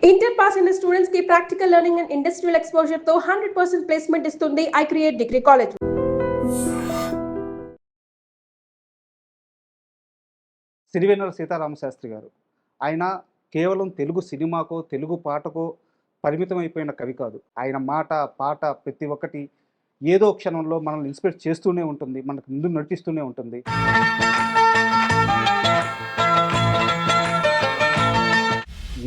Inter pass అయిన students కి practical learning and industrial exposure తో 100% ప్లేస్మెంట్ ఇస్తుంది I create degree college. Sirivennela Sitaramasastri గారు ఆయన కేవలం తెలుగు సినిమాకో తెలుగు పాటకో పరిమితం అయిపోయిన కవి కాదు. ఆయన మాట పాట ప్రతి ఒక్కటి ఏదో క్షణంలో మనల్ని ఇన్స్పైర్ చేస్తూనే ఉంటుంది, మనకు ముందు నడిపిస్తూనే ఉంటుంది.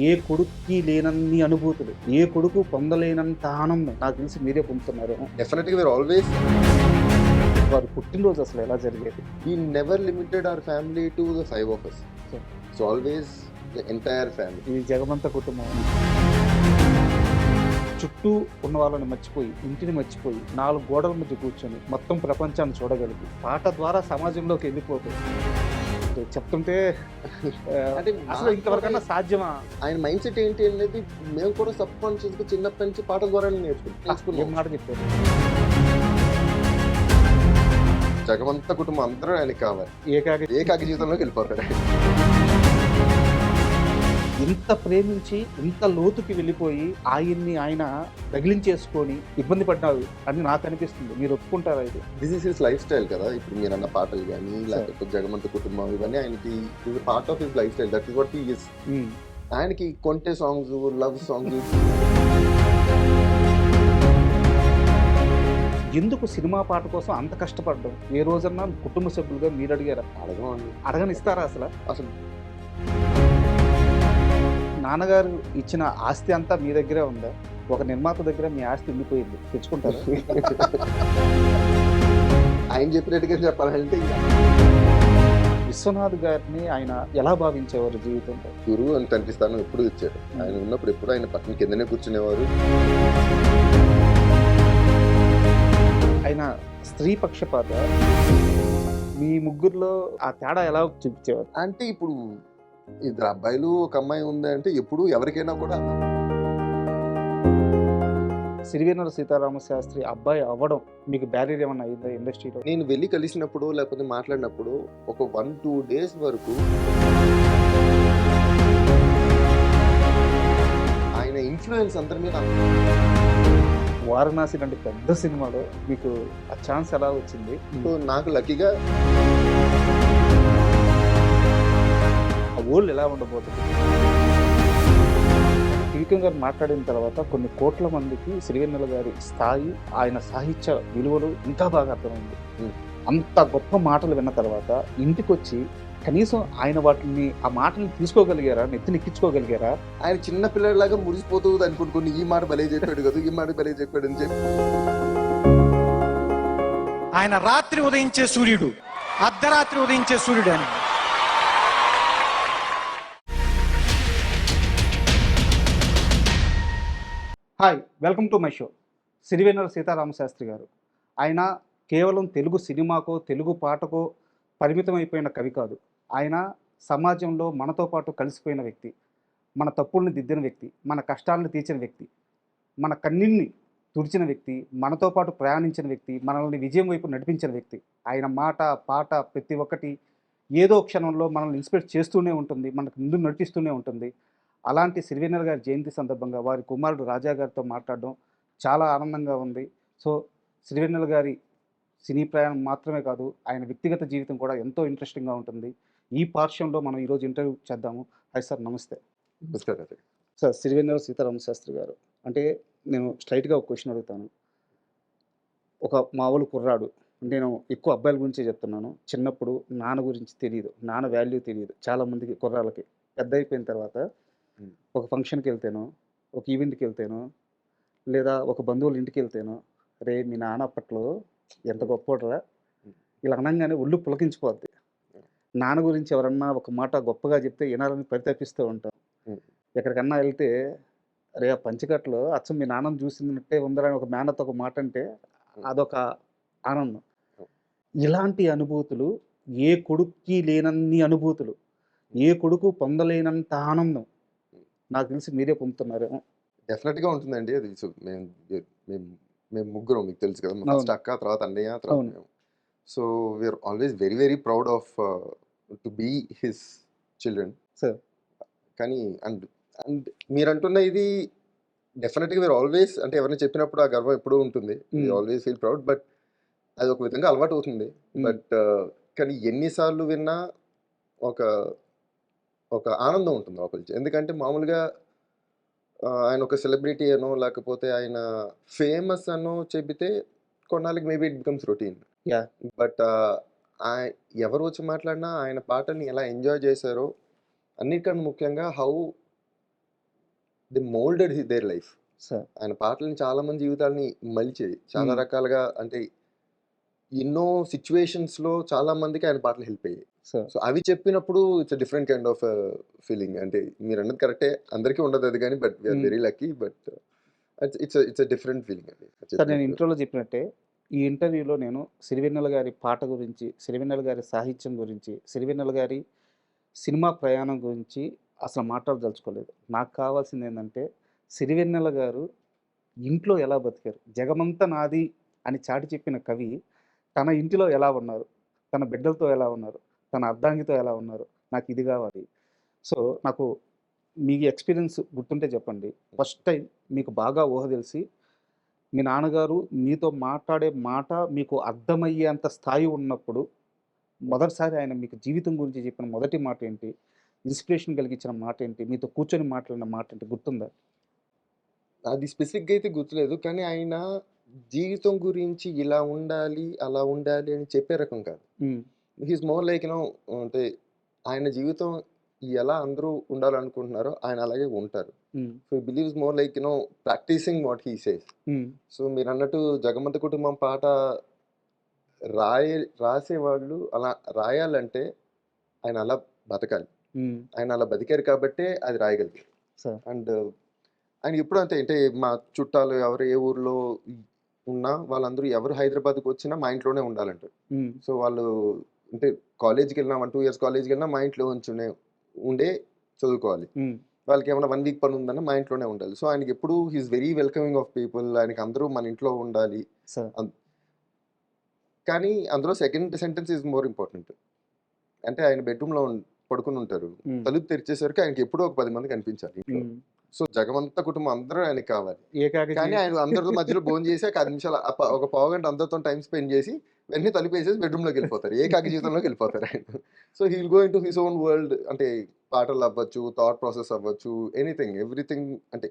ఏ కొడుక్కి లేనన్ని అనుభూతులు, ఏ కొడుకు పొందలేనంత ఆనందం నాకు తెలిసి మీరే పొందుతున్నారు. Definitely, we're always. వారి పుట్టినరోజు అసలు ఎలా జరిగేది? We never limited our family to the 5 of us. Sure. It's always the entire family. ఇది జగమంత కుటుంబం. చుట్టూ ఉన్న వాళ్ళని మర్చిపోయి, ఇంటిని మర్చిపోయి, 4 గోడల మధ్య కూర్చొని మొత్తం ప్రపంచాన్ని చూడగలిగి పాట ద్వారా సమాజంలోకి వెళ్ళిపోతుంది చెప్తుంటే అంటే అసలు ఇంతవరకన్నా సాధ్యమా? ఆయన మైండ్ సెట్ ఏంటి అనేది మేము కూడా సబ్ కాన్షియస్ గా చిన్నప్పటి నుంచి పాటల ద్వారా నేర్చుకున్నాం. మాట చెప్పారు. జగమంత కుటుంబం అందరూ ఆయనకి కావాలి. ఏకాకి జీవితంలోకి వెళ్ళిపోతాడు. ఇంత ప్రేమించి ఇంత లోతుకి వెళ్ళిపోయి ఆయన్ని ఆయన తగిలించేసుకొని ఇబ్బంది పడ్డారు అని నాకు అనిపిస్తుంది. మీరు ఒప్పుకుంటారా? ఇది this is his life style కదా. ఇప్పుడు మీరు అన్న పాటలు కానీ లేకపోతే జగమంత కుటుంబం ఇవన్నీ ఆయనకి part of his life style. That is what he is. ఆయనకి కొంటె సాంగ్స్, లవ్ సాంగ్స్. ఎందుకు సినిమా పాట కోసం అంత కష్టపడ్డం? ఏ రోజన్నా కుటుంబ సభ్యులుగా మీరు అడిగారా? అడగనిస్తారా అసలు? అసలు నాన్నగారు ఇచ్చిన ఆస్తి అంతా మీ దగ్గరే ఉందా? ఒక నిర్మాత దగ్గర మీ ఆస్తి ఉండిపోయింది, తెచ్చుకుంటారు? ఆయన చెప్పినట్టుగా చెప్పాలంటే విశ్వనాథ్ గారిని ఆయన ఎలా భావించేవారు జీవితంలో? గురువు అని తండ్రి స్థానం ఎప్పుడు ఇచ్చాడు. ఆయన ఉన్నప్పుడు ఎప్పుడు ఆయన పక్కన కిందనే కూర్చునేవారు. ఆయన స్త్రీ పక్షపాత. మీ ముగ్గురులో ఆ తేడా ఎలా చూపించేవారు? అంటే ఇప్పుడు 2 అబ్బాయిలు 1 అమ్మాయి ఉంది అంటే ఎప్పుడు ఎవరికైనా కూడా సిరివెన్నెల సీతారామశాస్త్రి అబ్బాయి అవ్వడం మీకు బ్యారియర్ ఏమన్నా అయిందా ఇండస్ట్రీలో? నేను వెళ్ళి కలిసినప్పుడు లేకపోతే మాట్లాడినప్పుడు ఒక 1-2 డేస్ వరకు ఆయన ఇన్ఫ్లుయెన్స్ అందరి మీద. వారణాసి లాంటి పెద్ద సినిమాలో మీకు ఆ ఛాన్స్ ఎలా వచ్చింది? సో నాకు లక్కీగా ఓల్డ్ ఎలా ఉండబోతుంది? త్రివిక్రమ్ గారు మాట్లాడిన తర్వాత కొన్ని కోట్ల మందికి సిరివెన్నెల గారి స్థాయి, ఆయన సాహిత్య విలువలు ఇంకా బాగా అర్థమైంది. అంత గొప్ప మాటలు విన్న తర్వాత ఇంటికి వచ్చి కనీసం ఆయన వాటిని ఆ మాటని తీసుకోగలిగారా? నెత్తినెక్కించుకోగలిగారా? ఆయన చిన్న పిల్లలాగా మురిసిపోతుంది అనుకుంటుని ఈ మాట భలే చెప్పాడు కదా, ఈ మాట భలే చెప్పాడు అని చెప్పి. ఆయన రాత్రి ఉదయించే సూర్యుడు, అర్ధరాత్రి ఉదయించే సూర్యుడు అని. Hi, welcome to my show. Sirivennela Sitaramasastri గారు ఆయన కేవలం తెలుగు సినిమాకో తెలుగు పాటకో పరిమితం అయిపోయిన కవి కాదు. ఆయన సమాజంలో మనతో పాటు కలిసిపోయిన వ్యక్తి, మన తప్పుల్ని దిద్దిన వ్యక్తి, మన కష్టాలను తీర్చిన వ్యక్తి, మన కన్నీళ్ళని తుడిచిన వ్యక్తి, మనతో పాటు ప్రయాణించిన వ్యక్తి, మనల్ని విజయం వైపు నడిపించిన వ్యక్తి. ఆయన మాట పాట ప్రతి ఒక్కటి ఏదో క్షణంలో మనల్ని ఇన్స్పైర్ చేస్తూనే ఉంటుంది, మనకు ముందు నడిపిస్తూనే ఉంటుంది. అలాంటి సిరివెన్నెల గారి జయంతి సందర్భంగా వారి కుమారుడు రాజా గారితో మాట్లాడడం చాలా ఆనందంగా ఉంది. సో సిరివెన్నెల గారి సినీ ప్రయాణం మాత్రమే కాదు, ఆయన వ్యక్తిగత జీవితం కూడా ఎంతో ఇంట్రెస్టింగ్గా ఉంటుంది. ఈ పార్శ్వంలో మనం ఈరోజు ఇంటర్వ్యూ చేద్దాము. హాయ్ సార్, నమస్తే. సార్, సిరివెన్నెల సీతారామశాస్త్రి గారు అంటే నేను స్ట్రైట్గా ఒక క్వశ్చన్ అడుగుతాను. ఒక మామూలు కుర్రాడు, నేను ఎక్కువ అబ్బాయిల గురించే చెప్తున్నాను. చిన్నప్పుడు నాన్న గురించి తెలియదు, నాన్న వాల్యూ తెలియదు చాలామందికి కుర్రాళ్ళకి. పెద్ద అయిపోయిన తర్వాత ఒక ఫంక్షన్కి వెళ్తేనో, ఒక ఈవెంట్కి వెళ్తేనో, లేదా ఒక బంధువుల ఇంటికి వెళ్తేనో, రే మీ నాన్న అప్పట్లో ఎంత గొప్పరా, ఇలా అనగానే ఒళ్ళు పులకించిపోద్ది. నాన్న గురించి ఎవరన్నా ఒక మాట గొప్పగా చెప్తే వినాలని పరితపిస్తూ ఉంటాం. ఎక్కడికన్నా వెళ్తే రే ఆ పంచకట్లో అచ్చం మీ నాన్నను చూసినట్టే ఉందని ఒక మేనతో ఒక మాట అంటే అదొక ఆనందం. ఇలాంటి అనుభూతులు ఏ కొడుక్కి లేనన్ని అనుభూతులు, ఏ కొడుకు పొందలేనంత ఆనందం నాకు తెలిసి మీరే పొందుతున్నారేమో. డెఫినెట్గా ఉంటుందండి అది. సో మేము ముగ్గురం, మీకు తెలుసు కదా, ఫస్ట్ అక్క, తర్వాత అన్నయ్య, తర్వాత మేము. So we are always very very proud of to be his children. Sir కానీ అండ్ అండ్ మీరు అంటున్న ఇది డెఫినెట్గా మీరు ఆల్వేస్ అంటే ఎవరైనా చెప్పినప్పుడు ఆ గర్వం ఎప్పుడూ ఉంటుంది, ఆల్వేస్ ఫీల్ ప్రౌడ్. బట్ అది ఒక విధంగా అలవాటు అవుతుంది. బట్ కానీ ఎన్నిసార్లు విన్నా ఒక ఒక ఆనందం ఉంటుంది లోపల నుంచి. ఎందుకంటే మామూలుగా ఆయన ఒక సెలబ్రిటీ అనో లేకపోతే ఆయన ఫేమస్ అనో చెబితే కొన్నాళ్ళకి maybe it becomes routine. Yeah but ఎవరు వచ్చి మాట్లాడినా ఆయన పాటల్ని ఎలా ఎంజాయ్ చేశారో, అన్నిటికన్నా ముఖ్యంగా how the moulded their life. Sir ఆయన పాటలని చాలా మంది జీవితాలని మలిచాయి చాలా రకాలుగా. అంటే ఎన్నో సిచ్యువేషన్స్లో చాలా మందికి ఆయన పాటలు హెల్ప్ అయ్యాయి. సార్ సో అవి చెప్పినప్పుడు it's different kind of feeling. అంటే మీరు అన్నది కరెక్టే, అందరికీ ఉండదు అది కానీ, but we are very lucky. But it's different feeling అండి. సార్ నేను ఇంట్రోలో చెప్పినట్టే ఈ ఇంటర్వ్యూలో నేను సిరివెన్నెల గారి పాట గురించి, సిరివెన్నెల గారి సాహిత్యం గురించి, సిరివెన్నెల గారి సినిమా ప్రయాణం గురించి అసలు మాట్లాడదలుచుకోలేదు. నాకు కావాల్సింది ఏంటంటే సిరివెన్నెల గారు ఇంట్లో ఎలా బతికారు, జగమంతా నాది అని చాటి చెప్పిన కవి తన ఇంటిలో ఎలా ఉన్నారు, తన బిడ్డలతో ఎలా ఉన్నారు, తన అర్ధాంగితో ఎలా ఉన్నారు, నాకు ఇది కావాలి. సో నాకు మీ ఎక్స్పీరియన్స్ గుర్తుంటే చెప్పండి. ఫస్ట్ టైం మీకు బాగా ఊహ తెలిసి మీ నాన్నగారు మీతో మాట్లాడే మాట మీకు అర్థమయ్యేంత స్థాయి ఉన్నప్పుడు మొదటిసారి ఆయన మీకు జీవితం గురించి చెప్పిన మొదటి మాట ఏంటి, ఇన్స్పిరేషన్ కలిగించిన మాట ఏంటి, మీతో కూర్చొని మాట్లాడిన మాట ఏంటి గుర్తుందా? అది స్పెసిఫిక్గా అయితే గుర్తులేదు, కానీ ఆయన జీవితం గురించి ఇలా ఉండాలి అలా ఉండాలి అని చెప్పే రకం కాదు. హీస్ మోర్ లైక్ అంటే ఆయన జీవితం ఎలా అందరూ ఉండాలనుకుంటున్నారో ఆయన అలాగే ఉంటారు. So he believes more like practising what he says. So మీరు అన్నట్టు జగమంత కుటుంబం పాట రాసేవాళ్ళు అలా రాయాలంటే ఆయన అలా బతకాలి. ఆయన అలా బతికారు కాబట్టే అది రాయగలిగారు. సార్ అండ్ ఆయన ఎప్పుడు అంతే. అంటే మా చుట్టాలు ఎవరు ఏ ఊర్లో ఉన్నా వాళ్ళందరూ ఎవరు హైదరాబాద్కి వచ్చినా మా ఇంట్లోనే ఉండాలంటారు. సో వాళ్ళు అంటే కాలేజ్కి వెళ్ళినా 1-2 years కాలేజ్కి వెళ్ళినా మా ఇంట్లో ఉండే చదువుకోవాలి. వాళ్ళకి ఏమైనా 1 week పని ఉందన్నా మా ఇంట్లోనే ఉండాలి. సో ఆయనకి ఎప్పుడు he's very welcoming of people. ఆయనకి అందరూ మన ఇంట్లో ఉండాలి. సార్ కానీ అందులో second sentence is more important. అంటే ఆయన బెడ్రూమ్లో పడుకుని ఉంటారు, తలుపు తెరిచేసరికి ఆయనకి ఎప్పుడో ఒక 10 మంది కనిపించాలి ఇంట్లో. సో జగమంత కుటుంబం అందరూ ఆయనకి కావాలి. కానీ ఆయన అందరితో మధ్యలో భోజనం చేసి ఒక 5 నిమిషాలు ఒక పావుగంట అందరితో టైం స్పెండ్ చేసి వెంటనే తలుపు వేసేసి బెడ్రూమ్లోకి వెళ్ళిపోతారు, ఏకాకి జీవితంలోకి వెళ్ళిపోతారు ఆయన. So he will go in to his own world. అంటే పాటలు అవ్వచ్చు, థాట్ ప్రాసెస్ అవ్వచ్చు, ఎనీథింగ్ ఎవ్రీథింగ్. అంటే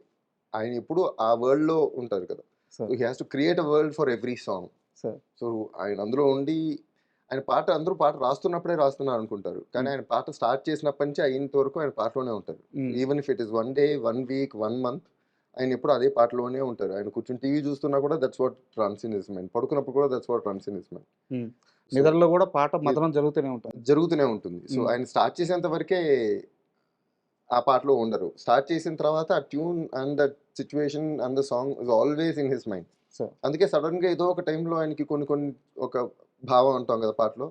ఆయన ఎప్పుడు ఆ వరల్డ్లో ఉంటారు కదా. So he has to create a world for every song. So ఆయన అందులో ఉండి ఆయన పాట అందరూ పాట రాస్తున్నప్పుడే రాస్తున్నారు అనుకుంటారు, కానీ ఆయన పాట స్టార్ట్ చేసినప్పటి నుంచి అయినంత వరకు ఆయన పాటలోనే ఉంటారు. Even if it is 1 day 1 week 1 month ఆయన ఎప్పుడు అదే పాటలోనే ఉంటారు. ఆయన కూర్చొని టీవీ చూస్తున్నా కూడా that's what runs in his mind. పడుకున్నప్పుడు కూడా that's what runs in his mind. నిద్రలో కూడా పాట మదనం జరుగుతూనే ఉంటుంది. సో ఆయన స్టార్ట్ చేసేంత వరకే ఆ పాటలో ఉండరు. స్టార్ట్ చేసిన తర్వాత ఆ tune and that situation and the song is always in his mind. అందుకే సడన్ గా ఏదో ఒక టైంలో ఆయనకి కొన్ని ఒక భావం అంటాం కదా పాటలో,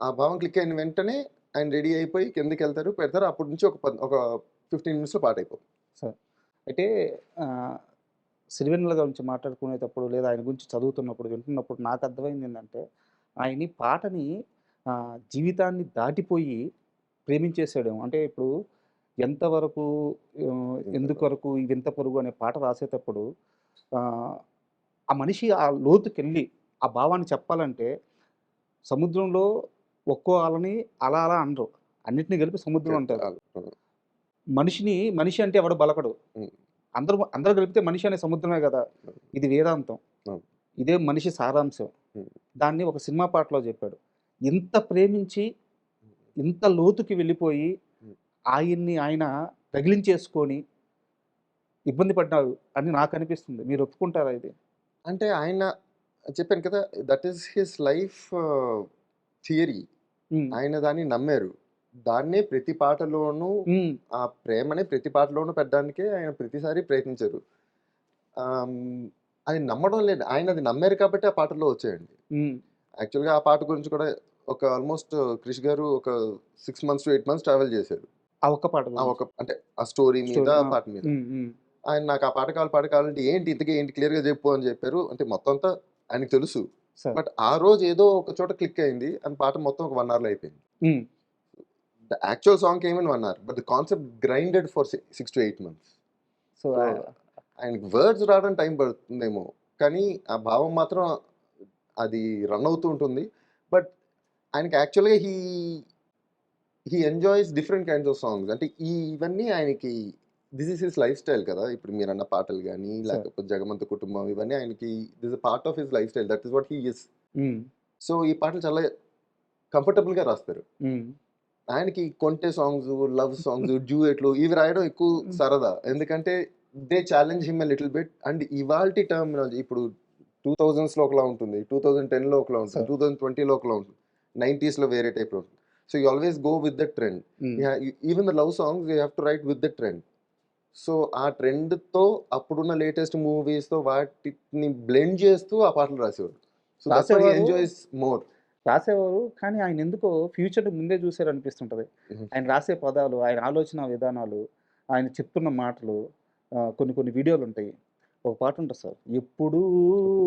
ఆ భావం క్లిక్ అయిన వెంటనే ఆయన రెడీ అయిపోయి కిందకి వెళ్తారు, పెడతారు. అప్పటి నుంచి ఒక 15 minutes పాట అయిపోతుంది. సార్ అయితే సిరివెన్నెల గురించి మాట్లాడుకునేటప్పుడు లేదా ఆయన గురించి చదువుతున్నప్పుడు వింటున్నప్పుడు నాకు అర్థమైంది ఏంటంటే ఆయన పాటని జీవితాన్ని దాటిపోయి ప్రేమించేసాడేమో. అంటే ఇప్పుడు ఎంతవరకు ఎందుకొరకు వింత పరుగు అనే పాట రాసేటప్పుడు ఆ మనిషి ఆ లోతుకెళ్ళి ఆ భావాన్ని చెప్పాలంటే సముద్రంలో ఒక్కో అలని అలా అలా అనరు, అన్నిటిని కలిపి సముద్రం అంటారు. మనిషి అంటే ఎవడు బలకడు, అందరూ కలిపితే మనిషి అనే సముద్రమే కదా. ఇది వేదాంతం, ఇదే మనిషి సారాంశం. దాన్ని ఒక సినిమా పాటలో చెప్పాడు. ఇంత ప్రేమించి ఇంత లోతుకి వెళ్ళిపోయి ఆయన్ని ఆయన తగిలించేసుకొని ఇబ్బంది పడ్డాడు అని నాకు అనిపిస్తుంది. మీరు ఒప్పుకుంటారా ఇది? అంటే ఆయన చెప్పాను కదా, that is his life theory. ఆయన దాన్ని నమ్మారు. దాన్నే ప్రతి పాటలోనూ ఆ ప్రేమనే ప్రతి పాటలోనూ పెట్టడానికే ఆయన ప్రతిసారి ప్రయత్నించారు. అది నమ్మడం లేదు, ఆయన అది నమ్మారు కాబట్టి ఆ పాటల్లో వచ్చాయండి. యాక్చువల్గా ఆ పాట గురించి కూడా ఒక ఆల్మోస్ట్ క్రిష్ గారు ఒక 6 months to 8 months ట్రావెల్ చేశారు ఆ ఒక్క పాట అంటే ఆ స్టోరీ మీద, పాట మీద. ఆయన నాకు ఆ పాట కావాలంటే ఏంటి ఇంతకీ ఏంటి క్లియర్గా చెప్పు అని చెప్పారు. అంటే మొత్తం అంతా ఆయనకు తెలుసు, బట్ ఆ రోజు ఏదో ఒక చోట క్లిక్ అయింది అని పాట మొత్తం ఒక 1 hour అయిపోయింది. The actual song came in 1 hour, but the concept grinded for 6 to 8 months. So so ఆయనకి వర్డ్స్ రావడానికి టైం పడుతుందేమో, కానీ ఆ భావం మాత్రం అది రన్ అవుతూ ఉంటుంది. బట్ ఆయనకి యాక్చువల్గా he enjoys different kinds of songs. అంటే ఇవన్నీ ఆయనకి this is his life style కదా. ఇప్పుడు మీరు అన్న పాటలు కానీ లేకపోతే జగమంత కుటుంబం, ఇవన్నీ ఆయనకి this part of his life style. That is what he is. So ఈ పాటలు చాలా కంఫర్టబుల్గా రాస్తారు. ఆయనకి కొంటె సాంగ్స్, లవ్ సాంగ్స్, డ్యూయెట్లు ఇవి రాయడం ఎక్కువ సరదా. ఎందుకంటే they challenge him a little bit. And ఇవాల్టి టర్మినాలజీ ఇప్పుడు 2000s ఒకలా ఉంటుంది, 2010లో ఒకలా ఉంటుంది, 2020లో ఒకలా ఉంటుంది, 90sలో వేరే టైప్లో ఉంటుంది. So you always go with the trend. Even the love songs you have to right with the trend. So ఆ ట్రెండ్తో అప్పుడున్న లేటెస్ట్ మూవీస్తో వాటిని బ్లెండ్ చేస్తూ ఆ పాటలు రాసేవారు. So that's how he enjoys more. రాసేవారు, కానీ ఆయన ఎందుకో ఫ్యూచర్ ముందే చూసారు అనిపిస్తుంటది. ఆయన రాసే పదాలు, ఆయన ఆలోచన విధానాలు, ఆయన చెప్తున్న మాటలు, కొన్ని వీడియోలు ఉంటాయి. ఒక పాట ఉంటుంది సార్, ఎప్పుడూ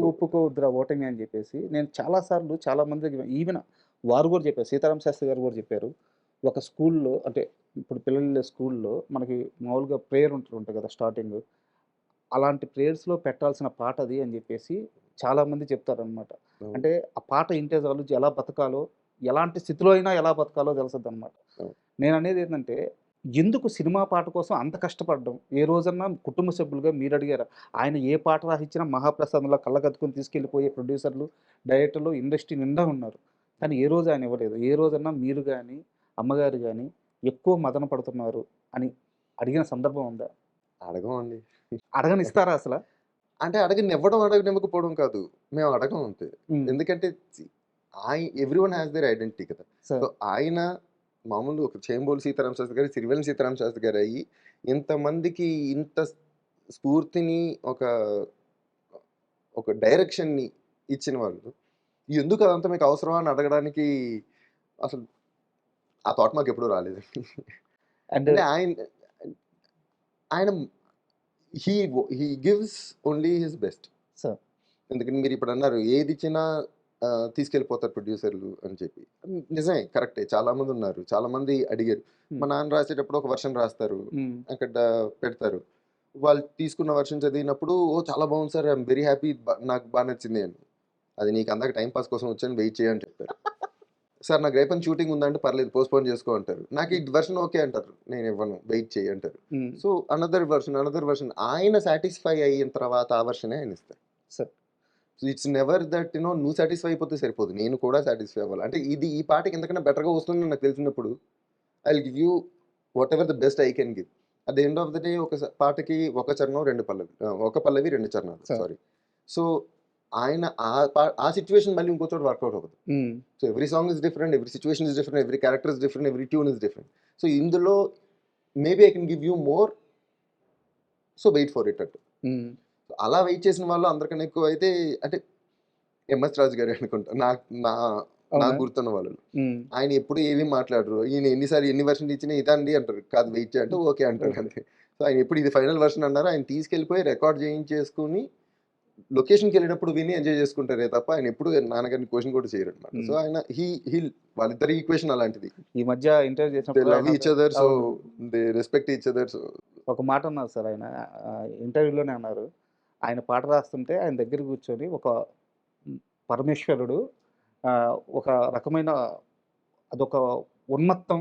ఒప్పుకోవద్దురా ఓటమి అని చెప్పేసి. నేను చాలాసార్లు చాలామందికి ఈవెన్ వారు కూడా చెప్పారు, సీతారామ శాస్త్రి గారు కూడా చెప్పారు. ఒక స్కూల్లో అంటే ఇప్పుడు పిల్లల స్కూల్లో మనకి మామూలుగా ప్రేయర్ ఉంటుంది కదా స్టార్టింగ్, అలాంటి ప్రేయర్స్లో పెట్టాల్సిన పాట అది అని చెప్పేసి చాలామంది చెప్తారనమాట. అంటే ఆ పాట ఇంటే చాలు ఎలా బతకాలో, ఎలాంటి స్థితిలో అయినా ఎలా బతకాలో తెలుస్తుంది అనమాట. నేను అనేది ఏంటంటే, ఎందుకు సినిమా పాట కోసం అంత కష్టపడడం? ఏ రోజన్నా కుటుంబ సభ్యులుగా మీరు అడిగారా? ఆయన ఏ పాట రాసిచ్చినా మహాప్రసాదంలో కళ్ళకద్దుకొని తీసుకెళ్ళిపోయే ప్రొడ్యూసర్లు, డైరెక్టర్లు ఇండస్ట్రీ నిండా ఉన్నారు. కానీ ఏ రోజు ఆయన ఇవ్వలేదు. ఏ రోజన్నా మీరు కానీ, అమ్మగారు కానీ ఎక్కువ మదన పడుతున్నారు అని అడిగిన సందర్భం ఉందా? అడగమండి. అడగనిస్తారా అసలు? అంటే అడగనివ్వకపోవడం కాదు, మేము అడగం అంతే. ఎందుకంటే ఎవ్రీవన్ హ్యాస్ దేర్ ఐడెంటిటీ కదా. సో ఆయన మామూలు ఒక చేంబోలు సీతారామ శాస్త్రి గారు, సిరివెన్నెల సీతారామ శాస్త్రి గారు అయ్యి ఇంతమందికి ఇంత స్ఫూర్తిని, ఒక డైరెక్షన్ని ఇచ్చిన వాళ్ళు, ఎందుకు అదంతా మీకు అవసరమా అని అడగడానికి అసలు ఆ థాట్ మాకు ఎప్పుడూ రాలేదు. అంటే అంటే ఆయన he gives only his best. Sir ఎందుకంటే మీరు ఇప్పుడు అన్నారు ఏది ఇచ్చినా తీసుకెళ్ళిపోతారు ప్రొడ్యూసర్లు అని చెప్పి. నిజమే, కరెక్టే. చాలా మంది ఉన్నారు, చాలా మంది అడిగారు. మా నాన్న రాసేటప్పుడు ఒక వర్షన్ రాస్తారు, అక్కడ పెడతారు. వాళ్ళు తీసుకున్న వర్షన్ చదివినప్పుడు ఓ చాలా బాగుంది సార్, ఐఎమ్ వెరీ హ్యాపీ, నాకు బాగా నచ్చింది అని. అది నీకు అందాక టైం పాస్ కోసం వచ్చాను, వెయిట్ చేయని చెప్తారు. సార్ నాకు రేపని షూటింగ్ ఉందంటే పర్లేదు, పోస్ట్పోన్ చేసుకో అంటారు. నాకు ఈ వర్షన్ ఓకే అంటారు, నేను ఇవ్వను, వెయిట్ చేయి అంటారు. సో అనదర్ వర్షన్ ఆయన సాటిస్ఫై అయిన తర్వాత ఆ వర్షనే ఆయన ఇస్తారు. Sir so it's never that నువ్వు సాటిస్ఫై అయిపోతే సరిపోదు, నేను కూడా సాటిస్ఫై అవ్వాలి. అంటే ఈ పాటకి ఎంతకన్నా బెటర్గా వస్తుందని నాకు తెలిసినప్పుడు I will give you what ever the best I can give. At the end of the day ఒక పాటకి ఒక చరణం, ఒక పల్లవి 2 చరణాలు, సారీ. సో ఆయన ఆ సిచ్యువేషన్ మళ్ళీ ఇంకో చోట వర్కౌట్ అవ్వదు. So every song is different, every situation is different, every character is different, every tune is different. So ఇందులో maybe I can give you more, so wait for it at. అలా wait చేసిన వాళ్ళు అందరికన్నా ఎక్కువ అయితే అంటే MS రాజు గారు అనుకుంటా, నాకు గుర్తున్న వాళ్ళు. ఆయన ఎప్పుడు ఏమీ మాట్లాడరు, ఈయన ఎన్ని వర్షన్ ఇచ్చినా ఇదండి అంటారు, కాదు వెయిట్ చేయంటే ఓకే అంటారు అంతే. సో ఆయన ఎప్పుడు ఇది ఫైనల్ వర్షన్ అన్నారు, ఆయన తీసుకెళ్ళిపోయి రికార్డ్ చేయించేసుకుని లొకేషన్కి వెళ్ళినప్పుడు విని ఎంజాయ్ చేసుకుంటారే తప్ప ఆయన ఎప్పుడు నాన్నగారిని క్వశ్చన్ కూడా చేయరు అనమాట. సో ఆయన వాళ్ళిద్దరి ఈక్వేషన్ అలాంటిది. ఈ మధ్య ఇంటర్వ్యూ చేసినప్పుడు love each other, so they respect each other. So ఒక మాట అన్నారు సార్, ఆయన ఇంటర్వ్యూలోనే అన్నారు, ఆయన పాట రాస్తుంటే ఆయన దగ్గర కూర్చొని ఒక పరమేశ్వరుడు ఒక రకమైన అదొక ఉన్మత్తం,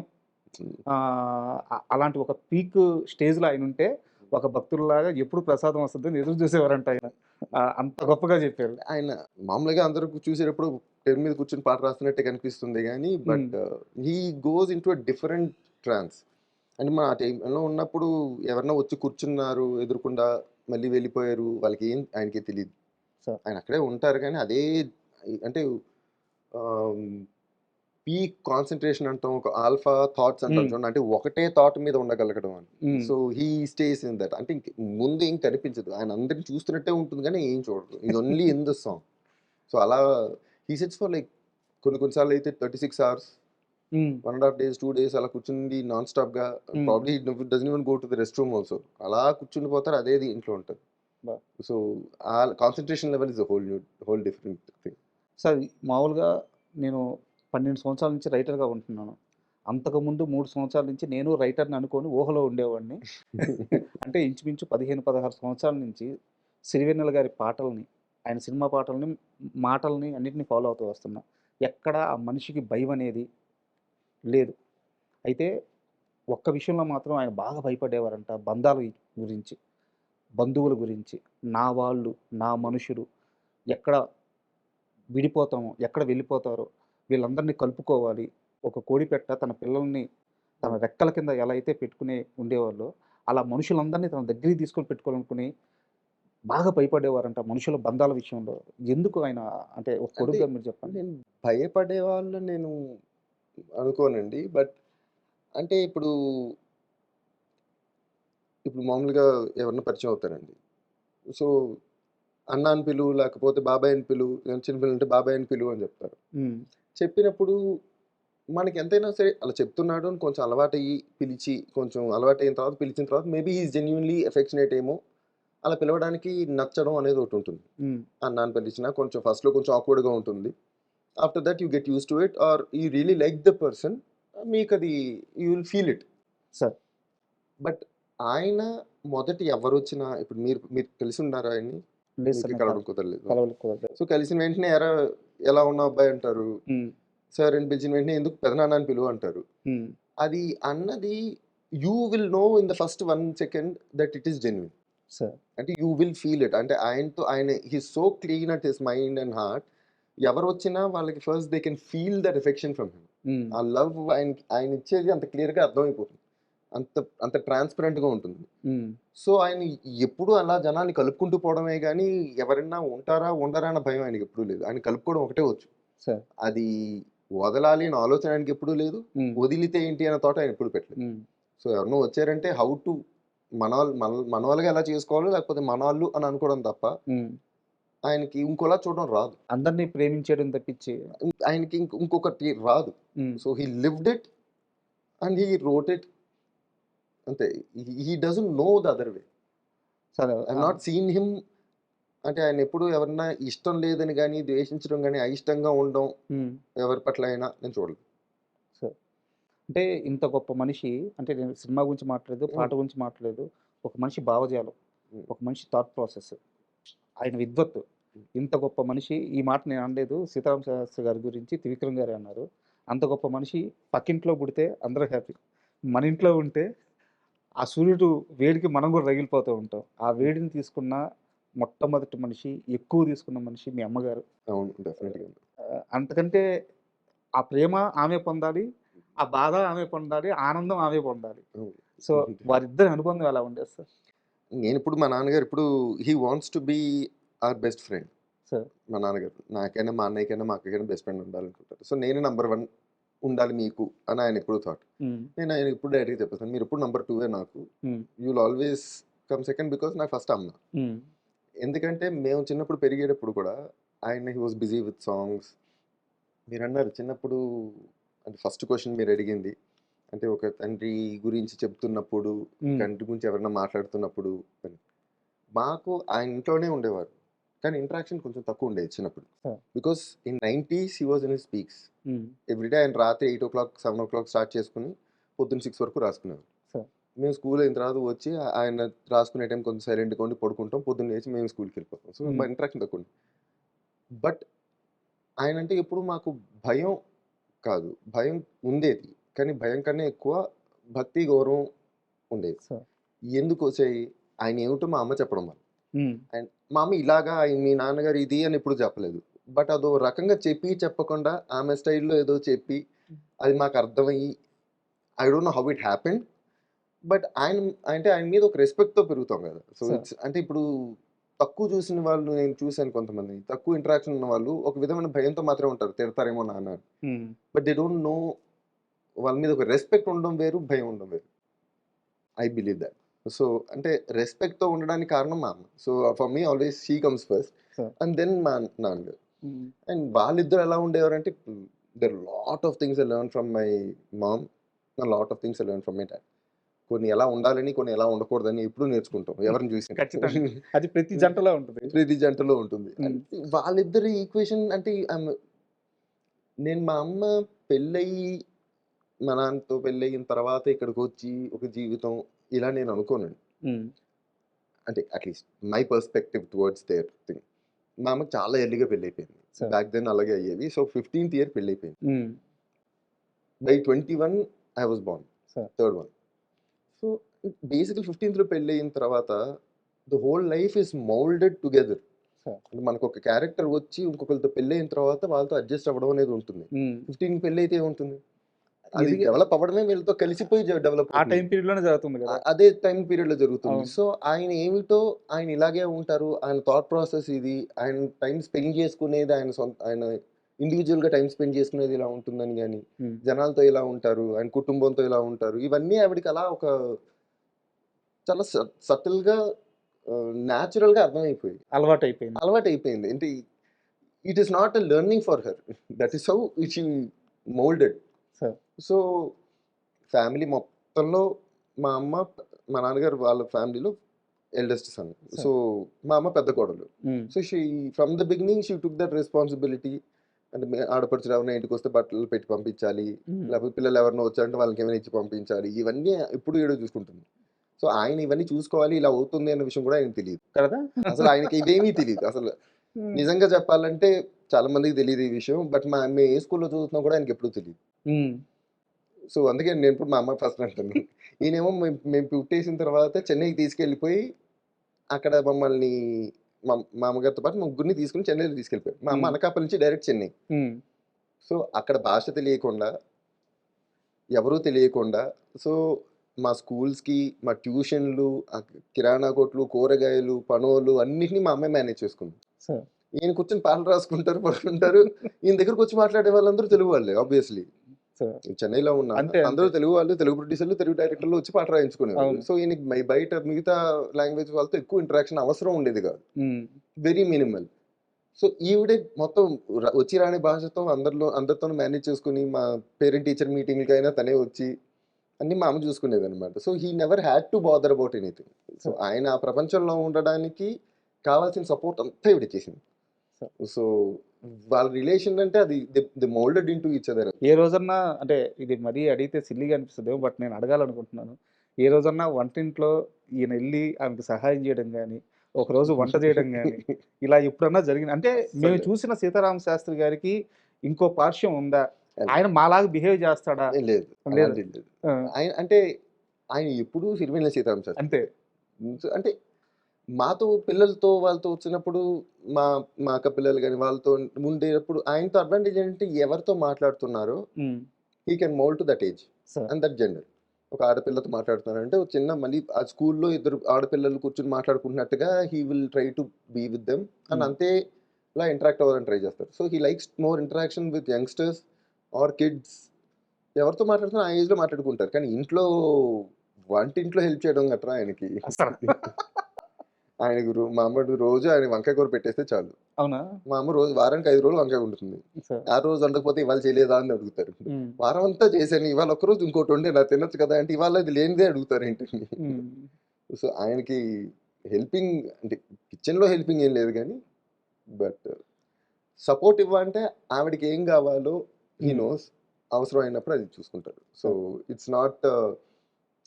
అలాంటి ఒక పీక్ స్టేజ్లో ఆయన ఉంటే ఒక భక్తుల్లాగా ఎప్పుడు ప్రసాదం వస్తుందని ఎదురు చూసేవారంట ఆయన. అంత గొప్పగా చెప్పారు. ఆయన మామూలుగా అందరూ చూసేటప్పుడు పేరు మీద కూర్చొని పాట రాస్తున్నట్టే కనిపిస్తుంది కానీ, but he goes into a different trance. అంటే మన ఆ టైంలో ఉన్నప్పుడు ఎవరన్నా వచ్చి కూర్చున్నారు ఎదురుకుండా, మళ్ళీ వెళ్ళిపోయారు, వాళ్ళకి ఆయనకి తెలియదు. ఆయన అక్కడే ఉంటారు కానీ అదే అంటే పీక్ కాన్సన్ట్రేషన్ అంటాం, ఒక ఆల్ఫా థాట్స్ అంటాం చూడండి, అంటే ఒకటే థాట్ మీద ఉండగలగడం అని. So he stays in that. అంటే ముందు ఏం కనిపించదు, ఆయన అందరిని చూస్తున్నట్టే ఉంటుంది కానీ ఏం చూడదు, ఇది only in the song. So అలా హీ సెట్స్ ఫర్ లైక్ కొన్నిసార్లు అయితే 36 hours, 1.5 days, 2 days అలా కూర్చుండి నాన్ స్టాప్ గా. Probably doesn't even go to the rest room also. అలా కూర్చుని పోతారు, అదే ఇంట్లో ఉంటుంది. సో ఆ concentration level is whole different thing. Sir మామూలుగా నేను 12 సంవత్సరాల నుంచి రైటర్గా ఉంటున్నాను. అంతకుముందు 3 సంవత్సరాల నుంచి నేను రైటర్‌ని అనుకోని ఊహలో ఉండేవాడిని. అంటే ఇంచుమించు 15, 16 సంవత్సరాల నుంచి సిరివెన్నెల గారి పాటల్ని, ఆయన సినిమా పాటల్ని, మాటల్ని అన్నిటిని ఫాలో అవుతూ వస్తున్నా. ఎక్కడ ఆ మనిషికి భయం అనేది లేదు. అయితే ఒక్క విషయంలో మాత్రం ఆయన బాగా భయపడేవారంట. బంధాల గురించి, బంధువుల గురించి. నా వాళ్ళు, నా మనుషులు ఎక్కడ విడిపోతామో, ఎక్కడ వెళ్ళిపోతారో వీళ్ళందరినీ కలుపుకోవాలి. ఒక కోడిపెట్ట తన పిల్లల్ని తన రెక్కల కింద ఎలా అయితే పెట్టుకుని ఉండేవాళ్ళో, అలా మనుషులందరినీ తన దగ్గరికి తీసుకొని పెట్టుకోవాలనుకుని బాగా భయపడేవారంట మనుషుల బంధాల విషయంలో. ఎందుకు ఆయన అంటే ఒక అంటే కొడుకుగా మీరు చెప్పండి? నేను భయపడే వాళ్ళు నేను అనుకోనండి. బట్ అంటే ఇప్పుడు మామూలుగా ఎవరైనా పరిచయం అవుతారండి. సో, అన్న అని పిలువు, లేకపోతే బాబాయ్ అని పిలువు, చిన్న పిల్లలుంటే బాబాయ్ అని పిలువు అని చెప్తారు. హ్మ్. చెప్పినప్పుడు మనకి ఎంతైనా సరే అలా చెప్తున్నాడు అని కొంచెం అలవాటయ్యి పిలిచి, కొంచెం అలవాటయిన తర్వాత పిలిచిన తర్వాత maybe he is genuinely affectionate ఏమో! అలా పిలవడానికి నచ్చడం అనేది ఒకటుంటుంది. హ్మ్. అన్న అని పిలిచినా కొంచెం ఫస్ట్‌లో కొంచెం ఆక్వర్డ్‌గా ఉంటుంది. After that you get used to it or you really like the person. మీకది you will feel it. Sir. But ఆయన మొదట ఎవరొచ్చినా ఇప్పుడు మీరు మీకు తెలిసుండారా ఆయన్ని? లేదు సార్. మీకు నాకు కలవడం కుదరలేదు. కలవలేదు. సో, కలిసిన వెంటనే "ఏరా ఎలా ఉన్నావు అబ్బాయి" అంటారు. హ్మ్. సార్ అని పిలిచిన వెంటనే "ఎందుకు పెదనాన్న అని పిలువు" అంటారు. హ్మ్. అది అన్నది you will know in the first 1 second that it is genuine. Sir. అంటే యూ విల్ ఫీల్ ఇట్. అంటే ఆయన he is so clean at his mind and heart. ఎవరొచ్చినా వాళ్ళకి first they can feel that affection from him. Hmm. ఆ love ఆయన ఇచ్చేది అంత క్లియర్‌గా అర్థమైపోతుంది. అంత అంత ట్రాన్స్‌పరెంట్‌గా ఉంటుంది. హ్మ్. సో, ఆయన ఎప్పుడూ అలా జనాల్ని కలుపుకుంటూ పోవడమే గానీ, ఎవరైనా ఉంటారా, ఉండరా అన్న భయం ఆయనకెప్పుడూ లేదు. ఆయన కలుపుకోవడం ఒకటే వచ్చు. సార్. అది వదలాలి అన్న ఆలోచన ఆయనకెప్పుడూ లేదు. హ్మ్. వదిలితే ఏంటి అన్న థాట్ ఆయన ఎప్పుడు పెట్టలేదు. హ్మ్. సో, ఎవరైనా వచ్చారంటే హౌ టు మనవాళ్ళుగా ఎలా చేసుకోవాలో, లేకపోతే మనోళ్ళు అని అనుకోవడం తప్ప, హ్మ్. ఆయనకి ఇంకోలా చూడడం రాదు. అందరిని ప్రేమించేయడం తప్పించి ఆయనకి ఇంకొకటి రాదు. Hmm. So, he lived it and he wrote it అంతే. He doesn't know the other way. Sir. I have not seen him అంటే ఆయన ఎప్పుడు ఎవరన్నా ఇష్టం లేదని గాని, ద్వేషించడం గాని, అయిష్టంగా ఉండడం హ్మ్. ఎవరి పట్ల అయినా నేను చూడలేదు. సార్. అంటే ఇంత గొప్ప మనిషి అంటే నేను సినిమా గురించి మాట్లాడలేదు, పాట హ్మ్. గురించి మాట్లాడలేదు. ఒక మనిషి భావజాలం, హ్మ్. ఒక మనిషి థాట్ ప్రాసెస్, ఆయన విద్వత్తు. ఇంత గొప్ప మనిషి ఈ మాట నేను అనలేదు. సీతారామ శాస్త్రి గారి గురించి త్రివిక్రమ్ గారే అన్నారు. అంత గొప్ప మనిషి పక్కింట్లో పుడితే అందరూ హ్యాపీ. మన ఇంట్లో ఉంటే ఆ సూర్యుడు వేడికి మనం కూడా రగిలిపోతూ ఉంటాం. ఆ వేడిని తీసుకున్న మొట్టమొదటి మనిషి, ఎక్కువ తీసుకున్న మనిషి మీ అమ్మగారు. అవును. డెఫినిట్‌గా. అంతకంటే ఆ ప్రేమ ఆమె పొందాలి, ఆ బాధ ఆమె పొందాలి, ఆనందం ఆమె పొందాలి. అవును. సో, వారిద్దరి అనుబంధం ఎలా ఉండేది సార్? నేనిప్పుడు మా నాన్నగారు ఇప్పుడు he wants to be our best friend. Sir. మా నాన్నగారు. నాకైనా, మా అన్నయ్యకైనా, మా అక్కకైనా బెస్ట్ ఫ్రెండ్ ఉండాలనుకుంటారు. సో, నేనే నంబర్ 1 ఉండాలి మీకు అని ఆయన ఎప్పుడూ థాట్. హ్మ్. నేను ఆయనకి ఎప్పుడు డైరెక్ట్‌గా చెప్పేసాను. మీరెప్పుడు నంబర్ 2 నాకు. హ్మ్. You will always come second because నాకు ఫస్ట్ అమ్మ. హ్మ్. ఎందుకంటే మేము చిన్నప్పుడు పెరిగేటప్పుడు కూడా ఆయన he was busy with songs. మీరన్నారు చిన్నప్పుడు అంటే ఫస్ట్ క్వెషన్ మీరడిగింది. అంటే ఒక తండ్రి గురించి చెప్తున్నప్పుడు, హ్మ్. తండ్రి గురించి ఎవరైనా మాట్లాడుతున్నప్పుడు అని. మాకు ఆయన ఇంట్లోనే ఉండేవారు. కానీ ఇంటరాక్షన్ కొంచెం తక్కువుండేది చిన్నప్పుడు. Sir. Because in 90s he was in his peaks. హ్మ్. ఎవ్రీడే ఆయన రాత్రి 8:00, 7:00 స్టార్ట్ చేసుకొని పొద్దున్న 6 వరకు రాసుకునేవారు. సార్. మేము స్కూల్ అయిన తర్వాత వచ్చి ఆయన రాసుకునే టైం కొంచెం సైలెంట్‌గా ఉండి పడుకుంటాం. పొద్దున్న లేచి మేము స్కూల్‌కెళ్ళిపోతాం. సో, మా ఇంటరాక్షన్ తక్కువుంది. బట్ ఆయనంటే ఎప్పుడు మాకు భయం కాదు. భయం ఉండేది. కానీ భయం కన్నా ఎక్కువ భక్తి, గౌరవం ఉండేది. సార్. ఎందుకొచ్చాయి? ఆయనేమిటో మా అమ్మ చెప్పడం వల్ల. హ్మ్. అండ్ మా అమ్మ ఇలాగా మీ నాన్నగారు ఇది అని ఎప్పుడు చెప్పలేదు. బట్ అదో రకంగా చెప్పి చెప్పకుండా ఆమె స్టైల్‌లో ఏదో చెప్పి అది మాకు అర్థమయ్యి I don't know how it happened. But ఆయన మీద ఒక రెస్పెక్ట్‌తో పెరుగుతాం గదా! So, sir. ఇట్స్ అంటే ఇప్పుడు తక్కువ చూసిన వాళ్ళు నేను చూసాను కొంతమందిని. తక్కువ ఇంటరాక్షన్ ఉన్న వాళ్ళు ఒక విధమైన భయంతో మాత్రమే ఉంటారు. తిడతారేమో నాన్న అని. హ్మ్. బట్ దే డోంట్ నో వాళ్ళ మీద ఒక రెస్పెక్ట్ ఉండడం వేరు, భయం ఉండడం వేరు. I believe that. సో, అంటే రెస్పెక్ట్‌తో ఉండడానికి కారణం మా అమ్మ. So, for me always she comes first sir. And then మా నాన్నగారు. హ్మ్. అండ్ వాళ్ళిద్దరు ఎలా ఉండేవారంటే there are lot of things I learn from my mom. Lot of things I learn from my dad. కొన్ని ఎలా ఉండాలని, కొన్ని ఎలా ఉండకూడదని ఎప్పుడూ నేర్చుకుంటాం. ఎవరిని చూసినా. ఖచ్చితంగా. అది ప్రతి జంటలో ఉంటది. ప్రతి జంటలో ఉంటుంది. హ్మ్. అండ్ వాళ్ళిద్దరి ఈక్వేషన్ అంటే నేను మా అమ్మ పెళ్ళయ్యి మా నాన్నతో పెళ్ళయిన తర్వాత ఇక్కడికి వచ్చి ఒక జీవితం ఇలా నేను అనుకోనండి. అంటే at least my perspective towards their thing. మా అమ్మకి చాలా ఎర్లీగా పెళ్ళైపోయింది. Sure. బ్యాక్ దెన్ అలాగే అయ్యేది. సో 15th ఇయర్ పెళ్ళైపోయింది. By 21 I was Born. Sure. Third one. So basically 15th పెళ్ళయిన తర్వాత the whole life is moulded together. Sure. మనకు ఒక క్యారెక్టర్ వచ్చి ఇంకొకరితో పెళ్ళైన తర్వాత వాళ్ళతో అడ్జస్ట్ అవ్వడం అనేది ఉంటుంది. 15 పెళ్ళి అయితే ఏముంటుంది, అది ఇది- డెవలప్ అవ్వడమే వీళ్ళతో కలిసిపోయి డెవలప్ ఆ టైం పీరియడ్ లోనే జరుగుతుంది కదా. అదే టైం పీరియడ్ లో జరుగుతుంది. అవును. సో ఆయన ఏమిటో ఆయన ఇలాగే ఉంటారు. ఆయన థాట్ ప్రాసెస్ ఇది. ఆయన టైం స్పెండ్ చేసుకునేది ఆయన సొంత, ఆయన ఇండివిజువల్ గా టైం స్పెండ్ చేసుకునేది ఇలా ఉంటుందని కానీ, జనాలతో ఇలా ఉంటారు, ఆయన కుటుంబంతో ఇలా ఉంటారు, ఇవన్నీ ఆవిడకి అలా ఒక చాలా సటిల్ గా న్యాచురల్ గా అర్థమైపోయి అలవాటు అయిపోయింది. అలవాటు అయిపోయింది. అంటే it is not a learning for her, that is how it moulded. Sure. So family మొత్తంలో మా అమ్మ, మా నాన్నగారు వాళ్ళ ఫ్యామిలీలో ఎల్డెస్ట్ సన్. సో మా అమ్మ పెద్ద కోడలు. So she from the beginning she took that responsibility. అంటే ఆడపడుచులు ఎవరైనా ఇంటికి వస్తే బట్టలు పెట్టి పంపించాలి, లేకపోతే పిల్లలు ఎవరైనా వచ్చారంటే వాళ్ళకి ఏమైనా ఇచ్చి పంపించాలి, ఇవన్నీ ఇప్పుడు ఏడో చూసుకుంటుంది. సో ఆయన ఇవన్నీ చూసుకోవాలి, ఇలా అవుతుంది అన్న విషయం కూడా ఆయనకు తెలియదు. కదా. అసలు ఆయనకి ఇవేమీ తెలియదు. అసలు నిజంగా చెప్పాలంటే చాలా మందికి తెలియదు ఈ విషయం. బట్ మేము ఏ స్కూల్లో చదువుతున్నా కూడా ఆయనకి ఎప్పుడూ తెలియదు. సో అందుకే నేను ఇప్పుడు మా అమ్మ ఫస్ట్ అంటాను. ఈయనేమో మేము పుట్టేసిన తర్వాత చెన్నైకి తీసుకెళ్ళిపోయి అక్కడ మమ్మల్ని మా అమ్మగారితో పాటు ముగ్గురిని తీసుకుని చెన్నైలో తీసుకెళ్ళిపోయారు. మా అమ్మ అనకాపల్లి నుంచి డైరెక్ట్ చెన్నై. సో అక్కడ భాష తెలియకుండా, ఎవరూ తెలియకుండా, సో మా స్కూల్స్కి, మా ట్యూషన్లు, కిరాణా కొట్లు, కూరగాయలు, పనులు అన్నిటినీ మా అమ్మాయి మేనేజ్ చేసుకుంది. Sure. ఈయన కూర్చొని పాటలు రాసుకుంటారు, పడుకుంటారు. ఈయన దగ్గరకు వచ్చి మాట్లాడే వాళ్ళందరూ తెలుగు వాళ్ళే ఆబ్వియస్లీ. చెన్నైలో ఉన్న అంతే, అందరూ తెలుగు వాళ్ళు, తెలుగు ప్రొడ్యూసర్లు, తెలుగు డైరెక్టర్లు వచ్చి పాట రాయించుకునేవాళ్ళు. అవును. సో ఈయనకి బయట మిగతా లాంగ్వేజ్ వాళ్ళతో ఎక్కువ ఇంటరాక్షన్ అవసరం ఉండేది కాదు, వెరీ మినిమల్. సో ఈవిడే మొత్తం వచ్చి రాని భాషతో అందరితో మేనేజ్ చేసుకుని, మా పేరెంట్ టీచర్ మీటింగ్లకైనా తనే వచ్చి అన్ని మా అమ్మ చూసుకునేది అనమాట. So he never had to bother about anything. So ఆయన ఆ ప్రపంచంలో ఉండడానికి కావాల్సిన సపోర్ట్ అంతా ఇవిడ చేసింది. సో వాళ్ళ రిలేషన్ అంటే అది the moulded into each other. ఏ రోజన్నా, అంటే ఇది మరీ అడిగితే సిల్లీగా అనిపిస్తుంది, బట్ నేను అడగాలనుకుంటున్నాను, ఏ రోజన్నా వంటింట్లో ఈయన వెళ్ళి ఆమెకు సహాయం చేయడం కానీ, ఒక రోజు వంట చేయడం కానీ ఇలా ఎప్పుడన్నా జరిగింది? అంటే మేము చూసిన సీతారామ శాస్త్రి గారికి ఇంకో పార్శ్వం ఉందా? ఆయన మాలాగా బిహేవ్ చేస్తాడా? లేదు, అలాంటిది లేదు. ఆయన అంటే ఆయన ఎప్పుడు సిరివెన్నెల సీతారామ శాస్త్రి అంతే. అంటే మాతో పిల్లలతో వాళ్ళతో వచ్చినప్పుడు, మా అక్క పిల్లలు కానీ వాళ్ళతో ఉండేటప్పుడు ఆయనతో అడ్వాంటేజ్ ఏంటంటే ఎవరితో మాట్లాడుతున్నారో he can mould to that age and that gender. ఒక ఆడపిల్లతో మాట్లాడుతున్నారంటే ఒక చిన్న, మళ్ళీ ఆ స్కూల్లో ఇద్దరు ఆడపిల్లలు కూర్చొని మాట్లాడుకుంటున్నట్టుగా he will try to be with them and అంతే ఇలా ఇంటరాక్ట్ అవ్వాలని ట్రై చేస్తారు. So he likes more interaction with youngsters or kids. ఎవరితో మాట్లాడుతున్నా ఆ ఏజ్లో మాట్లాడుకుంటారు. కానీ ఇంట్లో వంటింట్లో హెల్ప్ చేయడం గట్రా ఆయనకి ఆయనకు మా అమ్మ రోజు ఆయన వంకాయ కూర పెట్టేస్తే చాలు. అవునా? మా అమ్మ రోజు వారానికి 5 రోజులు వంకాయ ఉంటుంది. ఆ రోజు వండకపోతే ఇవాళ చేయలేదా అని అడుగుతారు. వారం అంతా చేశాను, ఇవాళ ఒక్కరోజు ఇంకోటి వండి నాకు తినొచ్చు కదా అంటే ఇవాళ ఇది లేనిదే అడుగుతారు ఏంటండి. సో ఆయనకి హెల్పింగ్ అంటే కిచెన్లో హెల్పింగ్ ఏం లేదు కానీ, బట్ సపోర్ట్ ఇవ్వాలంటే ఆవిడకి ఏం కావాలో హీ నోస్, అవసరం అయినప్పుడు అది చూసుకుంటారు. సో ఇట్స్ నాట్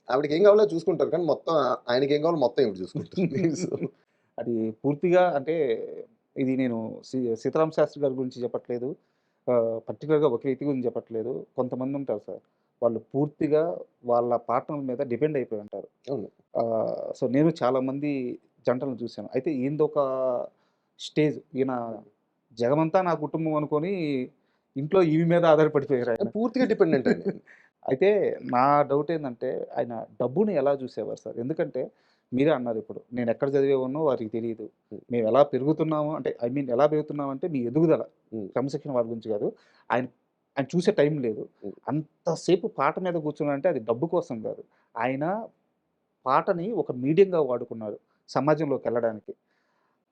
ఆవిడకి ఏం కావాలో చూసుకుంటారు, కానీ మొత్తం ఆయనకి ఏం కావాలో మొత్తం ఇవి చూసుకుంటుంది. సో అది పూర్తిగా, అంటే ఇది నేను సీతారామ శాస్త్రి గారి గురించి చెప్పట్లేదు, పర్టికులర్గా ఒక వ్యక్తి గురించి చెప్పట్లేదు. కొంతమంది ఉంటారు సార్, వాళ్ళు పూర్తిగా వాళ్ళ పార్ట్నర్ మీద డిపెండ్ అయిపోయి ఉంటారు. అవును. సో నేను చాలామంది జంటలను చూశాను. అయితే ఈయనదొక స్టేజ్, ఈయన జగమంతా నా కుటుంబం అనుకొని ఇంట్లో ఈవి మీద ఆధారపడిపోయారు ఆయన. పూర్తిగా డిపెండెంట్ అండి. అయితే నా డౌట్ ఏంటంటే, ఆయన డబ్బుని ఎలా చూసేవారు సార్? ఎందుకంటే మీరే అన్నారు ఇప్పుడు, నేను ఎక్కడ చదివేవానో వారికి తెలియదు, మేము ఎలా పెరుగుతున్నాము అంటే, ఐ మీన్ ఎలా పెరుగుతున్నామంటే మీ ఎదుగుదల, క్రమశిక్షణ వారి గురించి కాదు. ఆయన ఆయన చూసే టైం లేదు. అంతసేపు పాట మీద కూర్చున్నారంటే అది డబ్బు కోసం కాదు. ఆయన పాటని ఒక మీడియంగా వాడుకున్నారు సమాజంలోకి వెళ్ళడానికి.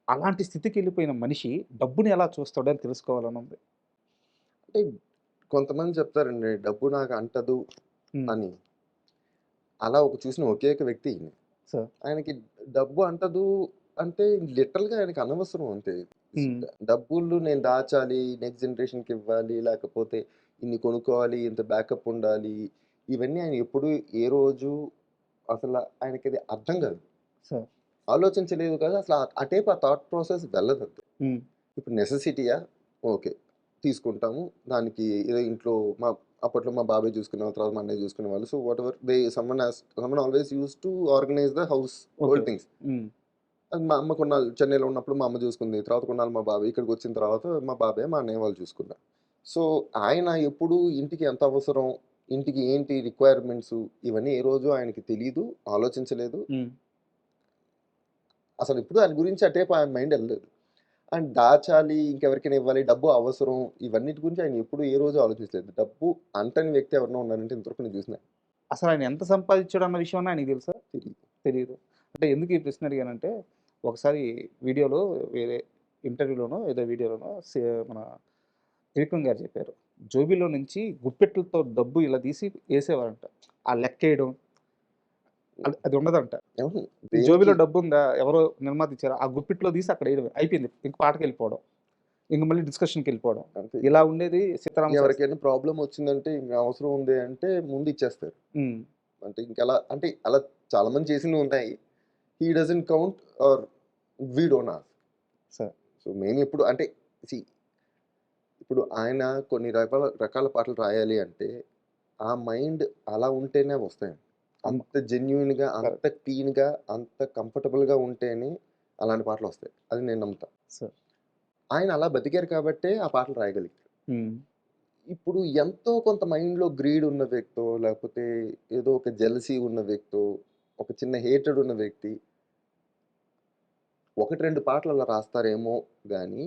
అలాంటి స్థితికి వెళ్ళిపోయిన మనిషి డబ్బుని ఎలా చూస్తాడో అని తెలుసుకోవాలని ఉంది. అంటే కొంతమంది చెప్తారండి డబ్బు నాకు అంటదు అని. అలా చూసిన ఒకే ఒక వ్యక్తి ఈయన. ఆయనకి డబ్బు అంటదు అంటే లిటరల్గా ఆయనకి అనవసరం అంతే. డబ్బులు నేను దాచాలి, నెక్స్ట్ జనరేషన్కి ఇవ్వాలి, లేకపోతే ఇన్ని కొనుక్కోవాలి, ఇంత బ్యాకప్ ఉండాలి. ఇవన్నీ ఆయన ఎప్పుడు ఏ రోజు అసలు ఆయనకి అది అర్థం కాదు. సార్. ఆలోచించలేదు కదా, అసలు అటేపు ఆ థాట్ ప్రాసెస్ వెళ్ళదు. హ్మ్. ఇప్పుడు నెసెసిటీయా? ఓకే. తీసుకుంటాము. దానికి ఏదో ఇంట్లో అప్పట్లో మా బాబాయ్ చూసుకునేవాళ్ళు, తర్వాత మా అన్నయ్య చూసుకునేవాళ్ళు. So what ever someone always used to organise the house hold okay. Things. హ్మ్. అది మా అమ్మ కొన్నాళ్ళు చెన్నైలో ఉన్నప్పుడు మా అమ్మ చూసుకుంది. తర్వాత కొన్నాళ్ళు మా బాబాయ్. ఇక్కడికి వచ్చిన తర్వాత మా బాబాయ్, మా అన్నయ్య వాళ్ళు చూసుకున్నారు. సో ఆయన ఎప్పుడు ఇంటికి ఎంత అవసరం, ఇంటికి ఏంటి రిక్వైర్మెంట్స్, ఇవన్నీ ఏ రోజు ఆయనకి తెలీదు, ఆలోచించలేదు. హ్మ్. అసలు ఎప్పుడు దాని గురించి అటేపు ఆయన మైండ్ వెళ్ళలేదు. అండ్ దాచాలి, ఇంకెవరికైనా ఇవ్వాలి, డబ్బు అవసరం, ఇవన్నిటి గురించి ఆయన ఎప్పుడు ఏ రోజు ఆలోచించలేదు. డబ్బు అంటని వ్యక్తి ఎవరైనా ఉన్నారంటే ఇంతవరకు నేను చూసిన అసలు ఆయన ఎంత సంపాదించాడు అన్న విషయం ఆయనకి తెలుసా? తెలియదు. తెలీదు. అంటే ఎందుకు ఈ ప్రశ్న అడిగానంటే, ఒకసారి వీడియోలో వేరే ఇంటర్వ్యూలోనో ఏదో వీడియోలోనో మన త్రివిక్రమ్ గారు చెప్పారు. జోబీలో నుంచి గుప్పెట్లతో డబ్బు ఇలా తీసి ఏసేవారంట. ఆ లెక్కేయడం అది ఉండదంట. అవును. జోబీలో దేనికి డబ్బు ఉందా? ఎవరో నిర్మాత ఇచ్చారు. ఆ గుప్పిట్లో తీసి అక్కడ ఎయడమే. అయిపోయింది. ఇంక పాటకెళ్ళిపోవడం. ఇంక మళ్ళీ డిస్కషన్‌కెళ్ళిపోవడం. అంతే. ఇలా ఉండేది సీతారామ శాస్త్రి. ఎవరికైనా ప్రాబ్లమ్ వచ్చిందంటే, ఇంక అవసరం ఉంది అంటే ముందు ఇచ్చేస్తారు. హ్మ్. అంటే ఇంకలా అంటే అలా చాలా మంది చేసినవి ఉన్నాయి. He doesn't count or we don't ask. సరే. సో మేము ఎప్పుడు అంటే సీ ఇప్పుడు ఆయన కొన్ని రకాల పాటలు రాయాలి అంటే ఆ మైండ్ అలా ఉంటేనే వస్తాయి. అంత జెన్యూన్‌గా, అంత క్లీన్‌గా, అంత కంఫర్టబుల్‌గా ఉంటేనే అలాంటి పాటలు వస్తాయి. అది నేను నమ్ముతా. సరే. ఆయన అలా బతికారు కాబట్టే ఆ పాటలు రాయగలిగారు. హ్మ్. ఇప్పుడు ఎంతో కొంత మైండ్‌లో గ్రీడ్ ఉన్న వ్యక్తో, లేకపోతే ఏదో ఒక జెలసీ ఉన్న వ్యక్తో, ఒక చిన్న హేట్రెడ్ ఉన్న వ్యక్తి 1, 2 పాటలు అలా రాస్తారేమో గానీ,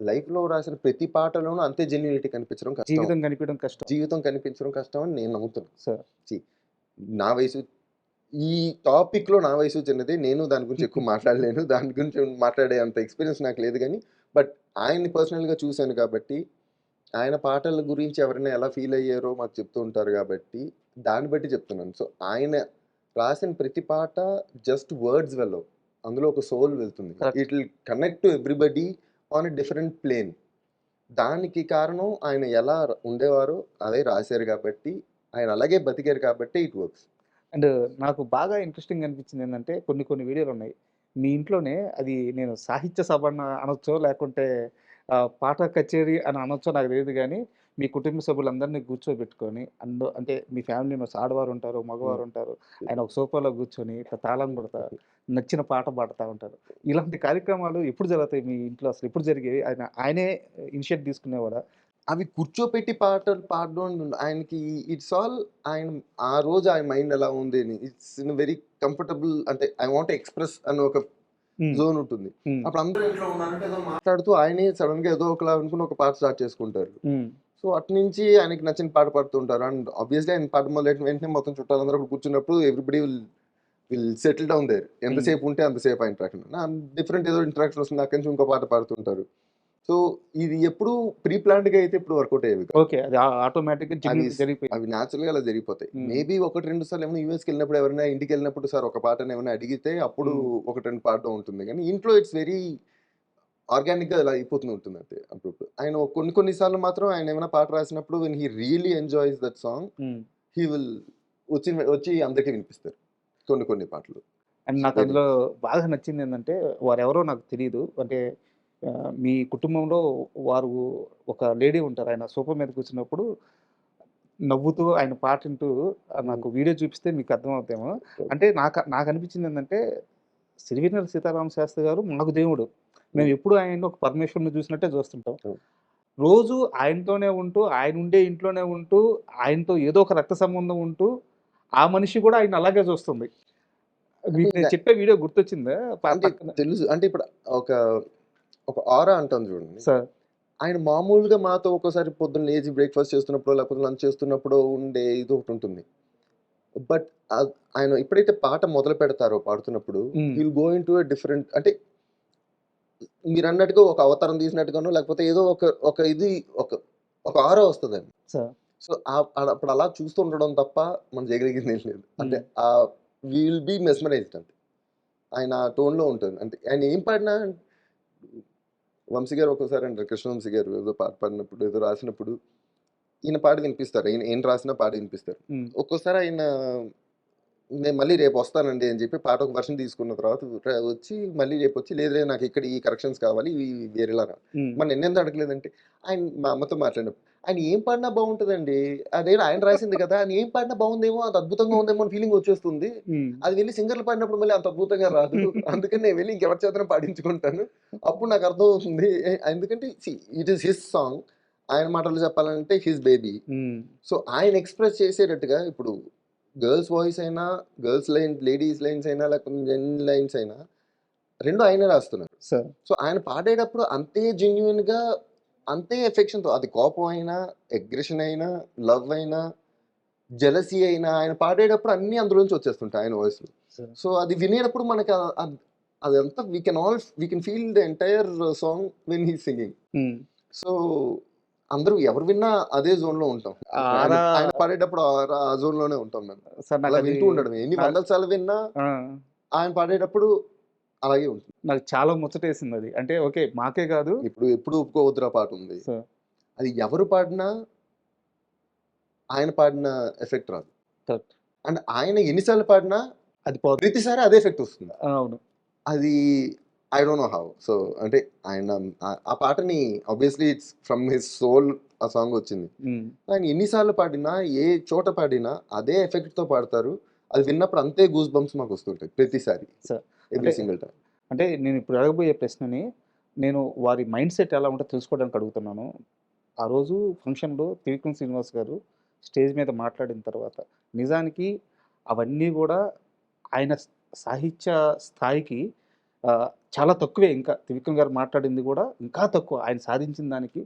లైఫ్‌లో రాసిన ప్రతి పాటలోనూ అంతే జెన్యూనిటీ కనిపించడం కష్టం. జీవితం కనిపించడం కష్టం. జీవితం కనిపించడం కష్టం అని నేను నమ్ముతున్నా. సరే. సీ నా వయసు ఈ టాపిక్‌లో నా వయసు చిన్నదే. నేను దాని గురించి ఎక్కువ మాట్లాడలేను. దాని గురించి మాట్లాడే అంత ఎక్స్‌పీరియన్స్ నాకు లేదు గానీ, బట్ ఆయన్ని పర్సనల్‌గా చూసాను కాబట్టి, ఆయన పాటల గురించి ఎవరైనా ఎలా ఫీల్ అయ్యారో మాకు చెప్తూ ఉంటారు కాబట్టి, దాన్ని బట్టి చెప్తున్నాను. సో, ఆయన రాసిన ప్రతి పాట జస్ట్ వర్డ్స్ వెళ్ళవు. అందులో ఒక సోల్ వెళ్తుంది. Correct. It will connect to everybody on a different plane. దానికి కారణం ఆయన ఎలా ఉండేవారో అదే రాశారు కాబట్టి, ఆయన అలాగే బతికారు కాబట్టి ఇట్ వర్క్స్. అండ్ నాకు బాగా ఇంట్రెస్టింగ్‌గా అనిపించింది ఏందంటే, కొన్ని కొన్ని వీడియోలున్నాయి. మీ ఇంట్లోనే అది నేను సాహిత్య సభ అనొచ్చో, లేకుంటే పాట కచేరీ అని అనొచ్చో నాకు తెలీదు గానీ, మీ కుటుంబ సభ్యులందరినీ కూర్చోబెట్టుకొని, అంటే మీ ఫ్యామిలీ మెంబర్స్ ఆడవారుంటారు, మగవారుంటారు. ఆయన ఒక సోఫాలో కూర్చొని ఇట్లా తాళం కొడతా, నచ్చిన పాట పాడుతా ఉంటారు. ఇలాంటి కార్యక్రమాలు ఎప్పుడు జరుగుతాయి మీ ఇంట్లో? అసలు ఎప్పుడు జరిగేవి? ఆయనే ఇనిషియేట్ తీసుకునేవాడా? అవి కూర్చోపెట్టి పాటలు పాడడం ఆయనకి ఇట్స్ ఆల్ ఆయన ఆ రోజు ఆయన మైండ్ ఎలా ఉంది అని. ఇట్స్ ఇన్ వెరీ కంఫర్టబుల్ అంటే ఐ వాంట్ ఎక్స్‌ప్రెస్ అని ఒక హ్మ్. జోన్ ఉంటుంది. హ్మ్. అప్పుడు అందరూ ఇంట్లో ఉన్నారంటే ఏదో మాట్లాడుతూ ఆయనే సడెన్‌గా ఏదో ఒకలా అనుకుని ఒక పాట స్టార్ట్ చేసుకుంటారు. హ్మ్. సో, అటునుంచి ఆయనకి నచ్చిన పాట పాడుతుంటారు. అండ్ ఆబ్వియస్‌లీ ఆయన పాట మొదలెట్టిన వెంటనే మొత్తం చుట్టాలందరూ అక్కడ కూర్చున్నప్పుడు everybody will settle down there. ఎంతసేపు ఉంటే అంతసేపు ఆ ఇంటరాక్షన్. డిఫరెంట్ ఏదో ఇంటరాక్షన్ వస్తుంది. అక్కడి నుంచి ఇంకో పాట పాడుతుంటారు. సో, ఇది ఎప్పుడు ప్రీ ప్లాన్డ్‌గా అయితే ఎప్పుడు వర్కౌట్ అయ్యేవి కాదు. ఓకే. అది ఆటోమేటిక్‌గా అవి జెన్యూన్‌గా జరిగిపోయింది. అవి న్యాచురల్‌గా అలా జరిగిపోతాయి. హ్మ్. మేబీ 1, 2 సార్లు ఏమైనా యూఎస్‌కెళ్ళినప్పుడు ఎవరైనా ఇంటికెళ్ళినప్పుడు సార్ ఒక పాటని ఏమైనా అడిగితే అప్పుడు హ్మ్. 1, 2 పాడడం ఉంటుంది. కానీ ఇంట్లో ఇట్స్ వెరీ ఆర్గానిక్‌గా అలా అయిపోతూ ఉంటుంది అంతే అప్పుడప్పుడు. ఆయన కొన్ని కొన్ని సార్లు మాత్రం ఆయన ఏమైనా పాట రాసినప్పుడు when he really enjoys that song hmm. He will వచ్చి అందరికీ వినిపిస్తారు. కొన్ని కొన్ని పాటలు. అండ్ నాకు వెరీ అందులో బాగా నచ్చిందేందంటే, వారెవరో నాకు తెలీదు. అంటే మీ కుటుంబంలో వారు ఒక లేడీ ఉంటారు. ఆయన సోఫా మీద కూర్చున్నప్పుడు నవ్వుతూ ఆయన పాటింటూ నాకు వీడియో చూపిస్తే మీకు అర్థమవుద్దేమో. అంటే నాకనిపించిందేందంటే, సిరివెన్నెల సీతారామ శాస్త్రి గారు మాకు దేవుడు. మేము ఎప్పుడు ఆయన్ని ఒక పరమేశ్వరుడిని చూసినట్టే చూస్తుంటాం. అవును. రోజు ఆయనతోనే ఉంటూ, ఆయన ఉండే ఇంట్లోనే ఉంటూ, ఆయనతో ఏదో ఒక రక్త సంబంధం ఉంటూ, ఆ మనిషి కూడా ఆయన్ని అలాగే చూస్తుంది. అంటే మీకు నేను చెప్పే వీడియో గుర్తొచ్చిందా? అంటే పక్కన తెలుసు. అంటే ఇప్పుడు ఒక ఒక ఆరా అంటాం చూడండి. సార్. ఆయన మామూలుగా మాతో ఒక్కోసారి పొద్దున్న లేచి బ్రేక్‌ఫాస్ట్ చేస్తున్నప్పుడో, లేకపోతే లంచ్ చేస్తున్నప్పుడో ఉండే ఇదొకటుంటుంది. బట్ ఆయన ఎప్పుడైతే పాట మొదలు పెడతారో పాడుతున్నప్పుడు హ్మ్. He will go into a different అంటే మీరన్నట్టుగా ఒక అవతారం తీసినట్టుగానో, లేకపోతే ఏదో ఒక ఇది ఒక ఒక ఆరా వస్తదండి. సార్. సో, అప్పుడు అలా చూస్తూ ఉండడం తప్ప మనం చేయగలిగిందేం లేదు. అంటే హ్మ్. వి విల్ బి మెస్మరైజ్డ్ అంతే. ఆయన ఆ టోన్‌లో ఉంటుంది. అంటే ఆయన ఏం పాడినా వంశీ గారు ఒక్కోసారి అంటారు, కృష్ణవంశీ గారు ఏదో పాట పాడినప్పుడు, ఏదో రాసినప్పుడు ఈయన పాట వినిపిస్తారు, ఈయన రాసిన పాట వినిపిస్తారు. ఒక్కోసారి ఆయన నేను మళ్ళీ రేపు వస్తానండి అని చెప్పి పాట ఒక వర్షన్ తీసుకున్న తర్వాత వచ్చి మళ్ళీ రేపు వచ్చి లేదు నాకు ఇక్కడ ఈ కరెక్షన్స్ కావాలి, ఇవి వేరేలా మన ఎన్నెందుకు అడగలేదంటే ఆయన మా అమ్మతో మాట్లాడినప్పుడు ఆయన ఏం పాడినా బాగుంటుందండి, అదే ఆయన రాసింది కదా, ఆయన ఏం పాడినా బాగుందేమో, అది అద్భుతంగా ఉందేమో అని ఫీలింగ్ వచ్చేస్తుంది. అది వెళ్ళి సింగర్లు పాడినప్పుడు మళ్ళీ అంత అద్భుతంగా రాదు. అందుకని నేను వెళ్ళి ఇంకెవరి చేతన పాడించుకుంటాను, అప్పుడు నాకు అర్థం అవుతుంది. ఎందుకంటే ఇట్ ఈస్ హిస్ సాంగ్, ఆయన మాటలు చెప్పాలంటే హిస్ బేబీ. సో ఆయన ఎక్స్ప్రెస్ చేసేటట్టుగా ఇప్పుడు గర్ల్స్ వాయిస్ అయినా, గర్ల్స్ లైన్, లేడీస్ లైన్స్ అయినా, లేకపోతే జెన్ లైన్స్ అయినా రెండు ఆయనే రాస్తున్నారు. సో ఆయన పాడేటప్పుడు అంతే జెన్యున్ గా, అంతే ఎఫెక్షన్తో, అది కోపం అయినా, అగ్రెషన్ అయినా, లవ్ అయినా, జెలసీ అయినా, ఆయన పాడేటప్పుడు అన్ని అందులోంచి వచ్చేస్తుంటాయి ఆయన వాయిస్ లో. సో అది వినేటప్పుడు మనకి అదంతా we can feel the entire song when he singing. So అందరూ ఎవరు విన్నా అదే జోన్ లో ఉంటాం. ఆయన పాడేటప్పుడు ఆ జోన్ లోనే ఉంటాం మేము. అలా వింటూ ఉండడం, ఎన్ని వందల సార్లు విన్నా ఆయన పాడేటప్పుడు అలాగే ఉంటుంది. నాకు చాలా ముచ్చటేసింది అది. అంటే ఓకే మాకే కాదు, ఇప్పుడు ఎప్పుడు ఒప్పుకోవద్దురా పాట ఉంది, అది ఎవరు పాడినా ఆయన పాడిన ఎఫెక్ట్ రాదు. అండ్ ఆయన ఎన్నిసార్లు పాడినా అది ప్రతిసారి అదే ఎఫెక్ట్ వస్తుంది. అవును, అది I don't know how. So అంటే ఆయన ఆ పాటని obviously it's from his soul ఆ సాంగ్ వచ్చింది. ఆయన ఎన్నిసార్లు పాడినా, ఏ చోట పాడినా అదే ఎఫెక్ట్ తో పాడతారు. అది విన్నప్పుడు అంతే గూస్ బంప్స్ మాకు వస్తుంటాయి ప్రతిసారి, ఎవ్రీ సింగిల్ టైం. అంటే నేను ఇప్పుడు అడగబోయే ప్రశ్నని నేను వారి మైండ్ సెట్ ఎలా ఉంటుందో తెలుసుకోవడానికి అడుగుతున్నాను. ఆ రోజు ఫంక్షన్లో త్రివిక్రమ్ శ్రీనివాస్ గారు స్టేజ్ మీద మాట్లాడిన తర్వాత నిజానికి అవన్నీ కూడా ఆయన సాహిత్య స్థాయికి చాలా తక్కువే. ఇంకా త్రివిక్రమ్ గారు మాట్లాడింది కూడా ఇంకా తక్కువ ఆయన సాధించిన దానికి.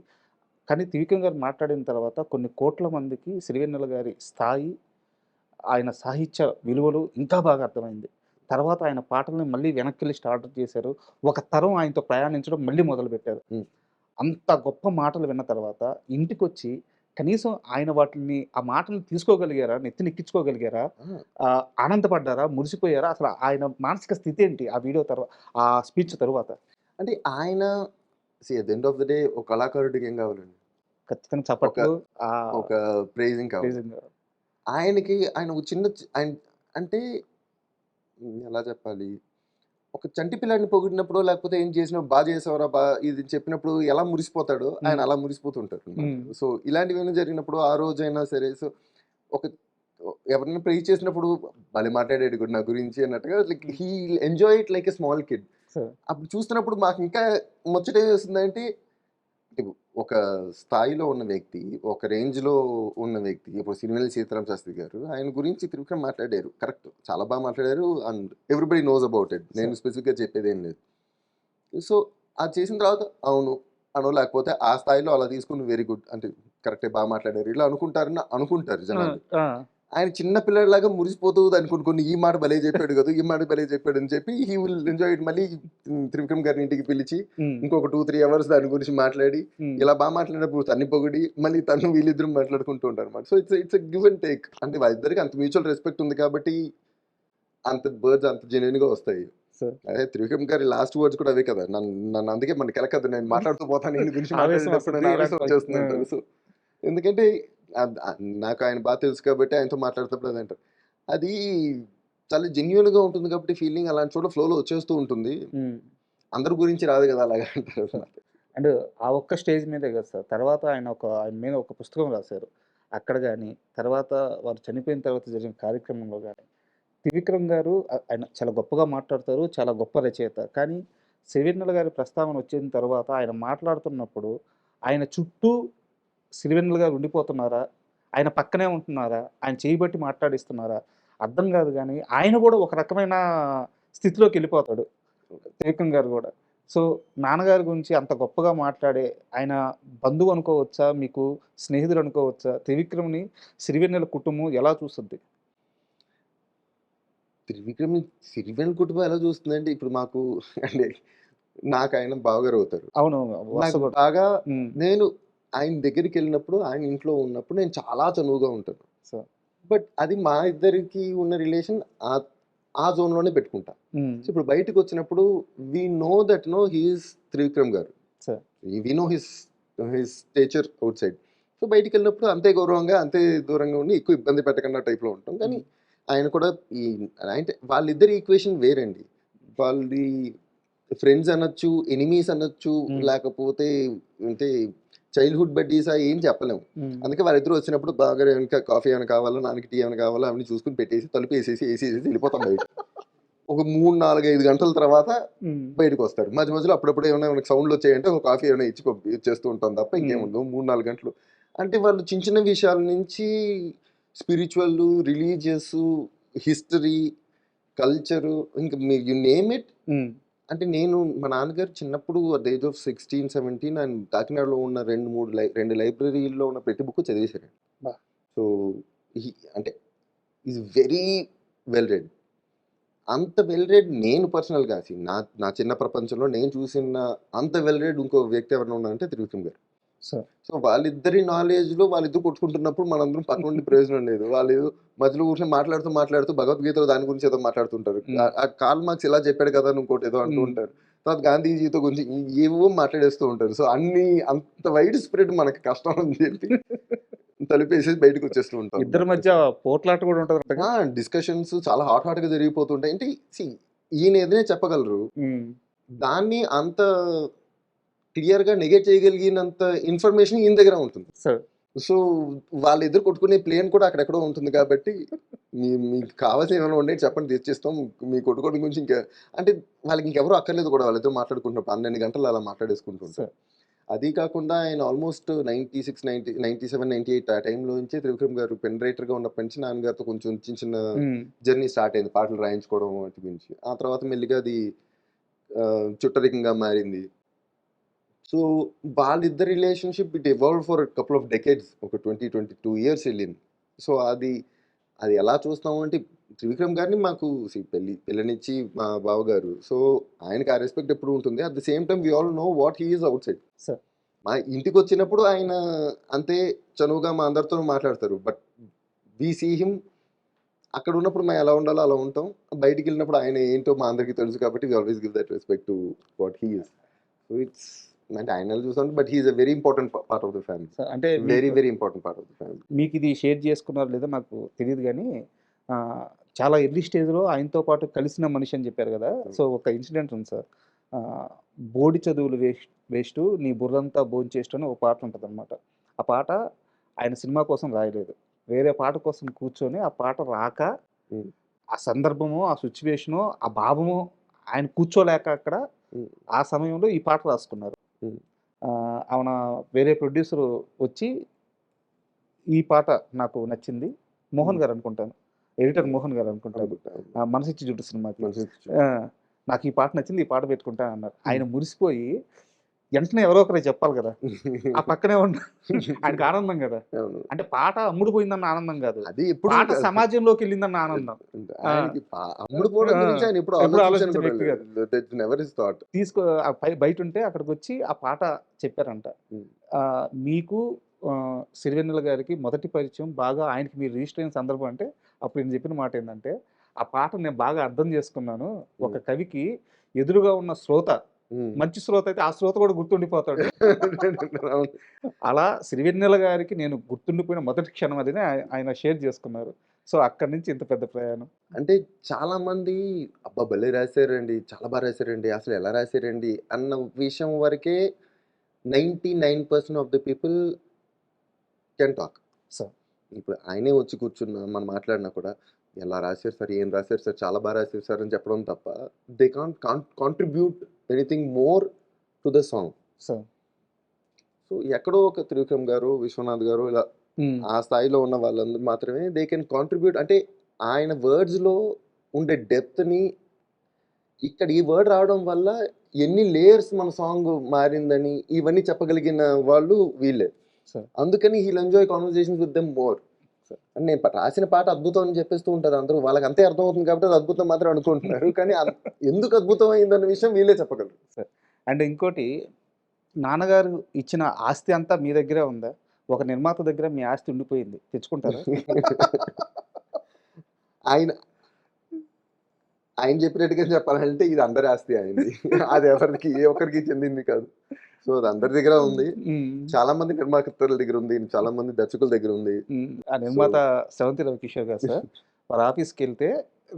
కానీ త్రివిక్రమ్ గారు మాట్లాడిన తర్వాత కొన్ని కోట్ల మందికి సిరివెన్నెల గారి స్థాయి, ఆయన సాహిత్య విలువలు ఇంకా బాగా అర్థమైంది. తర్వాత ఆయన పాటల్ని మళ్ళీ వెనక్కి వెళ్ళి స్టార్ట్ చేశారు. ఒక తరం ఆయనతో ప్రయాణించడం మళ్ళీ మొదలుపెట్టారు. అంత గొప్ప మాటలు విన్న తర్వాత ఇంటికొచ్చి కనీసం ఆయన వాటిని, ఆ మాటలు తీసుకోగలిగారా, నెత్తినెక్కించుకోగలిగారా, ఆనందపడ్డారా, మురిసిపోయారా? అసలు ఆయన మానసిక స్థితి ఏంటి ఆ వీడియో తర్వాత, ఆ స్పీచ్ తరువాత? అంటే ఆయన at the end of the day ఒక కళాకారుడికి ఏం కావాలండి? ఖచ్చితంగా చప్పట్లు, ఒక ప్రైజింగ్ కావాలి. ఆయనకి ఆయన ఒక చిన్న ఆయన అంటే ఎలా చెప్పాలి, ఒక చంటి పిల్లాడిని పొగిడినప్పుడు లేకపోతే ఏం చేసినప్పుడు బాగా చేసేవారా, ఇది చెప్పినప్పుడు ఎలా మురిసిపోతాడో ఆయన అలా మురిసిపోతుంటారు. సో ఇలాంటివి జరిగినప్పుడు ఆ రోజైనా సరే, సో ఒక ఎవరైనా ప్రైజ్ చేసినప్పుడు భలే మాట్లాడాడు కూడా నా గురించి అన్నట్టుగా, like he enjoy it like a small kid. అప్పుడు చూస్తున్నప్పుడు మాకు ఇంకా ముచ్చట వేస్తుందంటే, ఒక స్థాయిలో ఉన్న వ్యక్తి, ఒక రేంజ్లో ఉన్న వ్యక్తి, ఇప్పుడు సిరివెన్నెల సీతారామ శాస్త్రి గారు ఆయన గురించి త్రివిక్రమ్ మాట్లాడారు, కరెక్ట్, చాలా బాగా మాట్లాడారు, and everybody knows about it. నేను స్పెసిఫిక్గా చెప్పేది ఏం లేదు. సో అది చేసిన తర్వాత అవును అనో, లేకపోతే ఆ స్థాయిలో అలా తీసుకుని వెరీ గుడ్ అంటే కరెక్టే, బాగా మాట్లాడారు ఇలా అనుకుంటారు జనాలు. ఆయన చిన్న పిల్లలాగా మురిసిపోతూ అనుకుని ఈ మాట భలే చెప్పాడు కదా, ఈ మాట భలే చెప్పాడు అని చెప్పి హీ విల్ ఎంజాయ్ ఇట్. మళ్ళీ త్రివిక్రమ్ గారిని ఇంటికి పిలిచి ఇంకొక 2-3 అవర్స్ దాని గురించి మాట్లాడి, ఇలా బాగా మాట్లాడినప్పుడు తన్ని పొగిడి మళ్ళీ తను వీళ్ళిద్దరు మాట్లాడుకుంటూ ఉంటారు అనమాట. So it's give and take. అంటే వాళ్ళిద్దరికి అంత మ్యూచువల్ రెస్పెక్ట్ ఉంది కాబట్టి అంత బర్డ్స్ అంత జెన్యున్ గా వస్తాయి. అదే త్రివిక్రమ్ గారి లాస్ట్ వర్డ్స్ కూడా అవే కదా, నన్ను అందుకే మన కెలకదు, నేను మాట్లాడుతూ పోతాను నేను గురించి మాట్లాడేటప్పుడు. సో ఎందుకంటే నాకు ఆయన బాగా తెలుసు కాబట్టి ఆయనతో మాట్లాడుతున్నప్పుడు అది అంటారు, అది చాలా జెన్యున్ గా ఉంటుంది కాబట్టి ఫీలింగ్ అలాంటి చోట ఫ్లోలో వచ్చేస్తూ ఉంటుంది. అందరి గురించి రాదు కదా అలాగా అంటారు. అండ్ ఆ ఒక్క స్టేజ్ మీదే కదా సార్, తర్వాత ఆయన మీద ఒక పుస్తకం రాశారు. అక్కడ కానీ తర్వాత వారు చనిపోయిన తర్వాత జరిగిన కార్యక్రమంలో కానీ త్రివిక్రమ్ గారు ఆయన చాలా గొప్పగా మాట్లాడతారు, చాలా గొప్ప రచయిత. కానీ సిరివెన్నెల గారి ప్రస్తావన వచ్చిన తర్వాత ఆయన మాట్లాడుతున్నప్పుడు ఆయన చుట్టూ సిరివెన్నెల గారు ఉండిపోతున్నారా, ఆయన పక్కనే ఉంటున్నారా, ఆయన చేయబట్టి మాట్లాడిస్తున్నారా అర్థం కాదు. కానీ ఆయన కూడా ఒక రకమైన స్థితిలోకి వెళ్ళిపోతాడు త్రివిక్రమ్ గారు కూడా. సో నాన్నగారి గురించి అంత గొప్పగా మాట్లాడే ఆయన బంధువు అనుకోవచ్చా, మీకు స్నేహితుడు అనుకోవచ్చా? త్రివిక్రమ్ని సిరివెన్నెల కుటుంబం ఎలా చూస్తుంది? సిరివెన్నెల కుటుంబం ఎలా చూస్తుందంటే, ఇప్పుడు మాకు అంటే నాకు ఆయన బావగారు అవుతారు. అవును, బాగా నేను ఆయన దగ్గరికి వెళ్ళినప్పుడు, ఆయన ఇంట్లో ఉన్నప్పుడు నేను చాలా చనువుగా ఉంటాను. బట్ అది మా ఇద్దరికి ఉన్న రిలేషన్ ఆ జోన్ లోనే పెట్టుకుంటా. ఇప్పుడు బయటకు వచ్చినప్పుడు we know that he is Trivikram garu, we know his stature outside. So బయటికి వెళ్ళినప్పుడు అంతే గౌరవంగా అంతే దూరంగా ఉండి ఎక్కువ ఇబ్బంది పెట్టకుండా టైప్లో ఉంటాం. కానీ ఆయన కూడా ఈ అంటే వాళ్ళిద్దరి ఈక్వేషన్ వేరండి. వాళ్ళది ఫ్రెండ్స్ అనొచ్చు, ఎనిమీస్ అనొచ్చు, లేకపోతే అంటే చైల్డ్హుడ్ బడ్డీసా ఏం చెప్పలేము. అందుకే వాళ్ళిద్దరు వచ్చినప్పుడు బాగా ఇంకా కాఫీ ఏమైనా కావాలా, నాన్నకి టీ ఏమైనా కావాలా అవన్నీ చూసుకుని పెట్టేసి తలుపు వేసేసి వెళ్ళిపోతాం బయట. ఒక 3, 4, 5 గంటల తర్వాత బయటకు వస్తారు. మధ్య మధ్యలో అప్పుడప్పుడు ఏమైనా మనకి సౌండ్లు వచ్చాయంటే ఒక కాఫీ ఏమైనా ఇచ్చేస్తూ ఉంటాం తప్ప ఇంకేముండదు. 3, 4 గంటలు అంటే వాళ్ళు చిన్న చిన్న విషయాల నుంచి స్పిరిచువల్, రిలీజియస్, హిస్టరీ, కల్చరు, ఇంకా యు నేమ్ ఇట్. అంటే నేను మా నాన్నగారు చిన్నప్పుడు అట్ ద ఏజ్ ఆఫ్ 16, 17 ఆయన కాకినాడలో ఉన్న 2 లైబ్రరీల్లో ఉన్న ప్రతి బుక్ చదివేశారు. సో అంటే ఈజ్ వెరీ వెల్ రెడ్. అంత వెల్ రెడ్ నేను పర్సనల్గా నా చిన్న ప్రపంచంలో నేను చూసిన అంత వెల్ రెడ్ ఇంకో వ్యక్తి ఎవరైనా ఉన్నారంటే త్రివిక్రమ్ గారు. సో వాళ్ళిద్దరి నాలెడ్జ్లో వాళ్ళిద్దరు కొట్టుకుంటున్నప్పుడు మనందరం పక్కన ఉండి ప్రయోజనం లేదు. వాళ్ళు మధ్యలో కూర్చొని మాట్లాడుతూ భగవద్గీత దాని గురించి ఏదో మాట్లాడుతుంటారు. ఆ కార్ల్ మార్క్స్ ఇలా చెప్పాడు కదా అని ఇంకోటి ఏదో అంటూ ఉంటారు. తర్వాత గాంధీజీతో గురించి ఏవో మాట్లాడేస్తూ ఉంటారు. సో అంత వైడ్ స్ప్రెడ్ మనకి కష్టం అని చెప్పి తలుపేసి బయటకు వచ్చేస్తూ ఉంటాం. ఇద్దరి మధ్య పోట్లాట కూడా ఉంటుంది. డిస్కషన్స్ చాలా హాట్ గా జరిగిపోతుంటాయి. అంటే ఈయన ఏదైనా చెప్పగలరు, దాన్ని అంత క్లియర్ గా నెగెట్ చేయగలిగినంత ఇన్ఫర్మేషన్ ఈయన దగ్గర ఉంటుంది. సో వాళ్ళిద్దరు కొట్టుకునే ప్లేన్ కూడా అక్కడెక్కడో ఉంటుంది. కాబట్టి మీకు కావాల్సిన ఏమైనా ఉండే చెప్పండి, తెచ్చిస్తాం. మీ కొట్టుకోవడం గురించి ఇంకా అంటే వాళ్ళకి ఇంకెవరూ అక్కర్లేదు కూడా. వాళ్ళిద్దరు మాట్లాడుకుంటున్నప్పుడు 12 గంటలు అలా మాట్లాడేసుకుంటుంటారు. అది కాకుండా ఆయన ఆల్మోస్ట్ 96, 97, 98 ఆ టైంలో నుంచే త్రివిక్రమ్ గారు పెన్ రైటర్గా ఉన్నప్పటి నుంచి నాన్నగారితో కొంచెం చిన్న జర్నీ స్టార్ట్ అయింది, పాటలు రాయించుకోవడం వాటి గురించి. ఆ తర్వాత మెల్లిగా అది చుట్టరికంగా మారింది. సో వాళ్ళిద్దరి relationship it evolve for couple of decades, ఒక 22 ఇయర్స్ వెళ్ళింది. సో అది ఎలా చూస్తాము అంటే త్రివిక్రమ్ గారిని మాకు పెళ్ళనిచ్చి మా బావగారు, సో ఆయనకి ఆ రెస్పెక్ట్ ఎప్పుడు ఉంటుంది. At the same time we all know what he is outside. మా ఇంటికి వచ్చినప్పుడు ఆయన అంతే చనువుగా మా అందరితో మాట్లాడతారు. బట్ వి సీ హిమ్ అక్కడ ఉన్నప్పుడు మేము ఎలా ఉండాలో అలా ఉంటాం. బయటికి వెళ్ళినప్పుడు ఆయన ఏంటో మా అందరికీ తెలుసు. కాబట్టి we always give that respect to what he is. So it's అంటే ఆయన చూసాను, but he is a very important part of the family. అంటే very important part of the family. మీకు ఇది షేర్ చేసుకున్నారో లేదో నాకు తెలియదు, కానీ చాలా ఎర్లీ స్టేజ్లో ఆయనతో పాటు కలిసిన మనిషి అని చెప్పారు కదా. సో ఒక ఇన్సిడెంట్ ఉంది సార్. బోడి చదువులు వేస్ట్ నీ బుర్రంతా భోంచేస్ట్ అని ఒక పాట ఉంటుంది అనమాట. ఆ పాట ఆయన సినిమా కోసం రాయలేదు, వేరే పాట కోసం కూర్చొని ఆ పాట రాక ఆ సందర్భము, ఆ సిచ్యువేషను, ఆ భావము ఆయన కూర్చోలేక అక్కడ ఆ సమయంలో ఈ పాట రాసుకున్నారు. అవున వేరే ప్రొడ్యూసర్ వచ్చి ఈ పాట నాకు నచ్చింది, మోహన్ గారు అనుకుంటాను, ఎడిటర్ మోహన్ గారు అనుకుంటాను, మనసిచ్చి జుట్టు సినిమాకి నాకు ఈ పాట నచ్చింది, ఈ పాట పెట్టుకుంటా అన్నారు. ఆయన మురిసిపోయి వెంటనే ఎవరో ఒకరే చెప్పాలి కదా, ఆ పక్కనే ఉన్న ఆయనకు ఆనందం కదా. అంటే పాట అమ్ముడు పోయిందన్న ఆనందం కాదు, అది పాట సమాజంలోకి వెళ్ళిందన్న ఆనందం. తీసుకో బయట ఉంటే అక్కడికి వచ్చి ఆ పాట చెప్పారంట. మీకు సిరివెన్నెల గారికి మొదటి పరిచయం బాగా ఆయనకి మీరు రిజిస్టర్ అయిన సందర్భం అంటే అప్పుడు నేను చెప్పిన మాట ఏంటంటే, ఆ పాట నేను బాగా అర్థం చేసుకున్నాను. ఒక కవికి ఎదురుగా ఉన్న శ్రోత మంచి శ్రోత అయితే ఆ శ్రోత కూడా గుర్తుండిపోతాడు. అలా సిరివెన్నెల గారికి నేను గుర్తుండిపోయిన మొదటి క్షణం అదినే ఆయన షేర్ చేసుకున్నారు. సో అక్కడి నుంచి ఇంత పెద్ద ప్రయాణం. అంటే చాలా మంది అబ్బా భలే రాశారండి, చాలా బాగా రాశారండి, అసలు ఎలా రాశారండి అన్న విషయం వరకే 99% of the people can talk. So ఇప్పుడు ఆయనే వచ్చి కూర్చున్నా మనం మాట్లాడినా కూడా ఎలా రాశారు సార్, ఏం రాశారు సార్, చాలా బాగా రాశారు సార్ అని చెప్పడం తప్ప they can't contribute anything more to the song. So ఎక్కడో ఒక త్రివిక్రమ్ గారు, విశ్వనాథ్ గారు ఇలా ఆ స్థాయిలో ఉన్న వాళ్ళందరూ మాత్రమే దే కెన్ కాంట్రిబ్యూట్. అంటే ఆయన వర్డ్స్లో ఉండే డెప్త్ని ఇక్కడ ఈ వర్డ్ రావడం వల్ల ఎన్ని లేయర్స్ మన సాంగ్ మారిందని ఇవన్నీ చెప్పగలిగిన వాళ్ళు వీళ్ళే. అందుకని he'll enjoy conversations with them more. నేను రాసిన పాట అద్భుతం అని చెప్పేస్తూ ఉంటారు అందరూ, వాళ్ళకి అంతే అర్థం అవుతుంది కాబట్టి అది అద్భుతం మాత్రం అనుకుంటున్నారు. కానీ ఎందుకు అద్భుతం అయిందన్న విషయం వీళ్ళే చెప్పగలరు. అండ్ ఇంకోటి, నాన్నగారు ఇచ్చిన ఆస్తి అంతా మీ దగ్గరే ఉందా? ఒక నిర్మాత దగ్గర మీ ఆస్తి ఉండిపోయింది, తెచ్చుకుంటారా? ఆయన చెప్పినట్టుగా చెప్పాలంటే ఇది అందరి ఆస్తి అయింది, అది ఎవరికి ఏ ఒక్కరికి చెందింది కాదు. సో అది అందరి దగ్గర ఉంది. ఉమ్, చాలా మంది నిర్మాతల దగ్గర ఉంది, చాలా మంది దర్శకుల దగ్గర ఉంది. ఆ నిర్మాత సెవంతి రవికిషోర్ గారు సార్, వారి ఆఫీస్కి వెళ్తే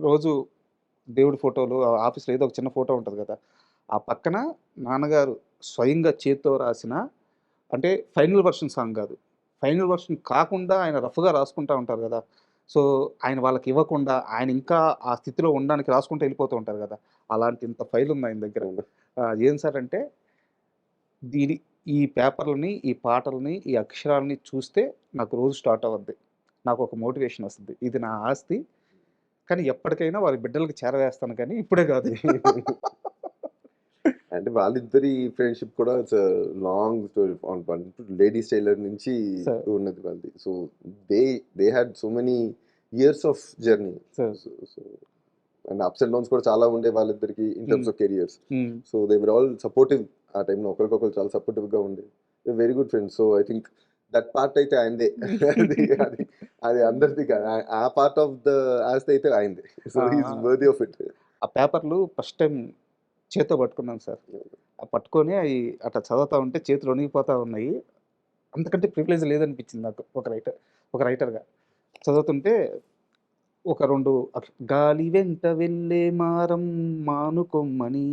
రోజు దేవుడి ఫోటోలు, ఆ ఆఫీస్లో ఏదో ఒక చిన్న ఫోటో ఉంటుంది కదా, ఆ పక్కన నాన్నగారు స్వయంగా చేత్తో రాసిన, అంటే ఫైనల్ వర్షన్ సాంగ్ కాదు, ఫైనల్ వర్షన్ కాకుండా ఆయన రఫ్గా రాసుకుంటూ ఉంటారు కదా, సో ఆయన వాళ్ళకి ఇవ్వకుండా ఆయన ఇంకా ఆ స్థితిలో ఉండడానికి రాసుకుంటూ వెళ్ళిపోతూ ఉంటారు కదా, అలాంటి ఇంత ఫైల్ ఉంది ఆయన దగ్గర. ఏం సార్ అంటే దీని ఈ పేపర్లని, ఈ పాటలని, ఈ అక్షరాలని చూస్తే నాకు రోజు స్టార్ట్ అవ్వద్ది, నాకు ఒక మోటివేషన్ వస్తుంది, ఇది నా ఆస్తి, కానీ ఎప్పటికైనా వారి బిడ్డలకు చేరవేస్తాను, కానీ ఇప్పుడే కాదు. అంటే వాళ్ళిద్దరి ఫ్రెండ్షిప్ కూడా it's long story. Ladies tailor నుంచి Sir. ఉన్నది వాళ్ళది. So they had so many years of journey. Sir. So and ups and downs కూడా చాలా ఉండే వాళ్ళిద్దరికి in terms of careers. Hmm. So they were all supportive. ఆ టైంలో ఒకరికొకరు చాలా సపోర్టివ్గా ఉండే very good friends. So I think that part అయితే ఆయనదే. అది అది అందరిది కాదు, ఆ పార్ట్ ఆఫ్ ద ఆస్తి అయితే ఆయనదే. So is worthy of it. ఆ పేపర్లు ఫస్ట్ టైం చేత్తో పట్టుకున్నాను సార్, ఆ పట్టుకొని అవి అట్లా చదువుతూ ఉంటే చేతులు వణిగిపోతూ ఉన్నాయి. అంతకంటే ప్రివిలేజ్ లేదనిపించింది నాకు ఒక రైటర్గా. చదువుతుంటే ఒక రెండు గాలి వెంట వెళ్ళే మారం మానుకొమ్మని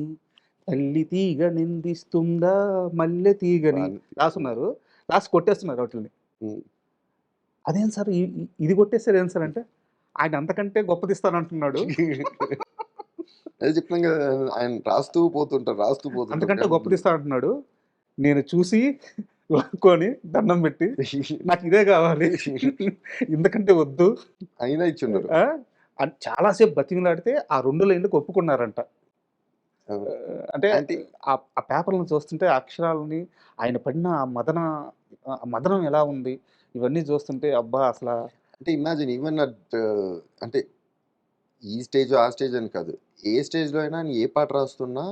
తల్లి తీగ నిందిస్తుందా మల్లె తీగని రాసున్నారు, రాసి కొట్టేస్తున్నారు వాటిని. Hmm. అదేం సార్ ఇది కొట్టేసారు ఏం సార్ అంటే, ఆయన అంతకంటే గొప్పదిస్తానంటున్నాడు, అదే చెప్పినాం కదా, ఆయన రాస్తూ పోతుంటారు అంతకంటే గొప్పదిస్తా అంటున్నాడు. నేను చూసి లాక్కొని దండం పెట్టి నాకు ఇదే కావాలి, ఎందుకంటే వద్దు అయినా ఇచ్చిండరు. అని చాలాసేపు బతిమిలాడితే ఆ 2 లైన్లకు ఒప్పుకున్నారంట. అంటే ఆ పేపర్లను చూస్తుంటే ఆ అక్షరాలని, ఆయన పడిన ఆ మదనం ఎలా ఉంది, ఇవన్నీ చూస్తుంటే అబ్బా అసలు. అంటే ఇమాజిన్ ఈవెన్ అంటే ఈ స్టేజ్ ఆ స్టేజ్ అని కాదు, ఏ స్టేజ్లో అయినా ఆయన ఏ పాట రాస్తున్నా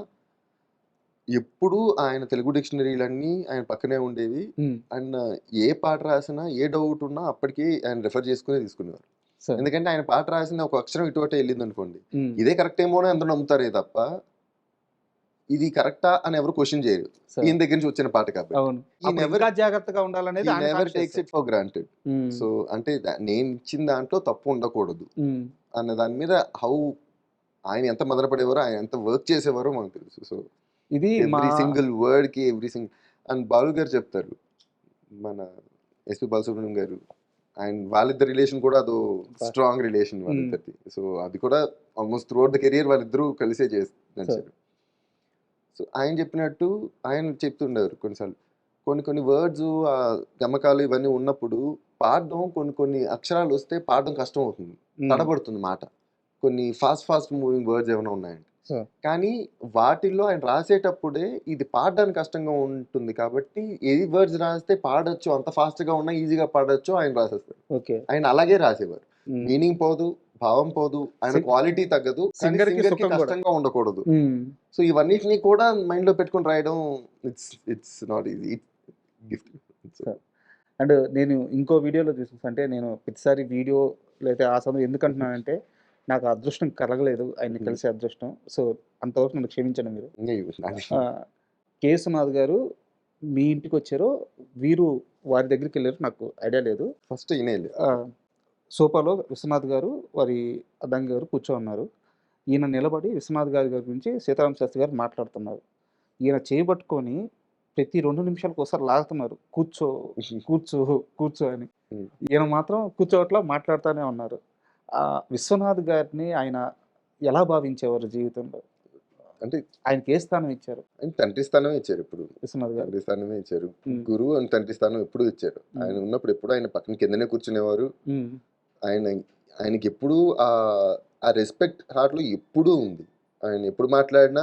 ఎప్పుడు ఆయన తెలుగు డిక్షనరీలన్నీ ఆయన పక్కనే ఉండేవి. అండ్ ఏ పాట రాసినా ఏ డౌట్ ఉన్నా అప్పటికి ఆయన రెఫర్ చేసుకునే తీసుకునేవారు. ఎందుకంటే ఆయన పాట రాసిన ఒక అక్షరం ఇటువంటి వెళ్ళింది అనుకోండి, ఇదే కరెక్ట్ ఏమో అని అందరూ నమ్ముతారే తప్ప ఇది కరెక్టా అని ఎవరు క్వశ్చన్ చేయరు. ఈయన దగ్గర నుంచి వచ్చిన పాట కాబట్టి జాగ్రత్తగా ఉండాలనేది never takes it for granted. So అంటే నేను ఇచ్చిన దాంట్లో తప్పు ఉండకూడదు అన్న దాని మీద ఆయన ఎంత మదనపడేవారో, ఆయన ఎంత వర్క్ చేసేవారో మనకు తెలుసు. సో ఇది ఎవ్రీ సింగిల్ వర్డ్ కి అండ్ బాలు గారు చెప్తారు, మన ఎస్పి బాలసుబ్రహ్మణ్యం గారు, అండ్ వాళ్ళిద్దరు రిలేషన్ కూడా అదో స్ట్రాంగ్ రిలేషన్ వాళ్ళిద్దరిది. సో అది కూడా almost through out the career వాళ్ళిద్దరూ కలిసే నడిచారు. సో ఆయన చెప్పినట్టు ఆయన చెప్తుండేవారు కొన్నిసార్లు కొన్ని వర్డ్స్ గమకాలు ఇవన్నీ ఉన్నప్పుడు పాడడం, కొన్ని అక్షరాలు వస్తే పాడడం కష్టం అవుతుంది, తడబడుతుంది మాట. కొన్ని ఫాస్ట్ మూవింగ్ వర్డ్స్ ఏమైనా ఉన్నాయండి, కానీ వాటిల్లో ఆయన రాసేటప్పుడే ఇది పాడడానికి కష్టంగా ఉంటుంది కాబట్టి ఏ వర్డ్స్ రాస్తే పాడొచ్చు, అంత ఫాస్ట్ గా ఉన్నా ఈజీగా పాడొచ్చు ఆయన రాసేస్తారు. ఆయన అలాగే రాసేవారు. మీనింగ్ పోదు, భావం పోదు, ఆయన క్వాలిటీ తగ్గదు, సింగర్ కి కష్టంగా ఉండకూడదు. సో ఇవన్నిటిని కూడా మైండ్ లో పెట్టుకుని రాయడం it's not easy gift. And నేను ఇంకో వీడియోలో చూసాను, అంటే నేను ప్రతిసారి వీడియో లేదా ఆ సమయం ఎందుకంటున్నానంటే నాకు అదృష్టం కలగలేదు ఆయన్ని కలిసే అదృష్టం. సో అంతవరకు నన్ను క్షమించండి మీరు. కేసునాథ్ గారు మీ ఇంటికి వచ్చారో వీరు వారి దగ్గరికి వెళ్ళారు, నాకు ఐడియా లేదు. ఫస్ట్ సోఫాలో విశ్వనాథ్ గారు వారి అద్దంగి గారు కూర్చో ఉన్నారు. ఈయన నిలబడి విశ్వనాథ్ గారి గురించి సీతారామ శాస్త్రి గారు మాట్లాడుతున్నారు. ఈయన చేయబట్టుకొని ప్రతి 2 నిమిషాలకు ఒకసారి లాగుతున్నారు, కూర్చో కూర్చో కూర్చో అని. ఈయన మాత్రం కూర్చోవట్లా మాట్లాడుతూనే ఉన్నారు. విశ్వనాథ్ గారిని ఆయన ఎలా భావించేవారు జీవితంలో? అంటే ఆయనకి ఏ స్థానం ఇచ్చారు? తండ్రి స్థానం ఇచ్చారు. ఇప్పుడు విశ్వనాథ్ గారు తండ్రి స్థానమే ఇచ్చారు, గురువు అని తండ్రి స్థానం ఎప్పుడు ఇచ్చారు. ఆయన ఉన్నప్పుడు ఎప్పుడు ఆయన పక్కన కిందనే కూర్చునేవారు. ఆయనకి ఎప్పుడు ఆ రెస్పెక్ట్ హార్ట్ లో ఎప్పుడూ ఉంది. ఆయన ఎప్పుడు మాట్లాడినా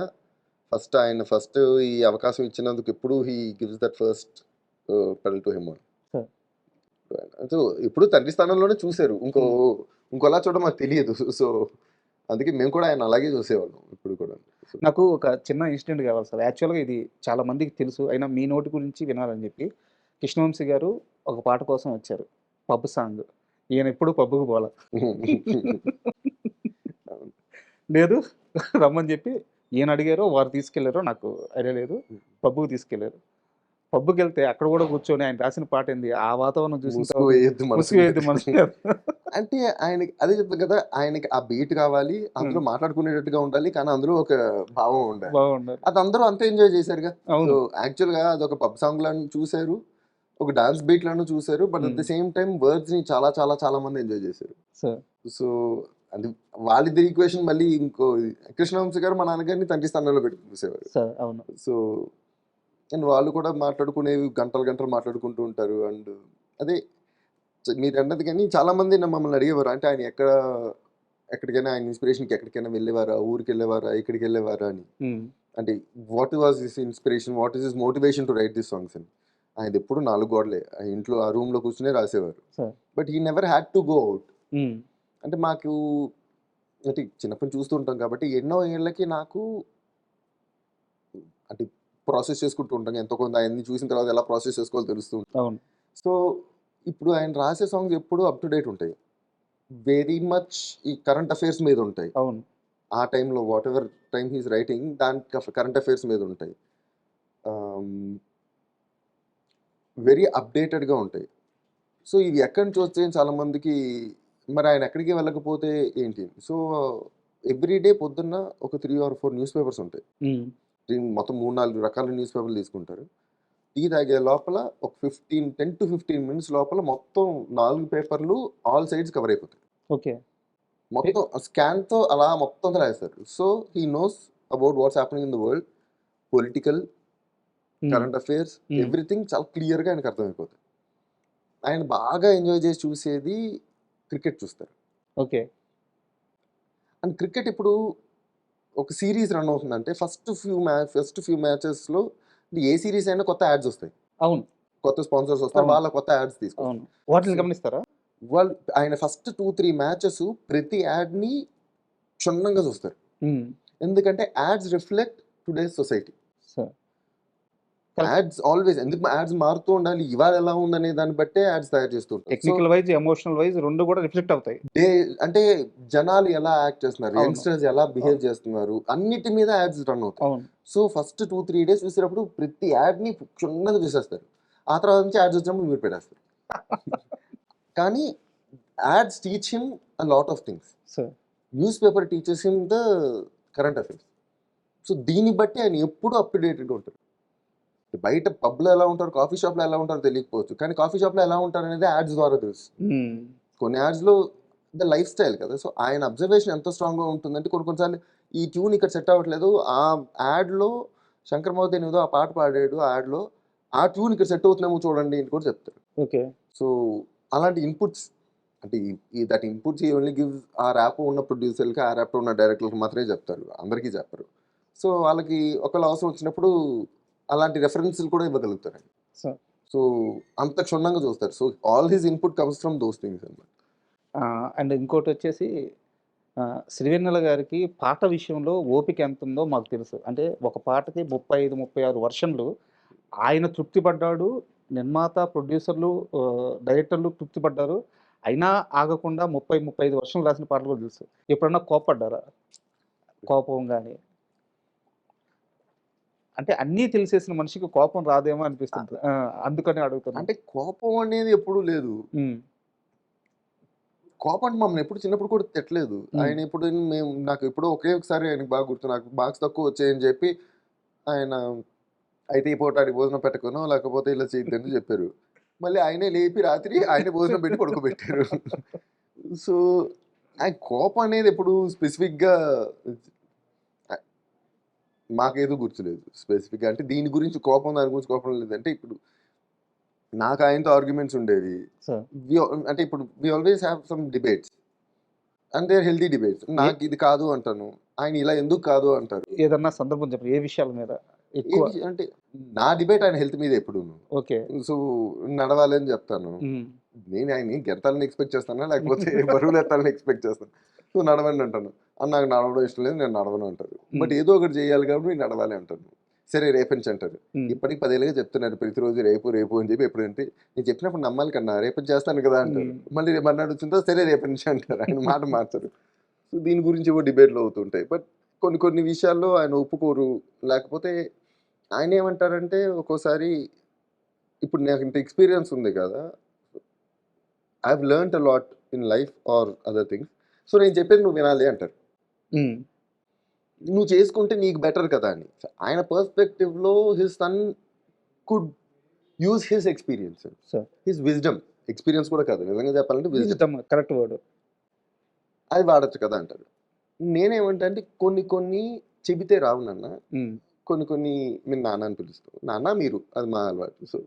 ఫస్ట్ ఈ అవకాశం ఇచ్చినందుకు ఎప్పుడు he gives that first pedal to him. So ఎప్పుడు తండ్రి స్థానంలోనే చూశారు, ఇంకోలా చూడడం మాకు తెలియదు. సో అందుకే మేము కూడా ఆయన అలాగే చూసేవాళ్ళం ఇప్పుడు కూడా. నాకు ఒక చిన్న ఇన్సిడెంట్ కావాలి సార్. యాక్చువల్గా ఇది చాలా మందికి తెలుసు, అయినా మీ నోటి గురించి వినాలని చెప్పి కృష్ణవంశీ గారు ఒక పాట కోసం వచ్చారు, పబ్ సాంగ్. ఈయన ఎప్పుడు పబ్కి పోలా లేదు, రమ్మని చెప్పి ఈయన అడిగారో వారు తీసుకెళ్లారో నాకు ఐడియా లేదు, పబ్కి తీసుకెళ్లారు. పబ్కి వెళ్తే అక్కడ కూడా కూర్చొని ఆయన రాసిన పాట ఏంది, ఆ వాతావరణం చూసిన ముసుగు తర్వాత వేయొద్దు ముసుగు వేయద్దు మనసు మీద. అంటే ఆయనకి అదే చెప్తాను కదా, ఆయనకి ఆ బీట్ కావాలి, అందులో మాట్లాడుకునేటట్టుగా ఉండాలి, కానీ అందులో ఒక భావం ఉండాలి. బాగుండాలి. అది అందరూ అంతే ఎంజాయ్ చేశారుగా. అవును. సో యాక్చువల్ గా అదొక పబ్ సాంగ్ లను చూశారు, ఒక డాన్స్ బీట్ లను చూశారు, but at the same time words ని చాలా చాలా చాలా మంది ఎంజాయ్ చేశారు. సార్ సో అది వాళ్ళిద్దరి ఈక్వేషన్. మళ్ళీ ఇంకో కృష్ణవంశీ గారు మా నాన్నగారిని తండ్రి స్థానంలో పెట్టుకుని చూసేవారు. సార్ అవును. సో అండ్ వాళ్ళు కూడా మాట్లాడుకునేవి గంటలు గంటలు మాట్లాడుకుంటూ ఉంటారు. అండ్ అదే మీరు అన్నది, కానీ చాలా మంది మమ్మల్ని అడిగేవారు, అంటే ఆయన ఎక్కడికైనా ఆయన ఇన్స్పిరేషన్కి ఎక్కడికైనా వెళ్ళేవారా, ఊరికి వెళ్ళేవారా, ఇక్కడికి వెళ్ళేవారా అని. అంటే what was this inspiration, what is this motivation to right this songs అని. ఆయన ఎప్పుడు 4 గోడలే, ఆ ఇంట్లో ఆ రూమ్లో కూర్చునే రాసేవారు. But he never had to go out. అంటే మాకు అంటే చిన్నప్పటి నుంచి చూస్తూ ఉంటాం కాబట్టి ఎన్నో ఏళ్ళకి నాకు అంటే ప్రాసెస్ చేసుకుంటూ ఉంటాం, ఎంతో కొంత ఆయన్ని చూసిన తర్వాత ఎలా ప్రాసెస్ చేసుకోవాలో తెలుస్తూ ఉంటుంది. అవును. సో ఇప్పుడు ఆయన రాసే సాంగ్స్ ఎప్పుడు అప్ టు డేట్ ఉంటాయి, వెరీ మచ్ ఈ కరెంట్ అఫైర్స్ మీద ఉంటాయి. అవును. ఆ టైంలో what ever time he's writing, దానికి కరెంట్ అఫైర్స్ మీద ఉంటాయి, వెరీ అప్డేటెడ్గా ఉంటాయి. సో ఇవి ఎక్కడి నుంచి వచ్చాయి చాలా మందికి, మరి ఆయన ఎక్కడికి వెళ్ళకపోతే ఏంటి. సో ఎవ్రీడే పొద్దున్న ఒక 3 or 4 న్యూస్ పేపర్స్ ఉంటాయి. మొత్తం 3-4 రకాల న్యూస్ పేపర్లు తీసుకుంటారు. టీ తాగే లోపల ఒక 10 to 15 minutes లోపల మొత్తం 4 పేపర్లు ఆల్ సైడ్స్ కవర్ అయిపోతాయి. ఓకే. మొత్తం స్కాన్తో అలా మొత్తం రాస్తారు. So he knows about what's happening in the world, political, current affairs, everything చాలా క్లియర్గా ఆయనకు అర్థమైపోతుంది. ఆయన బాగా ఎంజాయ్ చేసి చూసేది క్రికెట్ చూస్తారు. ఓకే. అండ్ క్రికెట్ ఇప్పుడు ఒక సిరీస్ రన్ అవుతుందంటే ఫస్ట్ ఫ్యూ మ్యాచెస్లో ఏ సిరీస్ అయినా కొత్త యాడ్స్ వస్తాయి. అవును. కొత్త స్పాన్సర్స్ వస్తారు, అవును. వాళ్ళ కొత్త యాడ్స్ తీసుకుంటారు. అవును. వాటిని గమనిస్తారా? వాళ్ళు ఆయన ఫస్ట్ 2-3 మ్యాచెస్ ప్రతి యాడ్ని క్షుణ్ణంగా చూస్తారు. ఎందుకంటే ads reflect today's society. Ads always, ఎందుకు యాడ్స్ మారుతూ ఉండాలి, ఇవాళ ఎలా ఉందనే దాన్ని బట్టే యాడ్స్ తయారు చేస్తుంటారు. టెక్నికల్ వైజ్, ఎమోషనల్ వైజ్ రెండు కూడా రిఫ్లెక్ట్ అవుతాయి. అంటే జనాలు ఎలా యాక్ట్ చేస్తున్నారు, అవును. యంగ్స్టర్స్ ఎలా బిహేవ్ చేస్తున్నారు, అన్నిటి మీద యాడ్స్ రన్ అవుతాయి. అవును. సో ఫస్ట్ 2-3 days చూసేటప్పుడు ప్రతి యాడ్ని క్షుణ్ణంగా చూసేస్తారు. ఆ తర్వాత నుంచి యాడ్స్ వచ్చినప్పుడు మీరు పెట్టేస్తారు. కానీ ads teach him a lot of things. News paper teachers him the current affairs. So దీన్ని బట్టి ఆయన ఎప్పుడూ అప్ టు డేటెడ్గా ఉంటారు. బయట పబ్లో ఎలా ఉంటారు, కాఫీ షాప్లో ఎలా ఉంటారో తెలియకపోవచ్చు, కానీ కాఫీ షాప్లో ఎలా ఉంటారు అనేది యాడ్స్ ద్వారా తెలుసు. కొన్ని యాడ్స్లో ద లైఫ్ స్టైల్ కదా. సో ఆయన అబ్జర్వేషన్ ఎంత స్ట్రాంగ్గా ఉంటుందంటే కొన్నిసార్లు ఈ ట్యూన్ ఇక్కడ సెట్ అవ్వట్లేదు, ఆ యాడ్లో శంకర్ మహోదయ్ ఏదో ఆ పాట పాడాడు ఆ యాడ్లో, ఆ ట్యూన్ ఇక్కడ సెట్ అవుతుందేమో చూడండి అని కూడా చెప్తారు. ఓకే. సో అలాంటి ఇన్పుట్స్, అంటే ఈ దట్ ఇన్పుట్స్ ఓన్లీ గివ్ ఆ ర్యాప్ ఉన్న ప్రొడ్యూసర్కి, ఆ ర్యాప్ ఉన్న డైరెక్టర్కి మాత్రమే చెప్తారు, అందరికీ చెప్పరు. సో వాళ్ళకి ఒకవేళ అవసరం వచ్చినప్పుడు అలాంటి రెఫరెన్స్లు కూడా ఇవ్వగలుగుతారు. సో అంత క్షుణ్ణంగా చూస్తారు. So all his input comes from those things అన్నమాట. అండ్ ఇంకోటి వచ్చేసి శ్రీవెన్నెల గారికి పాట విషయంలో ఓపిక ఎంత ఉందో మాకు తెలుసు. అంటే ఒక పాటకి 35-36 వర్షన్లు ఆయన తృప్తి పడ్డాడు, నిర్మాత, ప్రొడ్యూసర్లు, డైరెక్టర్లు తృప్తి పడ్డారు. అయినా ఆగకుండా 30-35 వర్షన్లు రాసిన పాటలు కూడా తెలుసు. ఎప్పుడన్నా కోపడ్డారా? కోపం కానీ, అంటే అన్నీ తెలిసేసిన మనిషికి కోపం రాదేమో అనిపిస్తుంది, అందుకని అడుగుతాను. అంటే కోపం అనేది ఎప్పుడూ లేదు. కోపం అంటే మమ్మల్ని ఎప్పుడు చిన్నప్పుడు కూడా తిట్టలేదు ఆయన. ఎప్పుడు నాకు ఎప్పుడో ఒకే ఒకసారి ఆయనకు బాగా గుర్తు, నాకు మార్క్స్ తక్కువ వచ్చాయని చెప్పి ఆయన అయితే ఈ పూట ఆడి భోజనం పెట్టకునో లేకపోతే ఇలా చేయొద్దని చెప్పారు. మళ్ళీ ఆయనే లేపి రాత్రి ఆయన భోజనం పెట్టి పడుకోబెట్టారు. సో ఆయన కోపం అనేది ఎప్పుడు స్పెసిఫిక్గా మాకేదో గుర్తులేదు స్పెసిఫిక్గా. అంటే దీని గురించి కోపం, దాని గురించి కోపం లేదంటే ఇప్పుడు నాకు ఆయనతో ఆర్గ్యుమెంట్స్ ఉండేవి. అంటే ఇప్పుడు we always have some debates and they are healthy debates. నాకు ఇది కాదు అంటాను, ఆయన ఇలా ఎందుకు కాదు అంటారు. ఏదన్నా సందర్భం చెప్పండి, ఏ విషయాల మీద ఎక్కువ? అంటే నా డిబేట్ ఆయన హెల్త్ మీద ఎప్పుడు. ఓకే. సో నడవాలని చెప్తాను, నేను ఆయన గెంతాలని ఎక్స్పెక్ట్ చేస్తానా లేకపోతే బరువులు ఎత్తాలని ఎక్స్పెక్ట్ చేస్తాను. సో నడవండి అంటాను, నాకు నడవడం ఇష్టం లేదు, నేను నడవను అంటారు. బట్ ఏదో ఒకటి చేయాలి కాబట్టి నేను నడవాలి అంటాను. సరే రేపు నుంచి అంటారు. ఇప్పటికి 10 ఏళ్ళుగా చెప్తున్నారు ప్రతిరోజు రేపు రేపు అని చెప్పి. ఎప్పుడంటే నేను చెప్పినప్పుడు నమ్మాలి కన్నా, రేపు చేస్తాను కదా అంటారు. మళ్ళీ రేపు అన్నాడు వచ్చిందో సరే రేపు నుంచి అంటారు, ఆయన మాట మార్చారు. సో దీని గురించి ఏవో డిబేట్లు అవుతుంటాయి. బట్ కొన్ని విషయాల్లో ఆయన ఒప్పుకోరు. లేకపోతే ఆయన ఏమంటారంటే ఒక్కోసారి ఇప్పుడు నాకు ఇంత ఎక్స్పీరియన్స్ ఉంది కదా, I have learned a lot in life or other things. So నేను చెప్పేది నువ్వు వినాలి అంటారు. నువ్వు చేసుకుంటే నీకు బెటర్ కదా అని. ఆయన పర్స్పెక్టివ్లో his son could use his experience, Sir. His wisdom. Experience కూడా కాదు, నిజంగా చెప్పాలంటే విజ్డమ్, కరెక్ట్ వర్డ్. అది వాడచ్చు కదా అంటారు. నేనేమంటా అంటే కొన్ని చెబితే రావు నాన్న, కొన్ని మీరు నాన్న అని పిలుస్తాం, నాన్న మీరు, అది మా అలవాటు. సో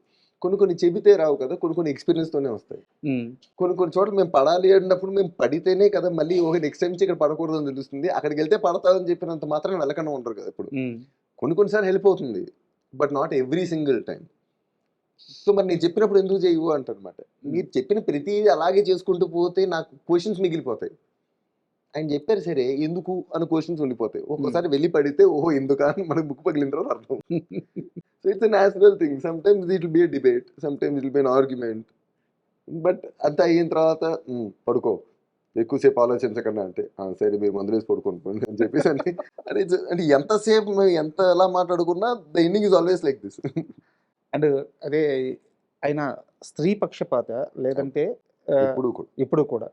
కొన్ని చెబితే రావు కదా, కొన్ని ఎక్స్పీరియన్స్తోనే వస్తాయి. కొన్ని చోట్ల మేము పడాలి అన్నప్పుడు మేము పడితేనే కదా మళ్ళీ ఓకే నెక్స్ట్ టైం ఇక్కడ పడకూడదు అని తెలుస్తుంది. అక్కడికి వెళ్తే పడతామని చెప్పినంత మాత్రం వెళ్ళకుండా ఉంటారు కదా. ఇప్పుడు కొన్నిసార్లు హెల్ప్ అవుతుంది, but not every single time. So మరి నేను చెప్పినప్పుడు ఎందుకు చేయవు అంటారు అనమాట. మీరు చెప్పిన ప్రతిదీ అలాగే చేసుకుంటూ పోతే నాకు క్వశ్చన్స్ మిగిలిపోతాయి. ఆయన చెప్పారు సరే ఎందుకు అని క్వశ్చన్స్ ఉండిపోతాయి. ఒక్కోసారి వెళ్ళి పడితే ఓహో ఎందుకా అని మనకు బుక్ పగిలిన తర్వాత అర్థం. So it's natural thing. Some times it will be a debate, some times it will be N argument. But అంత అయిన తర్వాత పడుకో ఎక్కువసేపు ఆలోచించకుండా అంటే సరే మీరు మందులు వేసి పడుకోండి అని చెప్పేసి అంటే అంటే ఎంతసేపు మేము ఎంత ఎలా మాట్లాడుకున్నా the ending is always like this. And అదే ఆయన స్త్రీ పక్షపాత లేదంటే ఇప్పుడు కూడా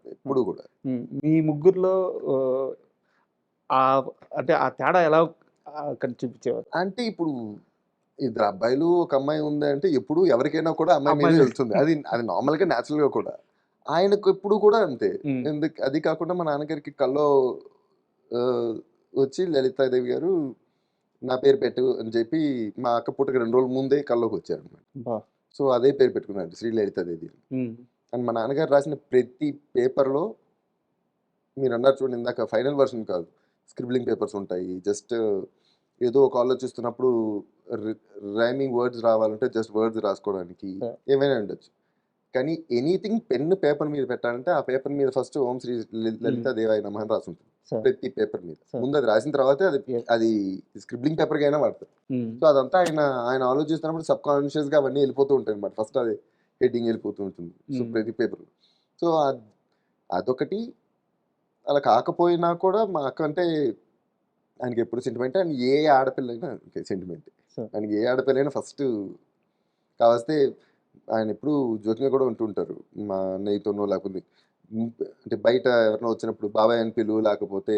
మీ ముగ్గురులో అంటే ఆ తేడా ఎలా చూపించేవారు? అంటే ఇప్పుడు ఇద్దరు అబ్బాయిలు ఒక అమ్మాయి ఉంది అంటే ఎప్పుడు ఎవరికైనా కూడా అమ్మాయి మీద వెళ్తుంది. అది నార్మల్ గా న్యాచురల్ గా కూడా ఆయనకు ఎప్పుడు కూడా అంతే. అది కాకుండా మా నాన్నగారికి కల్లో వచ్చి లలితాదేవి గారు నా పేరు పెట్టు అని చెప్పి మా అక్క పుట్టక 2 రోజుల ముందే కల్లోకి వచ్చారు అనమాట. సో అదే పేరు పెట్టుకున్నాడు, శ్రీ లలితాదేవి. అండ్ మా నాన్నగారు రాసిన ప్రతి పేపర్లో మీరు అన్నారు చూడండి ఇందాక, ఫైనల్ వర్షన్ కాదు, స్క్రిబ్లింగ్ పేపర్స్ ఉంటాయి. జస్ట్ ఏదో ఒక ఆలోచిస్తున్నప్పుడు రైమింగ్ వర్డ్స్ రావాలంటే జస్ట్ వర్డ్స్ రాసుకోవడానికి ఏమైనా ఉండొచ్చు. కానీ ఎనీథింగ్ పెన్ పేపర్ మీద పెట్టాలంటే ఆ పేపర్ మీద ఫస్ట్ ఓం శ్రీ లలితాదేవాయ నమః అని రాసి ఉంటుంది ప్రతి పేపర్ మీద. ముందు అది రాసిన తర్వాత అది స్క్రిబ్లింగ్ పేపర్గా అయినా వాడతారు. సో అదంతా ఆయన ఆలోచిస్తున్నప్పుడు సబ్ కాన్షియస్ గా అవన్నీ వెళ్ళిపోతూ ఉంటాయి అనమాట. ఫస్ట్ అది హెడ్డింగ్ వెళ్ళిపోతూ ఉంటుంది సో ప్రతి పేపర్. సో అదొకటి. అలా కాకపోయినా కూడా మా అక్క అంటే ఆయనకి ఎప్పుడు సెంటిమెంట్, ఆయన ఏ ఆడపిల్లైనా సెంటిమెంట్. ఆయనకి ఏ ఆడపిల్లైనా ఫస్ట్ కావస్తే ఆయన ఎప్పుడు జోక్గా కూడా ఉంటుంటారు మా అన్నయ్యతోనో, లేకపోతే అంటే బయట ఎవరైనా వచ్చినప్పుడు బాబాయ్ అని పిలువు లేకపోతే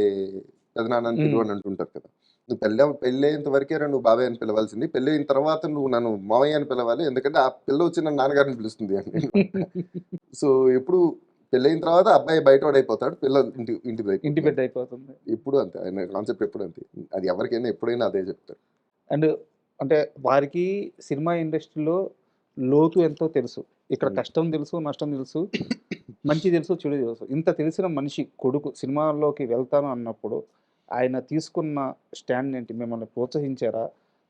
పెదనాన్న అని పిలువు అని అంటుంటారు కదా. నువ్వు పెళ్ళేంత వరకే నువ్వు బాబాయ్ అని పిలవాల్సింది, పెళ్ళైన తర్వాత నువ్వు నన్ను మావయ్య అని పిలవాలి, ఎందుకంటే ఆ పిల్ల వచ్చి నన్ను నాన్నగారిని పిలుస్తుంది అని. సో ఎప్పుడు పెళ్ళైన తర్వాత అబ్బాయి బయటవాడైపోతాడు, పిల్ల ఇంటి బయట అయిపోతుంది. ఎప్పుడు అంతే ఆయన కాన్సెప్ట్, ఎప్పుడు అంతే. అది ఎవరికైనా ఎప్పుడైనా అదే చెప్తారు. అండ్ అంటే వారికి సినిమా ఇండస్ట్రీలో లోతు ఎంతో తెలుసు, ఇక్కడ కష్టం తెలుసు, నష్టం తెలుసు, మంచి తెలుసు, చెడు తెలుసు. ఇంత తెలిసిన మనిషి కొడుకు సినిమాల్లోకి వెళ్తాను అన్నప్పుడు ఆయన తీసుకున్న స్టాండ్ ఏంటి? మిమ్మల్ని ప్రోత్సహించారా,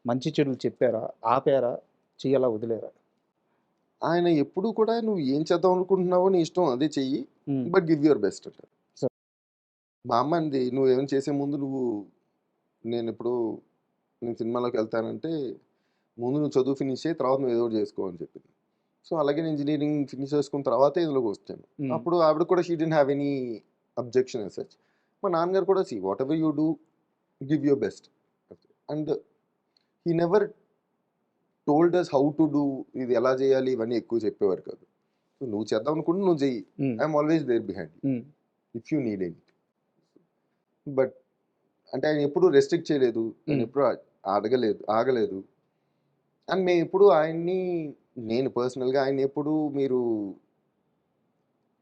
మంచి చెడులు చెప్పారా, ఆపారా, చెయ్యాలా వదిలేరా? ఆయన ఎప్పుడు కూడా నువ్వు ఏం చేద్దాం అనుకుంటున్నావో నీ ఇష్టం అదే చెయ్యి, బట్ గివ్ యువర్ బెస్ట్ అంటారు. మా అమ్మ అంది నువ్వు ఏమైనా చేసే ముందు నేను సినిమాలోకి వెళ్తానంటే ముందు నువ్వు చదువు ఫినిష్ అయ్యి తర్వాత నువ్వు ఏదో ఒకటి చేసుకో అని చెప్పింది. సో అలాగే నేను ఇంజనీరింగ్ ఫినిష్ చేసుకున్న తర్వాతే ఇందులోకి వచ్చాను. అప్పుడు ఆవిడ కూడా she didn't have any objection as such. మా నాన్నగారు కూడా see whatever you do give your best. And he never told us how to do, ఇది ఎలా చేయాలి ఇవన్నీ ఎక్కువ చెప్పేవారు కాదు. సో నువ్వు చేద్దాం అనుకుంటే నువ్వు చెయ్యి, I'm always there behind if you need any. But అంటే ఆయన ఎప్పుడు రెస్ట్రిక్ట్ చేయలేదు, ఆయన ఎప్పుడు ఆగలేదు. అండ్ మేము ఎప్పుడు నేను పర్సనల్గా ఆయన ఎప్పుడు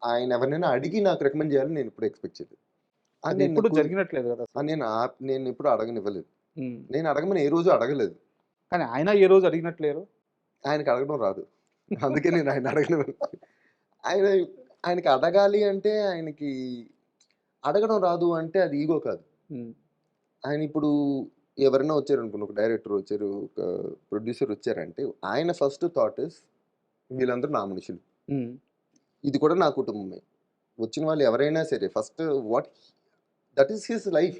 ఆయన ఎవరినైనా అడిగి నాకు రికమెండ్ చేయాలని నేను ఎప్పుడు ఎక్స్పెక్ట్ చేయలేదు. ఎప్పుడు జరిగినట్లేదు కదా. నేను ఎప్పుడు అడగనివ్వలేదు, నేను అడగమని ఏ రోజు అడగలేదు. కానీ ఆయన ఏ రోజు అడిగినట్లేరు, ఆయనకి అడగడం రాదు, అందుకే నేను ఆయన అడగనివ్వను. ఆయనకి అడగాలి అంటే ఆయనకి అడగడం రాదు అంటే అది ఈగో కాదు. ఆయన ఇప్పుడు ఎవరైనా వచ్చారు అనుకోండి, ఒక డైరెక్టర్ వచ్చారు, ఒక ప్రొడ్యూసర్ వచ్చారంటే ఆయన ఫస్ట్ థాట్ ఇస్ వీళ్ళందరూ నా మనుషులు, ఇది కూడా నా కుటుంబమే. వచ్చిన వాళ్ళు ఎవరైనా సరే first that is his life.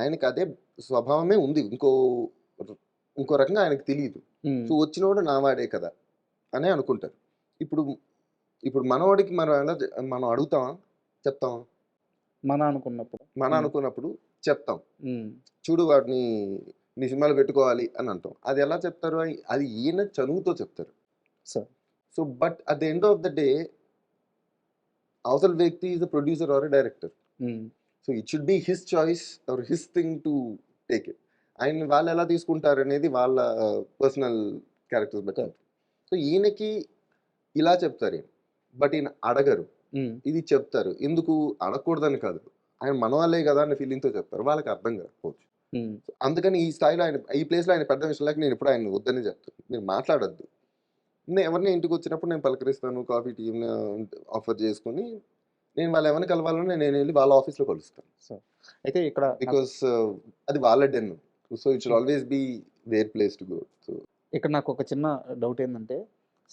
ఆయనకి అదే స్వభావమే ఉంది, ఇంకో రకంగా ఆయనకు తెలియదు. సో వచ్చినవాడు నా వాడే కదా అని అనుకుంటారు. ఇప్పుడు మనవాడికి మనం అడుగుతామా, చెప్తామా? మన అనుకున్నప్పుడు చెప్తాం, చూడు వాడిని నీ సినిమాలు పెట్టుకోవాలి అని అంటాం. అది ఎలా చెప్తారు? అది ఈయన చనువుతో చెప్తారు. Sir. So but at the end of the day అవతల వ్యక్తి is a producer or a director. So it should be his choice or his thing to take it. ఆయన వాళ్ళు ఎలా తీసుకుంటారు అనేది వాళ్ళ పర్సనల్ క్యారెక్టర్స్ బట్టి. సో ఈయనకి ఇలా చెప్తారు, బట్ ఈయన అడగరు, ఇది చెప్తారు. ఎందుకు అడగకూడదని కాదు, ఆయన మన వాళ్ళే కదా అనే ఫీలింగ్తో చెప్తారు, వాళ్ళకి అర్థం కాకపోవచ్చు. అందుకని ఈ స్థాయిలో ఆయన ఈ ప్లేస్లో ఆయన పెద్ద విషయం లేక నేను ఎప్పుడు ఆయన వద్దని చెప్తాను. మీరు మాట్లాడద్దు, నేను ఎవరిని ఇంటికి వచ్చినప్పుడు నేను పలకరిస్తాను, కాఫీ టీ ఆఫర్ చేసుకుని నేను వాళ్ళు ఎవరిని కలవాలని నేను వెళ్ళి వాళ్ళ ఆఫీస్లో కలుస్తాను. అయితే ఇక్కడ బికాస్ అది వాళ్ళ den, so it should always be their place to go. So ఇక్కడ నాకు ఒక చిన్న డౌట్ ఏంటంటే,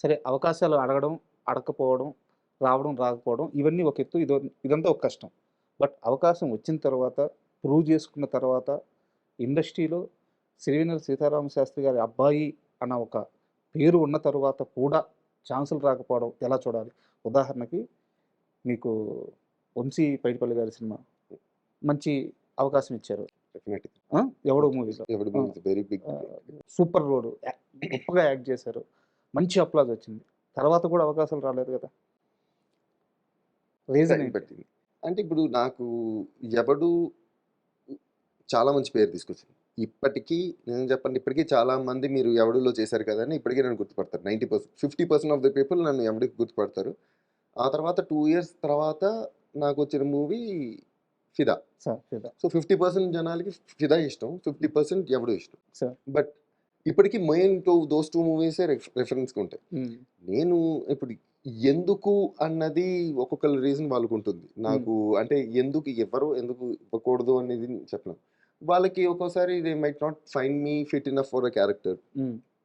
సరే అవకాశాలు అడగడం, అడగకపోవడం, రావడం, రాకపోవడం ఇవన్నీ ఒక ఎత్తు, ఇదంతా ఒక కష్టం. బట్ అవకాశం వచ్చిన తర్వాత, ప్రూవ్ చేసుకున్న తర్వాత, ఇండస్ట్రీలో సిరివెన్నెల సీతారామ శాస్త్రి గారి అబ్బాయి అన్న ఒక పేరు ఉన్న తర్వాత కూడా ఛాన్సులు రాకపోవడం ఎలా చూడాలి? ఉదాహరణకి మీకు వంశీ పైడిపల్లి గారి సినిమా మంచి అవకాశం ఇచ్చారు, డెఫినెట్లీ ఎవడో మూవీలో వెరీ బిగ్ సూపర్ రోడ్ గొప్పగా యాక్ట్ చేశారు, మంచి అప్లాజ్ వచ్చింది. తర్వాత కూడా అవకాశాలు రాలేదు కదా, రీజన్ పెట్టింది. అంటే ఇప్పుడు నాకు ఎవడు చాలా మంచి పేరు తీసుకొచ్చింది. ఇప్పటికీ నేను చెప్పండి, ఇప్పటికీ చాలా మంది మీరు ఎవడులో చేశారు కదా అని ఇప్పటికీ నన్ను గుర్తుపడతారు. 90%, 50% ఆఫ్ ద పీపుల్ నన్ను ఎవడికి గుర్తుపడతారు. ఆ తర్వాత 2 years తర్వాత నాకు వచ్చిన మూవీ ఫిదా. సో 50% జనాలకి ఫిదా ఇష్టం, 50% ఎవడు ఇష్టం. బట్ ఇప్పటికీ మెయిన్ దోస్ 2 మూవీసే రెఫరెన్స్గా ఉంటాయి. నేను ఇప్పుడు ఎందుకు అన్నది ఒక్కొక్కరి రీజన్ వాళ్ళకు ఉంటుంది. నాకు అంటే ఎందుకు ఇవ్వకూడదు అనేది చెప్పలేం. వాళ్ళకి ఒక్కోసారి they might not find me fit enough for a character.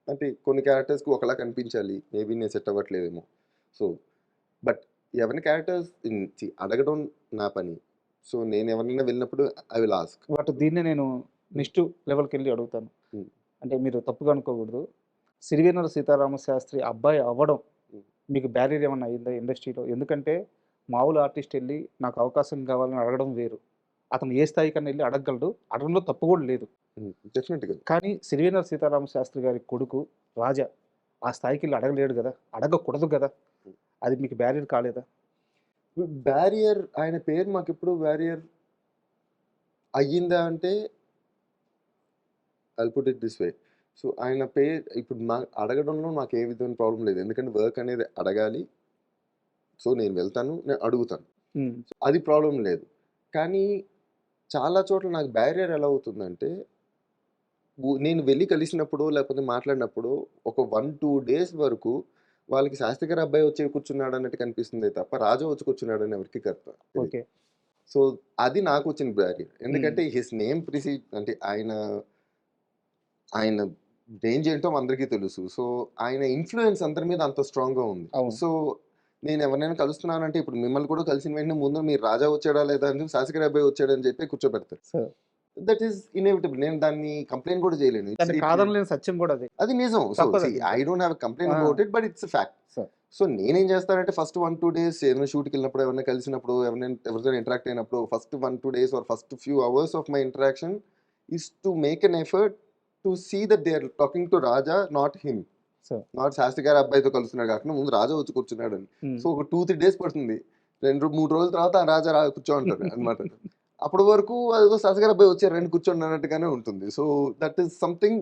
అంటే కొన్ని క్యారెక్టర్స్కి ఒకలా కనిపించాలి, మేబీ నేను సెట్ అవ్వట్లేదేమో. సో బట్ ఎవరిని క్యారెక్టర్స్ అడగడం నా పని. సో నేను ఎవరినైనా వెళ్ళినప్పుడు ఐ విల్ ఆస్క్. బట్ దీన్నే నేను నెక్స్ట్ లెవెల్కి వెళ్ళి అడుగుతాను, అంటే మీరు తప్పుగా అనుకోకూడదు. సిరివెన్నెల సీతారామ శాస్త్రి అబ్బాయి అవ్వడం మీకు బ్యారియర్ ఏమన్నా అయిందా ఇండస్ట్రీలో? ఎందుకంటే మామూలు ఆర్టిస్ట్ వెళ్ళి నాకు అవకాశం కావాలని అడగడం వేరు, అతను ఏ స్థాయి కన్నా వెళ్ళి అడగగలడు, అడగడంలో తప్పు కూడా లేదు. డెఫినెట్గా. కానీ సిరివెన్నెల సీతారామ శాస్త్రి గారి కొడుకు రాజా ఆ స్థాయికి వెళ్ళి అడగలేడు కదా, అడగకూడదు కదా, అది మీకు బ్యారియర్ కాలేదా? బ్యారియర్, ఆయన పేరు మాకు ఎప్పుడు బ్యారియర్ అయ్యిందా అంటే I'll put it this way. So ఆయన పేరు ఇప్పుడు అడగడంలో నాకు ఏ విధమైన ప్రాబ్లం లేదు, ఎందుకంటే వర్క్ అనేది అడగాలి. సో నేను వెళ్తాను, నేను అడుగుతాను, అది ప్రాబ్లం లేదు. కానీ చాలా చోట్ల నాకు బ్యారియర్ ఎలా అవుతుందంటే, నేను వెళ్ళి కలిసినప్పుడు లేకపోతే మాట్లాడినప్పుడు ఒక 1-2 days వరకు వాళ్ళకి శాస్త్రి గారి అబ్బాయి వచ్చి కూర్చున్నాడు అన్నట్టు కనిపిస్తుంది తప్ప రాజా వచ్చి కూర్చున్నాడు అని ఎవరికి కరెక్ట్. ఓకే, సో అది నాకు వచ్చిన బ్యారియర్. ఎందుకంటే హిస్ నేమ్ అంటే ఆయన రేంజ్ ఏంటో అందరికీ తెలుసు. సో ఆయన ఇన్ఫ్లుయెన్స్ అందరి మీద అంత స్ట్రాంగ్గా ఉంది. సో నేను ఎవరినైనా కలుస్తున్నానంటే ఇప్పుడు మిమ్మల్ని కూడా కలిసిన వెంటనే ముందు మీరు రాజా వచ్చాడా లేదా అని శాస్త్రి గారి అబ్బాయి వచ్చాడని చెప్పి కూర్చోబెడతారు. That is inevitable. నేను దాన్ని కంప్లైంట్ కూడా చేయలేను, కాదనలేని సత్యం కూడా అది నిజం. So I don't have complaint about it, but it's fact. So నేనేం చేస్తానంటే ఫస్ట్ 1-2 days ఏదైనా షూట్కి వెళ్ళినప్పుడు, ఎవరైనా కలిసినప్పుడు, ఎవరితో ఇంటరాక్ట్ అయినప్పుడు first 1-2 days or first few hours of my interaction is to make an effort to see that they are talking to Raja, not him. Not Sastry గారి అబ్బాయితో కలుస్తున్నాడు కాకుండా ముందు రాజా వచ్చి కూర్చున్నాడు అని. సో ఒక 2-3 days పడుతుంది, 2-3 రోజుల తర్వాత రాజా కూర్చో అంటారు అనమాట. అప్పటి వరకు అదేదో శాస్త్రి గారి అబ్బాయి వచ్చారు రండి కూర్చోండి అన్నట్టుగానే ఉంటుంది. So that is something.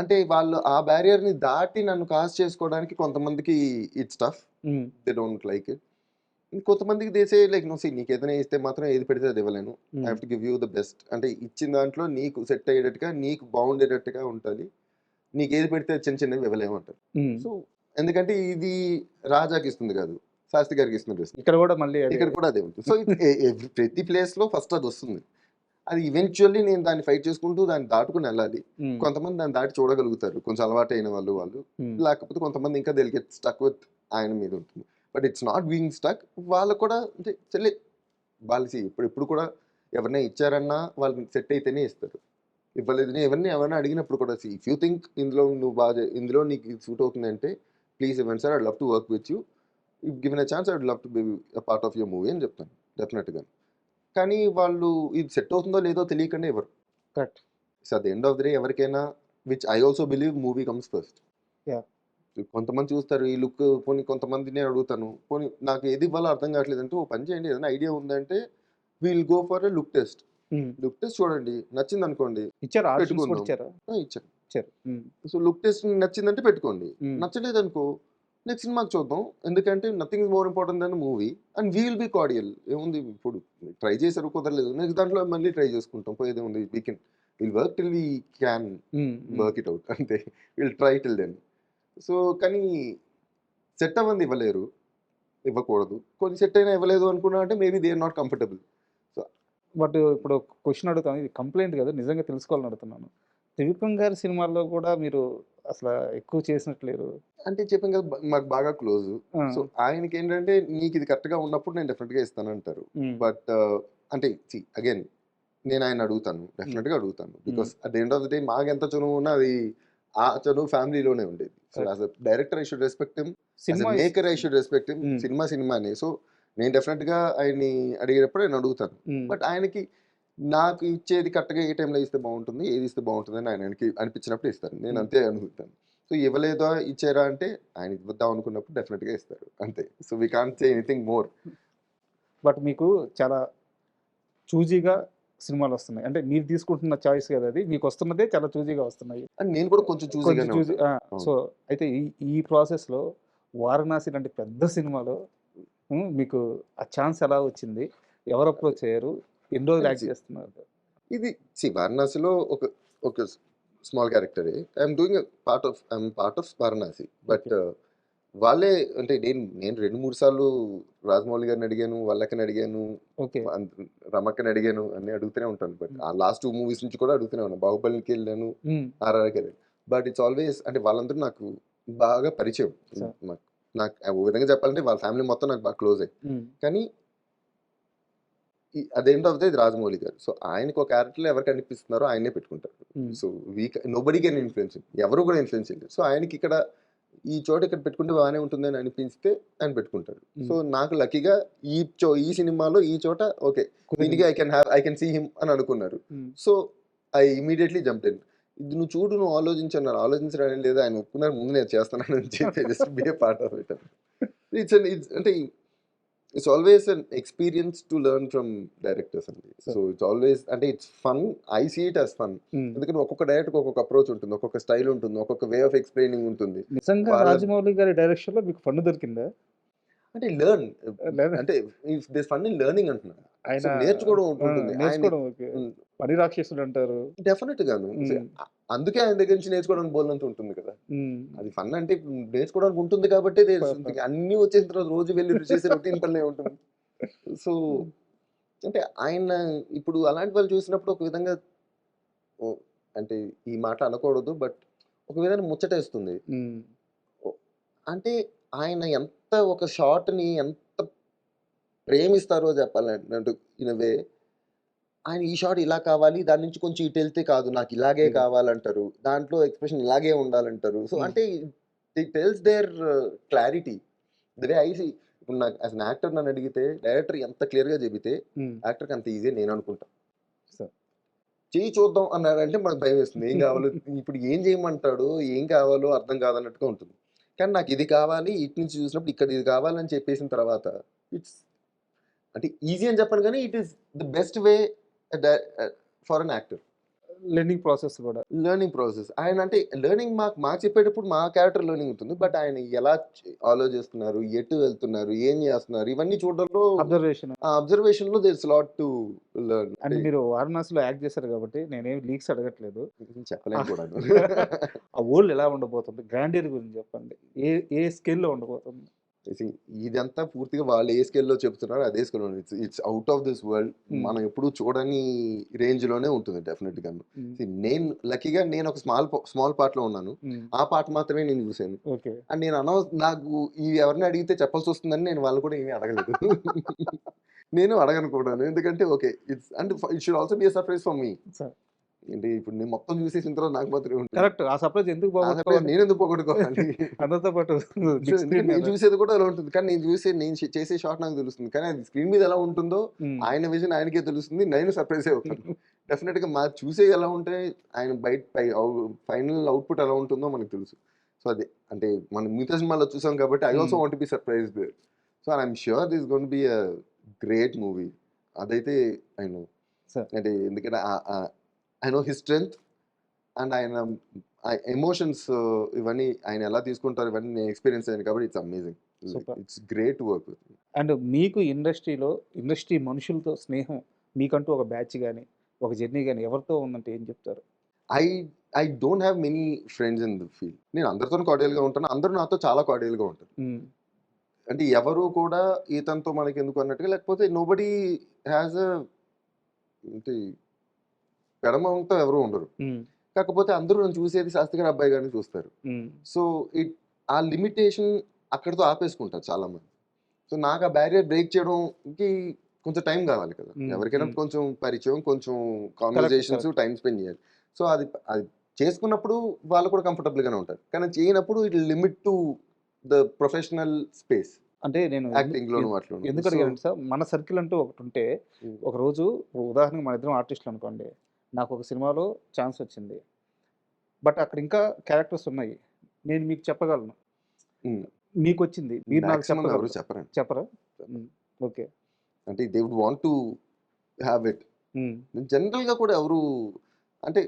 అంటే వాళ్ళు ఆ బ్యారియర్ని దాటి నన్ను కాస్ట్ చేసుకోవడానికి కొంతమందికి it's tough, they don't like it. కొంతమందికి దేసే లైక్ నో, నీకు ఏదైనా ఇస్తే మాత్రం ఏది పెడితే అది ఇవ్వలేను, I have to give you the best. అంటే ఇచ్చిన దాంట్లో నీకు సెట్ అయ్యేటట్టుగా, నీకు బాగుండేటట్టుగా ఉంటుంది, నీకు ఏది పెడితే చిన్న చిన్నవి ఇవ్వలేము అంటారు. సో ఎందుకంటే ఇది రాజాకి ఇస్తుంది కాదు, శాస్త్రి గారికి ఇస్తుంది. ఇక్కడ కూడా మళ్ళీ ఇక్కడ కూడా అదే ఉంటుంది. సో ప్రతి ప్లేస్లో ఫస్ట్ అది వస్తుంది, అది ఈవెన్చువల్లీ నేను దాన్ని ఫైట్ చేసుకుంటూ దాన్ని దాటుకుని వెళ్ళాలి. కొంతమంది దాన్ని దాటి చూడగలుగుతారు, కొంచెం అలవాటు అయిన వాళ్ళు, లేకపోతే కొంతమంది ఇంకా దిల్ గెట్ స్టక్ విత్ ఆయన మీద ఉంటుంది. But it's not being stuck. వాళ్ళకు కూడా అంటే చెల్లి వాళ్ళకి ఇప్పుడు కూడా ఎవరైనా ఇచ్చారన్నా వాళ్ళకి సెట్ అయితేనే ఇస్తారు, ఇవ్వలేదు ఎవరైనా అడిగినప్పుడు కూడా ఇఫ్ యూ థింక్ ఇందులో నువ్వు బాగా, ఇందులో నీకు సూట్ అవుతుంది అంటే ప్లీజ్ ఇవ్వండి sir, I love to work with you, if given a chance I would love to be a part of your movie అని చెప్తాను డెఫినెట్గా. కానీ వాళ్ళు ఇది సెట్ అవుతుందో లేదో తెలియకుండా ఎవరు. Correct. So at the end of the day ఎవరికైనా, which I also believe, movie comes first. కొంతమంది చూస్తారు ఈ లుక్, పోనీ కొంతమంది నేను అడుగుతాను, పోనీ నాకు ఏది ఇవ్వాలో అర్థం కావట్లేదు అంటే, ఓ పని చేయండి, ఏదైనా ఐడియా ఉందంటే will go for a look test. Look test చూడండి, నచ్చింది అనుకోండి ఇచ్చారు, ఆప్షన్స్ కూడా పెట్టుకుందాం. ఇచ్చారా? ఇచ్చాను. ఇచ్చారు. సో లుక్ టెస్ట్ నచ్చిందంటే పెట్టుకోండి, నచ్చలేదు అనుకో నెక్స్ట్ సినిమాకి చూద్దాం. ఎందుకంటే nothing is more important then movie and we will be cordial. ఏముంది ఇప్పుడు ట్రై చేశారు కుదరలేదు, నెక్స్ట్ దాంట్లో మళ్ళీ ట్రై చేసుకుంటాం, పోయేది ఉంది. We can will work till we can work it out, అంతే. Will try till then. So కానీ సెట్ అవ్వంది ఇవ్వలేరు, ఇవ్వకూడదు. కొన్ని సెట్ అయినా ఇవ్వలేదు అనుకున్నా అంటే maybe they are not comfortable. But ఇప్పుడు క్వశ్చన్ అడుగుతాను, ఇది కంప్లైంట్ కదా, నిజంగా తెలుసుకోవాలని అడుగుతున్నాను. త్రివిక్రమ్ గారి సినిమాల్లో కూడా మీరు అసలు ఎక్కువ చేసినట్లేరు. అంటే చెప్పాను కదా, మాకు బాగా క్లోజ్. సో ఆయనకి ఏంటంటే నీకు ఇది కరెక్ట్గా ఉన్నప్పుడు నేను డెఫినెట్గా ఇస్తానంటారు. బట్ అంటే అగైన్ నేను ఆయన అడుగుతాను, డెఫినెట్గా అడుగుతాను. Because at the end of the day మాకు ఎంత చనువు ఉన్నా అది ఆ చనువు ఫ్యామిలీలోనే ఉండేది. So as a director I should respect him, as a maker I should respect him. సినిమానే. సో నేను డెఫినెట్గా ఆయన్ని అడిగేటప్పుడు నేను అడుగుతాను. బట్ ఆయనకి నాకు ఇచ్చేది కరెక్ట్గా ఏ టైంలో ఇస్తే బాగుంటుంది, ఏది ఇస్తే బాగుంటుంది అని ఆయనకి అనిపించినప్పుడు ఇస్తారు. నేను అంతే అనుకుంటాను. సో ఇవ్వలేదా ఇచ్చారా అంటే ఆయన ఇద్దాం అనుకున్నప్పుడు డెఫినెట్గా ఇస్తారు, అంతే. So we can't say anything more. But మీకు చాలా చూజీగా సినిమాలు వస్తున్నాయి, అంటే మీరు తీసుకుంటున్న చాయిస్ కదా అది, మీకు వస్తున్నదే చాలా చూజీగా వస్తున్నాయి. అండ్ నేను కూడా కొంచెం చూసి. సో అయితే ఈ ప్రాసెస్లో వారణాసి లాంటి పెద్ద సినిమాలో మీకు ఆ ఛాన్స్ ఎలా వచ్చింది, ఎవరు అప్రోచ్ అయ్యారు, ఎన్ని రోజులు యాక్ట్ చేస్తున్నారు? ఇది వారణాసిలో ఒక స్మాల్ క్యారెక్టరే. I'm doing part of Varanasi. But వాళ్ళే అంటే నేను 2-3 సార్లు రాజమౌళి గారిని అడిగాను, వాళ్ళకని అడిగాను, రమక్కని అడిగాను, అన్ని అడుగుతూనే ఉంటాను. బట్ ఆ లాస్ట్ 2 మూవీస్ నుంచి కూడా అడుగుతూనే ఉన్నాను. బాహుబలికి వెళ్ళాను, RRRకి వెళ్ళాను. బట్ ఇట్స్ ఆల్వేస్ అంటే వాళ్ళందరూ నాకు బాగా పరిచయం. నాకు ఓ విధంగా చెప్పాలంటే వాళ్ళ ఫ్యామిలీ మొత్తం నాకు బాగా క్లోజ్ అయ్యి. కానీ అదేంటో అవుతుంది ఇది రాజమౌళి గారు. సో ఆయనకు ఒక క్యారెక్టర్లో ఎవరు కనిపిస్తున్నారో ఆయనే పెట్టుకుంటారు. సో నోబడీ కెన్ ఇన్ఫ్లుయెన్స్, ఎవరు కూడా ఇన్ఫ్లుయెన్స్ చేయలేదు. సో ఆయనకి ఇక్కడ ఈ చోట ఇక్కడ పెట్టుకుంటే బాగానే ఉంటుంది అని అనిపిస్తే ఆయన పెట్టుకుంటారు. సో నాకు లక్కీగా ఈ సినిమాలో ఈ చోట ఓకే దీనికి ఐ కెన్ సీ హిమ్ అని అనుకున్నారు. So I immediately jump in. ఇది నువ్వు చూడు, నువ్వు ఆలోచించన్నారు, ఆలోచించడం లేదా, ఆయన ఒప్పుకున్నారు, ముందు నేను చేస్తున్నాను అని చెప్పి just be A part of it. It's అంటే it's always an experience to learn from directors అండి. సో ఇట్స్ ఆల్వేస్ అంటే it's fun. I see it as fun. ఎందుకంటే ఒక్కొక్క డైరెక్టర్ ఒక్కొక్క అప్రోచ్ ఉంటుంది, ఒక్కొక్క స్టైల్ ఉంటుంది, ఒక్కొక్క వే ఆఫ్ ఎక్స్ప్లెయినింగ్ ఉంటుంది. నిజంగా రాజమౌళి గారి డైరెక్షన్ లో మీకు ఫన్ దొరికిందా? అంటే లెర్న్ అంటే దిస్ ఫన్ ఇన్ లెర్నింగ్ అంటున్నాను. ఆయన నేర్చుకోవడం ఉంటుంది. పని రాక్షసుడు అంటారు డెఫినెట్ గాను. అందుకే ఆయన దగ్గర నుంచి నేర్చుకోవడానికి బోల్నంత ఉంటుంది కదా. అది ఫన్ అంటే నేర్చుకోవడానికి ఉంటుంది కాబట్టి అన్ని వచ్చేసిన తర్వాత రోజు వెళ్ళి చేసే రొటీన్ పనిలే ఉంటుంది. సో అంటే ఆయన ఇప్పుడు అలాంటి వాళ్ళు చూసినప్పుడు ఒక విధంగా అంటే ఈ మాట అనకూడదు, బట్ ఒక విధంగా ముచ్చటేస్తుంది. అంటే ఆయన ఎంత ఒక షాట్ని ఎంత ప్రేమిస్తారో చెప్పాలంటే ఇన్ వే, ఆయన ఈ షాట్ ఇలా కావాలి, దాని నుంచి కొంచెం ఇటు వెళ్తే కాదు నాకు ఇలాగే కావాలంటారు, దాంట్లో ఎక్స్ప్రెషన్ ఇలాగే ఉండాలంటారు. సో అంటే it tells their clarity the way I see. ఇప్పుడు నాకు యాజ్ అన్ యాక్టర్ నన్ను అడిగితే డైరెక్టర్ ఎంత క్లియర్గా చెబితే యాక్టర్కి అంత ఈజీ నేను అనుకుంటా. చేయి చూద్దాం అన్నాడంటే మనకు భయం వేస్తుంది, ఏం కావాలో ఇప్పుడు ఏం చేయమంటాడు, ఏం కావాలో అర్థం కాదన్నట్టుగా ఉంటుంది. కానీ నాకు ఇది కావాలి, ఇటు నుంచి చూసినప్పుడు ఇక్కడ ఇది కావాలని చెప్పేసిన తర్వాత ఇట్స్ అంటే ఈజీ అని చెప్పను, కానీ it is the best way for an actor. Learning process ఆయన అంటే లెర్నింగ్ మాకు చెప్పేటప్పుడు మా క్యారెక్టర్ లెర్నింగ్ ఉంటుంది. బట్ ఆయన ఎలా ఆలోచిస్తున్నారు, ఎటు వెళ్తున్నారు, ఏం చేస్తున్నారు, ఇవన్నీ చూడడంలో అబ్జర్వేషన్ లో there is lot to learn. అంటే మీరు వారణాసిలో యాక్ట్ చేశారు కాబట్టి నేనేం లీక్స్ అడగట్లేదు, చెప్పలేను కూడా. ఆ వరల్డ్ ఎలా ఉండబోతుంది, గ్రాండియర్ గురించి చెప్పండి, ఏ స్కేల్లో ఉండబోతుంది? ఇదంతా పూర్తిగా వాళ్ళు ఏ స్కేల్లో చెప్తున్నారు అదే స్కేల్లో it's out of this world. మనం ఎప్పుడు చూడని రేంజ్ లోనే ఉంటుంది డెఫినెట్ గా. నేను లక్కీగా నేను ఒక స్మాల్ పార్ట్ లో ఉన్నాను, ఆ పార్ట్ మాత్రమే నేను చూసాను. అండ్ నేను నాకు ఇవి ఎవరిని అడిగితే చెప్పాల్సి వస్తుందని నేను వాళ్ళు కూడా ఏమీ అడగలేదు. నేను అడగను కూడా, ఎందుకంటే okay it's and it should also be a surprise for me. అంటే ఇప్పుడు నేను మొత్తం చూసేసిన తర్వాత నాకు మాత్రమే ఉంటుంది. కరెక్ట్, ఆ సర్ప్రైజ్ ఎందుకు పోగొట్టుకోవాలి, నేను ఎందుకు పోగొట్టుకోవాలి? అందరితో పాటు నేను చూసేది కూడా అలా ఉంటుంది, కానీ నేను చేసే షాట్ నాకు తెలుస్తుంది, కానీ అది స్క్రీన్ మీద ఎలా ఉంటుందో ఆయన విజన్ ఆయనకే తెలుస్తుంది, నేను సర్ప్రైజ్ అవుతాను. డెఫినెట్ గా మా చూసే ఎలా ఉంటే ఆయన బయట ఫైనల్ అవుట్పుట్ ఎలా ఉంటుందో మనకు తెలుసు. సో అది అంటే మనం మిగతా సినిమాలో చూసాం కాబట్టి I also want be surprised. So I'm sure this gonna be a great movie. అదైతే ఐ నో. Sir. అంటే ఎందుకంటే I know his strength and ఆయన ఎమోషన్స్ ఇవన్నీ ఆయన ఎలా తీసుకుంటారు ఇవన్నీ నేను ఎక్స్పీరియన్స్ అయ్యాను కాబట్టి it's amazing. Super. It's great work. And మీకు ఇండస్ట్రీ మనుషులతో స్నేహం మీకంటూ ఒక బ్యాచ్ కానీ ఒక జర్నీ కానీ ఎవరితో ఉందంటే ఏం చెప్తారు? I don't have many friends in the field. నేను అందరితో కార్డియల్గా ఉంటాను, అందరూ నాతో చాలా కార్డియల్గా ఉంటారు. అంటే ఎవరు కూడా ఈతనితో మనకి ఎందుకు అన్నట్టుగా, లేకపోతే నోబడీ హ్యాస్ అంటే పెడమంతో ఎవరు ఉండరు. కాకపోతే అందరూ నన్ను చూసేది శాస్త్రి గారి అబ్బాయి గారిని చూస్తారు. సో ఆ లిమిటేషన్ అక్కడితో ఆపేసుకుంటారు చాలా మంది. సో నాకు ఆ బ్యారియర్ బ్రేక్ చేయడంకి కొంచెం టైం కావాలి కదా. ఎవరికైనా కొంచెం పరిచయం, కొంచెం కాన్వర్జేషన్స్, టైం స్పెండ్ చేయాలి. సో అది అది చేసుకున్నప్పుడు వాళ్ళు కూడా కంఫర్టబుల్గానే ఉంటారు. కానీ చేయనప్పుడు it limit to the professional space. అంటే నేను యాక్టింగ్లోను అట్లా ఎందుకు అడిగాను సార్, మన సర్కిల్ అంటూ ఒకటి ఉంటే ఒక రోజు ఉదాహరణకు మన ఇద్దరం ఆర్టిస్టులు అనుకోండి, నాకు ఒక సినిమాలో ఛాన్స్ వచ్చింది, బట్ అక్కడ ఇంకా క్యారెక్టర్స్ ఉన్నాయి, నేను మీకు చెప్పగలను, మీకు వచ్చింది మీరు నాకు ఎవరు చెప్పరండి. చెప్పరా? ఓకే. అంటే they would want to have it. జనరల్గా కూడా ఎవరు అంటే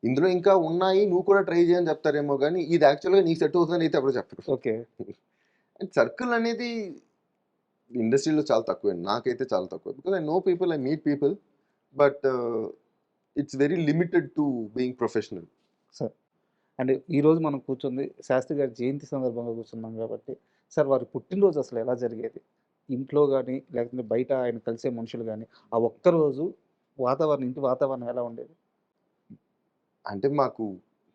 ఇందులో ఇంకా ఉన్నాయి నువ్వు కూడా ట్రై చేయని చెప్తారేమో కానీ ఇది యాక్చువల్గా నీకు సెట్ అవుతుందని అయితే ఎవరు చెప్పరు. ఓకే. అండ్ సర్కిల్ అనేది ఇండస్ట్రీలో చాలా తక్కువ, నాకైతే చాలా తక్కువ. Because I know people, I meet people, but it's very limited to being professional. Sir and ఈరోజు మనం కూర్చుంది శాస్త్రి గారి జయంతి సందర్భంగా కూర్చున్నాం కాబట్టి, సార్ వారి పుట్టినరోజు అసలు ఎలా జరిగేది? ఇంట్లో కానీ లేకపోతే బయట ఆయన కలిసే మనుషులు కానీ ఆ ఒక్కరోజు వాతావరణం, ఇంటి వాతావరణం ఎలా ఉండేది? అంటే మాకు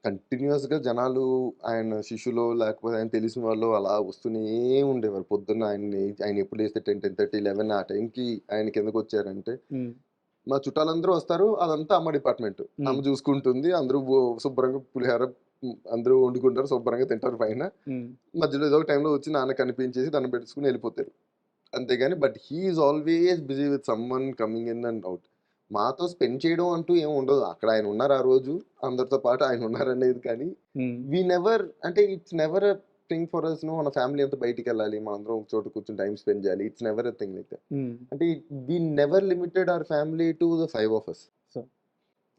కంటిన్యూస్గా జనాలు ఆయన శిష్యులో లేకపోతే ఆయన తెలిసిన వాళ్ళు అలా వస్తూనే ఉండేవారు. పొద్దున్న ఆయన ఎప్పుడు వేస్తే 10, 10:30, 11 ఆ టైంకి ఆయనకి ఎందుకు వచ్చారంటే, మా చుట్టాలందరూ వస్తారు, అదంతా అమ్మ డిపార్ట్మెంట్, అమ్మ చూసుకుంటుంది, అందరూ శుభ్రంగా పులిహార అందరూ వండుకుంటారు, శుభ్రంగా తింటారు పైన. మధ్యలో ఏదో ఒక టైంలో వచ్చి నాన్న కనిపించేసి దండం పెట్టుకుని వెళ్ళిపోతారు అంతేగాని. But he is always busy with someone coming in and out. మాతో స్పెండ్ చేయడం అంటూ ఏమి ఉండదు. అక్కడ ఆయన ఉన్నారు ఆ రోజు, అందరితో పాటు ఆయన ఉన్నారనేది. కానీ వీ నెవర్, అంటే it's never a thing for us. మన ఫ్యామిలీ అంతా బయటికి వెళ్ళాలి, మనందరం ఒక చోట కూర్చొని టైం స్పెండ్ చేయాలి. It's never a thing like that. అంటే we never limited our family to the 5 of us.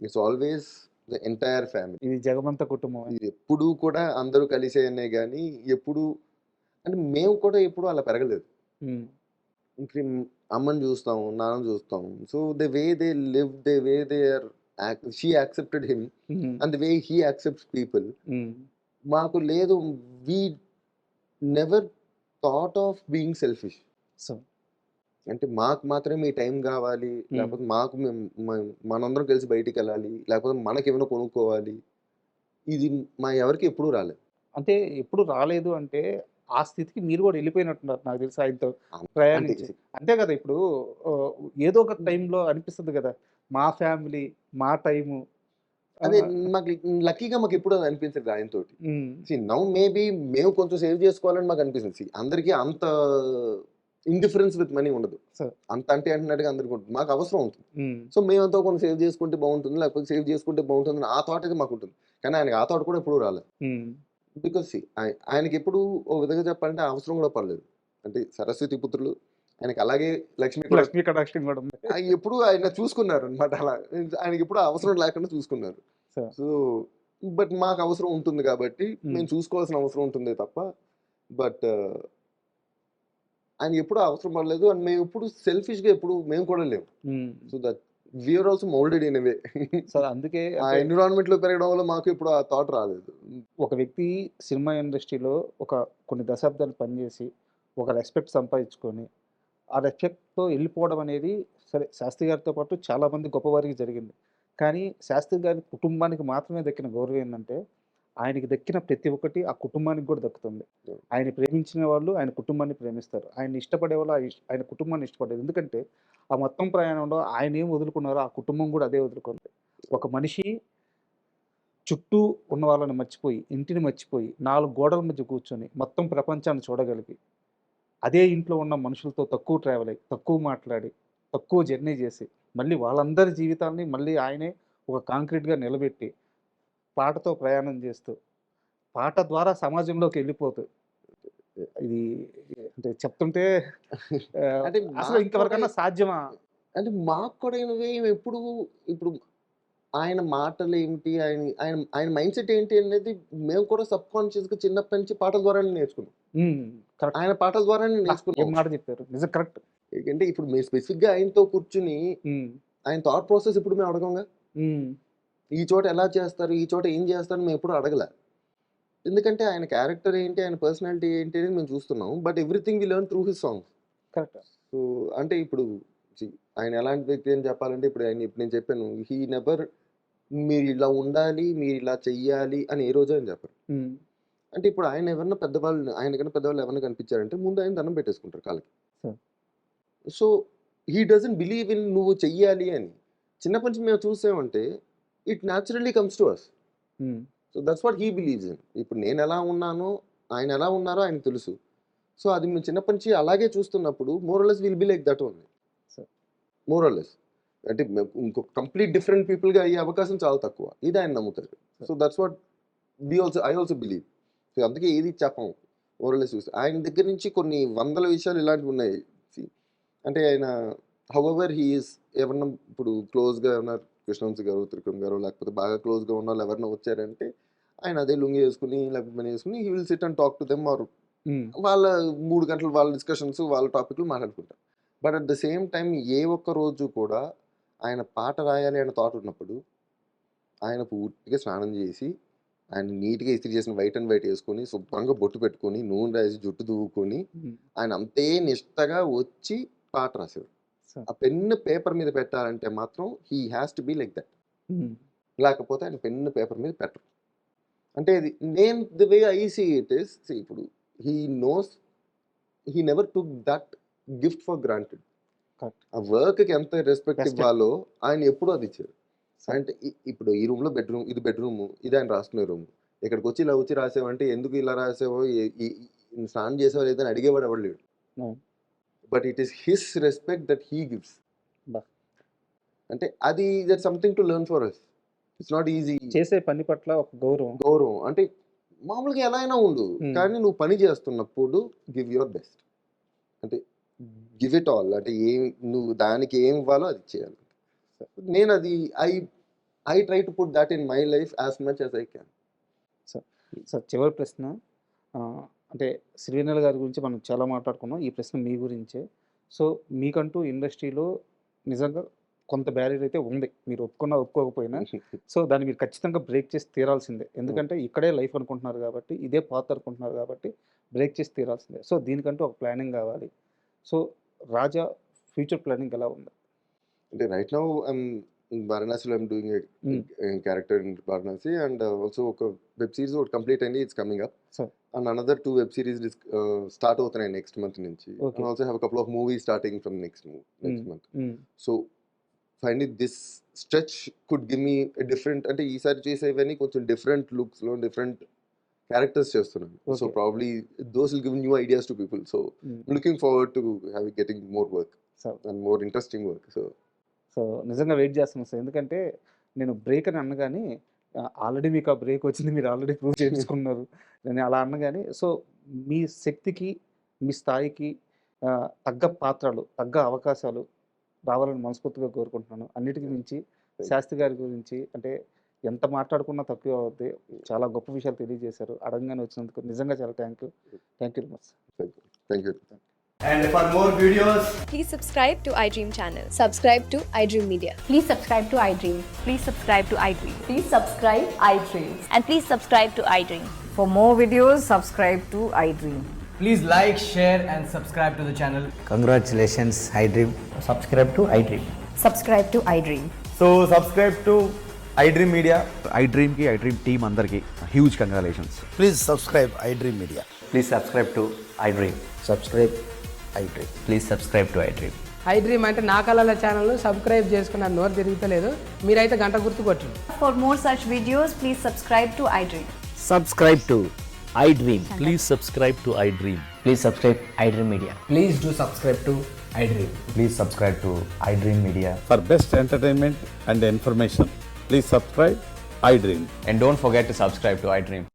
It's always the entire family. ఇది జగమంత కుటుంబం. ఇది ఎప్పుడు కూడా అందరూ కలిసేనే కానీ ఎప్పుడు అంటే మేము కూడా ఎప్పుడు అలా పెరగలేదు. ఇంక అమ్మని చూస్తాం, నాన్న చూస్తాం. So the way they live, the way they are, she accepted him and the way he accepts people. మాకు లేదు, we never thought of being selfish. అంటే మాకు మాత్రమే ఈ టైం కావాలి, లేకపోతే మాకు మనందరం కలిసి బయటికి వెళ్ళాలి, లేకపోతే మనకి ఏమైనా కొనుక్కోవాలి, ఇది మా ఎవరికి ఎప్పుడూ రాలేదు. అంటే ఎప్పుడు రాలేదు అంటే ఆ స్థితికి మీరు కూడా వెళ్ళిపోయినట్టున్నారు నాకు తెలిసి ఆయనతో ప్రయాణించి. అంతే కదా, ఇప్పుడు ఏదో ఒక టైంలో అనిపిస్తుంది కదా, మా ఫ్యామిలీ, మా టైము. అదే మాకు లక్కీగా మాకు ఎప్పుడు అది అనిపించదు ఆయనతోటి. నౌ మేబీ మేము కొంచెం సేవ్ చేసుకోవాలని మాకు అనిపిస్తుంది. అందరికీ అంత ఇండిఫరెన్స్ విత్ మనీ ఉండదు, అంత అంటే అంటున్నట్టుగా అందరికీ ఉంటుంది. మాకు అవసరం ఉంటుంది. సో మేమంతా కొంచెం సేవ్ చేసుకుంటే బాగుంటుంది, లేకపోతే సేవ్ చేసుకుంటే బాగుంటుంది ఆ థాట్ అయితే మాకు ఉంటుంది. కానీ ఆయనకి ఆ థాట్ కూడా ఎప్పుడు రాలేదు. బికాస్ ఆయనకి ఎప్పుడు ఓ విధంగా చెప్పాలంటే అవసరం కూడా పడలేదు. అంటే సరస్వతి పుత్రులు ఆయనకి, అలాగే లక్ష్మీ కటాక్షం కూడా ఎప్పుడు ఆయన చూసుకున్నారు అనమాట. అలా ఆయనకి ఎప్పుడు అవసరం లేకుండా చూసుకున్నారు. సో బట్ మాకు అవసరం ఉంటుంది కాబట్టి మేము చూసుకోవాల్సిన అవసరం ఉంటుంది తప్ప, బట్ ఆయన ఎప్పుడు అవసరం పడలేదు. అండ్ మేము ఎప్పుడు సెల్ఫిష్గా ఎప్పుడు మేము కూడా లేము. So that we are also moulded in a way. Sir అందుకే ఆ ఎన్విరాన్మెంట్ లో పెరగడం వల్ల మాకు ఇప్పుడు ఆ థాట్ రాలేదు. ఒక వ్యక్తి సినిమా ఇండస్ట్రీలో కొన్ని దశాబ్దాలు పనిచేసి ఒక రెస్పెక్ట్ సంపాదించుకొని ఆ రెస్పెక్ట్తో వెళ్ళిపోవడం అనేది, సరే శాస్త్రి గారితో పాటు చాలామంది గొప్పవారికి జరిగింది. కానీ శాస్త్రి గారి కుటుంబానికి మాత్రమే దక్కిన గౌరవం ఏంటంటే, ఆయనకి దక్కిన ప్రతి ఒక్కటి ఆ కుటుంబానికి కూడా దక్కుతుంది. ఆయన ప్రేమించిన వాళ్ళు ఆయన కుటుంబాన్ని ప్రేమిస్తారు, ఆయన ఇష్టపడే వాళ్ళు ఆయన కుటుంబాన్ని ఇష్టపడేది. ఎందుకంటే ఆ మొత్తం ప్రయాణంలో ఆయన ఏం వదులుకున్నారో ఆ కుటుంబం కూడా అదే వదులుకుంది. ఒక మనిషి చుట్టూ ఉన్న వాళ్ళని మర్చిపోయి, ఇంటిని మర్చిపోయి, 4 గోడల మధ్య కూర్చొని మొత్తం ప్రపంచాన్ని చూడగలిగి, అదే ఇంట్లో ఉన్న మనుషులతో తక్కువ ట్రావెల్ అయ్యి, తక్కువ మాట్లాడి, తక్కువ జర్నీ చేసి, మళ్ళీ వాళ్ళందరి జీవితాన్ని మళ్ళీ ఆయనే ఒక కాంక్రీట్గా నిలబెట్టి పాటతో ప్రయాణం చేస్తూ పాట ద్వారా సమాజంలోకి వెళ్ళిపోతుంది. ఇది అంటే చెప్తుంటే అంటే అసలు ఇంతవరకన్నా సాధ్యమా? అంటే మాకు కూడా ఎప్పుడు ఇప్పుడు ఆయన మాటలు ఏంటి, ఆయన ఆయన ఆయన మైండ్ సెట్ ఏంటి అనేది మేము కూడా సబ్ కాన్షియస్గా చిన్నప్పటి నుంచి పాటల ద్వారానే నేర్చుకున్నాం. కరెక్ట్. ఆయన పాటల ద్వారానే ఏం నేర్చుకున్నాం. మాట చెప్పారు, నిజం కరెక్ట్. ఎందుకంటే ఇప్పుడు మేము స్పెసిఫిక్గా ఆయనతో కూర్చుని ఆయన థాట్ ప్రాసెస్ ఇప్పుడు మేము అడగంగా. ఈ చోట ఎలా చేస్తారు, ఈ చోట ఏం చేస్తారు మేము ఎప్పుడు అడగలే. ఎందుకంటే ఆయన క్యారెక్టర్ ఏంటి, ఆయన పర్సనాలిటీ ఏంటి అనేది మేము చూస్తున్నాం. But everything we learn through his songs. Correct. So అంటే ఇప్పుడు ఆయన ఎలాంటి వ్యక్తి అని చెప్పాలంటే ఇప్పుడు నేను చెప్పాను, హీ నెవర్ మీరు ఇలా ఉండాలి, మీరు ఇలా చెయ్యాలి అని ఏ రోజు అని చెప్పరు. అంటే ఇప్పుడు ఆయన ఎవరన్నా పెద్దవాళ్ళు, ఆయనకన్నా పెద్దవాళ్ళు ఎవరైనా కనిపించారంటే ముందు ఆయన దండం పెట్టేసుకుంటారు కాళ్ళకి. So he doesn't believe in నువ్వు చెయ్యాలి అని. చిన్నప్పటి నుంచి మేము చూసామంటే it naturally comes to us. So that's what he believes in. ఇప్పుడు నేను ఎలా ఉన్నానో ఆయన ఎలా ఉన్నారో ఆయన తెలుసు. సో అది మేము చిన్నప్పటి నుంచి అలాగే చూస్తున్నప్పుడు morals will be like that only. Morals అంటే ఇంకొక కంప్లీట్ డిఫరెంట్ పీపుల్గా అయ్యే అవకాశం చాలా తక్కువ. ఇది ఆయన నమ్ముతారు. So that's what I also believe. So అందుకే ఏది చెప్పం మోరలెస్ చూసి. ఆయన దగ్గర నుంచి కొన్ని వందల విషయాలు ఇలాంటివి ఉన్నాయి. అంటే ఆయన హౌఎవర్ హీఈస్ ఎవరన్నా ఇప్పుడు క్లోజ్గా ఉన్నారు, కృష్ణవంశీ గారు, త్రికమ్ గారు, లేకపోతే బాగా క్లోజ్గా ఉన్న వాళ్ళు ఎవరైనా వచ్చారంటే ఆయన అదే లుంగి వేసుకుని లేకపోతే మనీ వేసుకుని he will sit and talk to them. Or వాళ్ళ 3 గంటలు వాళ్ళ డిస్కషన్స్, వాళ్ళ టాపిక్లు మాట్లాడుకుంటారు. But at the same time ఏ ఒక్క రోజు కూడా ఆయన పాట రాయాలి అనే థాట్ ఉన్నప్పుడు ఆయన పూర్తిగా స్నానం చేసి ఆయన నీట్గా ఇస్త్రీ చేసిన వైట్ అండ్ వైట్ వేసుకొని శుభ్రంగా బొట్టు పెట్టుకొని నూనె రాసి జుట్టు దువ్వుకొని ఆయన అంతే నిష్టగా వచ్చి పాట రాసేవారు. ఆ పెన్ను పేపర్ మీద పెట్టాలంటే మాత్రం he has to be like that. లేకపోతే ఆయన పెన్ను పేపర్ మీద పెట్టరు. అంటే ఇది నేను the way I see it is, ఇప్పుడు he knows he never took that gift for granted. ఆ వర్క్కి ఎంత రెస్పెక్ట్ ఇవ్వాలో ఆయన ఎప్పుడూ అది ఇచ్చారు. అంటే ఇప్పుడు ఈ రూమ్లో బెడ్రూమ్, ఇది బెడ్రూమ్, ఇది ఆయన రాసుకునే రూమ్. ఇక్కడికి వచ్చి ఇలా వచ్చి రాసేవంటే ఎందుకు ఇలా రాసేవో, స్నానం చేసేవో లేదని అడిగేవాడు ఎవడు లేడు. But it is his respect that he gives. అంటే అది that something to learn for us. It's not easy. చేసే పని పట్ల ఒక గౌరవం అంటే మామూలుగా ఎలా అయినా ఉండు, కానీ నువ్వు పని చేస్తున్నప్పుడు గివ్ యువర్ బెస్ట్. అంటే గివ్ ఇట్ ఆల్. అంటే నువ్వు దానికి ఏం ఇవ్వాలో అది చేయాలి. నేను అది I try to put that in my life as much as I can. Sir చివరి ప్రశ్న, అంటే శ్రీవేణుల గారి గురించి మనం చాలా మాట్లాడుకున్నాం. ఈ ప్రశ్న మీ గురించే. సో మీకంటూ ఇండస్ట్రీలో నిజంగా కొంత బ్యారియర్ అయితే ఉంది, మీరు ఒప్పుకున్నా ఒప్పుకోకపోయినా. సో దాన్ని మీరు ఖచ్చితంగా బ్రేక్ చేసి తీరాల్సిందే. ఎందుకంటే ఇక్కడే లైఫ్ అనుకుంటున్నారు కాబట్టి, ఇదే పాత్ అనుకుంటున్నారు కాబట్టి బ్రేక్ చేసి తీరాల్సిందే. సో దీనికంటూ ఒక ప్లానింగ్ కావాలి. సో రాజా ఫ్యూచర్ ప్లానింగ్ ఎలా ఉంది? అంటే రైట్ నౌ వారణాసిలో I'm doing a character in Varanasi and also ఒక వెబ్ సిరీస్ ఒకటి కంప్లీట్ అయింది, it's coming up. And another 2 web series start అవుతున్నాయి నెక్స్ట్ మంత్ నుంచి. And also have couple of movies starting from next month. So finally this stretch could give me different, అంటే ఈసారి చేసేవన్నీ కొంచెం different లుక్స్లో different characters చేస్తున్నాను. So probably those will give new ideas to people. So looking forward to getting more work and more interesting work. So నిజంగా wait చేస్తున్నాను sir. ఎందుకంటే నేను break అని అన్నగాని ఆల్రెడీ మీకు ఆ బ్రేక్ వచ్చింది, మీరు ఆల్రెడీ ప్రూవ్ చేసుకున్నారు. నేను అలా అన్నగాని సో మీ శక్తికి, మీ స్థాయికి తగ్గ పాత్రలు, తగ్గ అవకాశాలు రావాలని మనస్ఫూర్తిగా కోరుకుంటున్నాను. అన్నిటికీ మించి శాస్త్రి గారి గురించి అంటే ఎంత మాట్లాడుకున్నా తక్కువ అవుద్ది. చాలా గొప్ప విషయాలు తెలియజేశారు. అడగగానే వచ్చినందుకు నిజంగా చాలా thank you very much. Thank you. And for more videos, please subscribe to iDream channel. Subscribe to iDream Media. Please subscribe to iDream. Please subscribe to iDream. Please subscribe iDream. And please subscribe to iDream. For more videos, subscribe to iDream. please like, share and subscribe to the channel. Congratulations, iDream. Subscribe to iDream. Subscribe to iDream. So subscribe to iDream Media. iDream ki iDream team andarki huge congratulations. Please subscribe iDream Media. Please subscribe to iDream. Subscribe iDream. Please subscribe to iDream. iDream అంటే నా కళల channel subscribe చేసుకున్న నోరు తిరుగుతలేదు, మీరైతే గంట గుర్తు కొట్టండి. For more such videos, please subscribe to iDream. Subscribe to iDream. Please subscribe to iDream. Please subscribe iDream Media. Please do subscribe to iDream. Please subscribe to iDream Media. For best entertainment and information, please subscribe iDream. And don't forget to subscribe to iDream.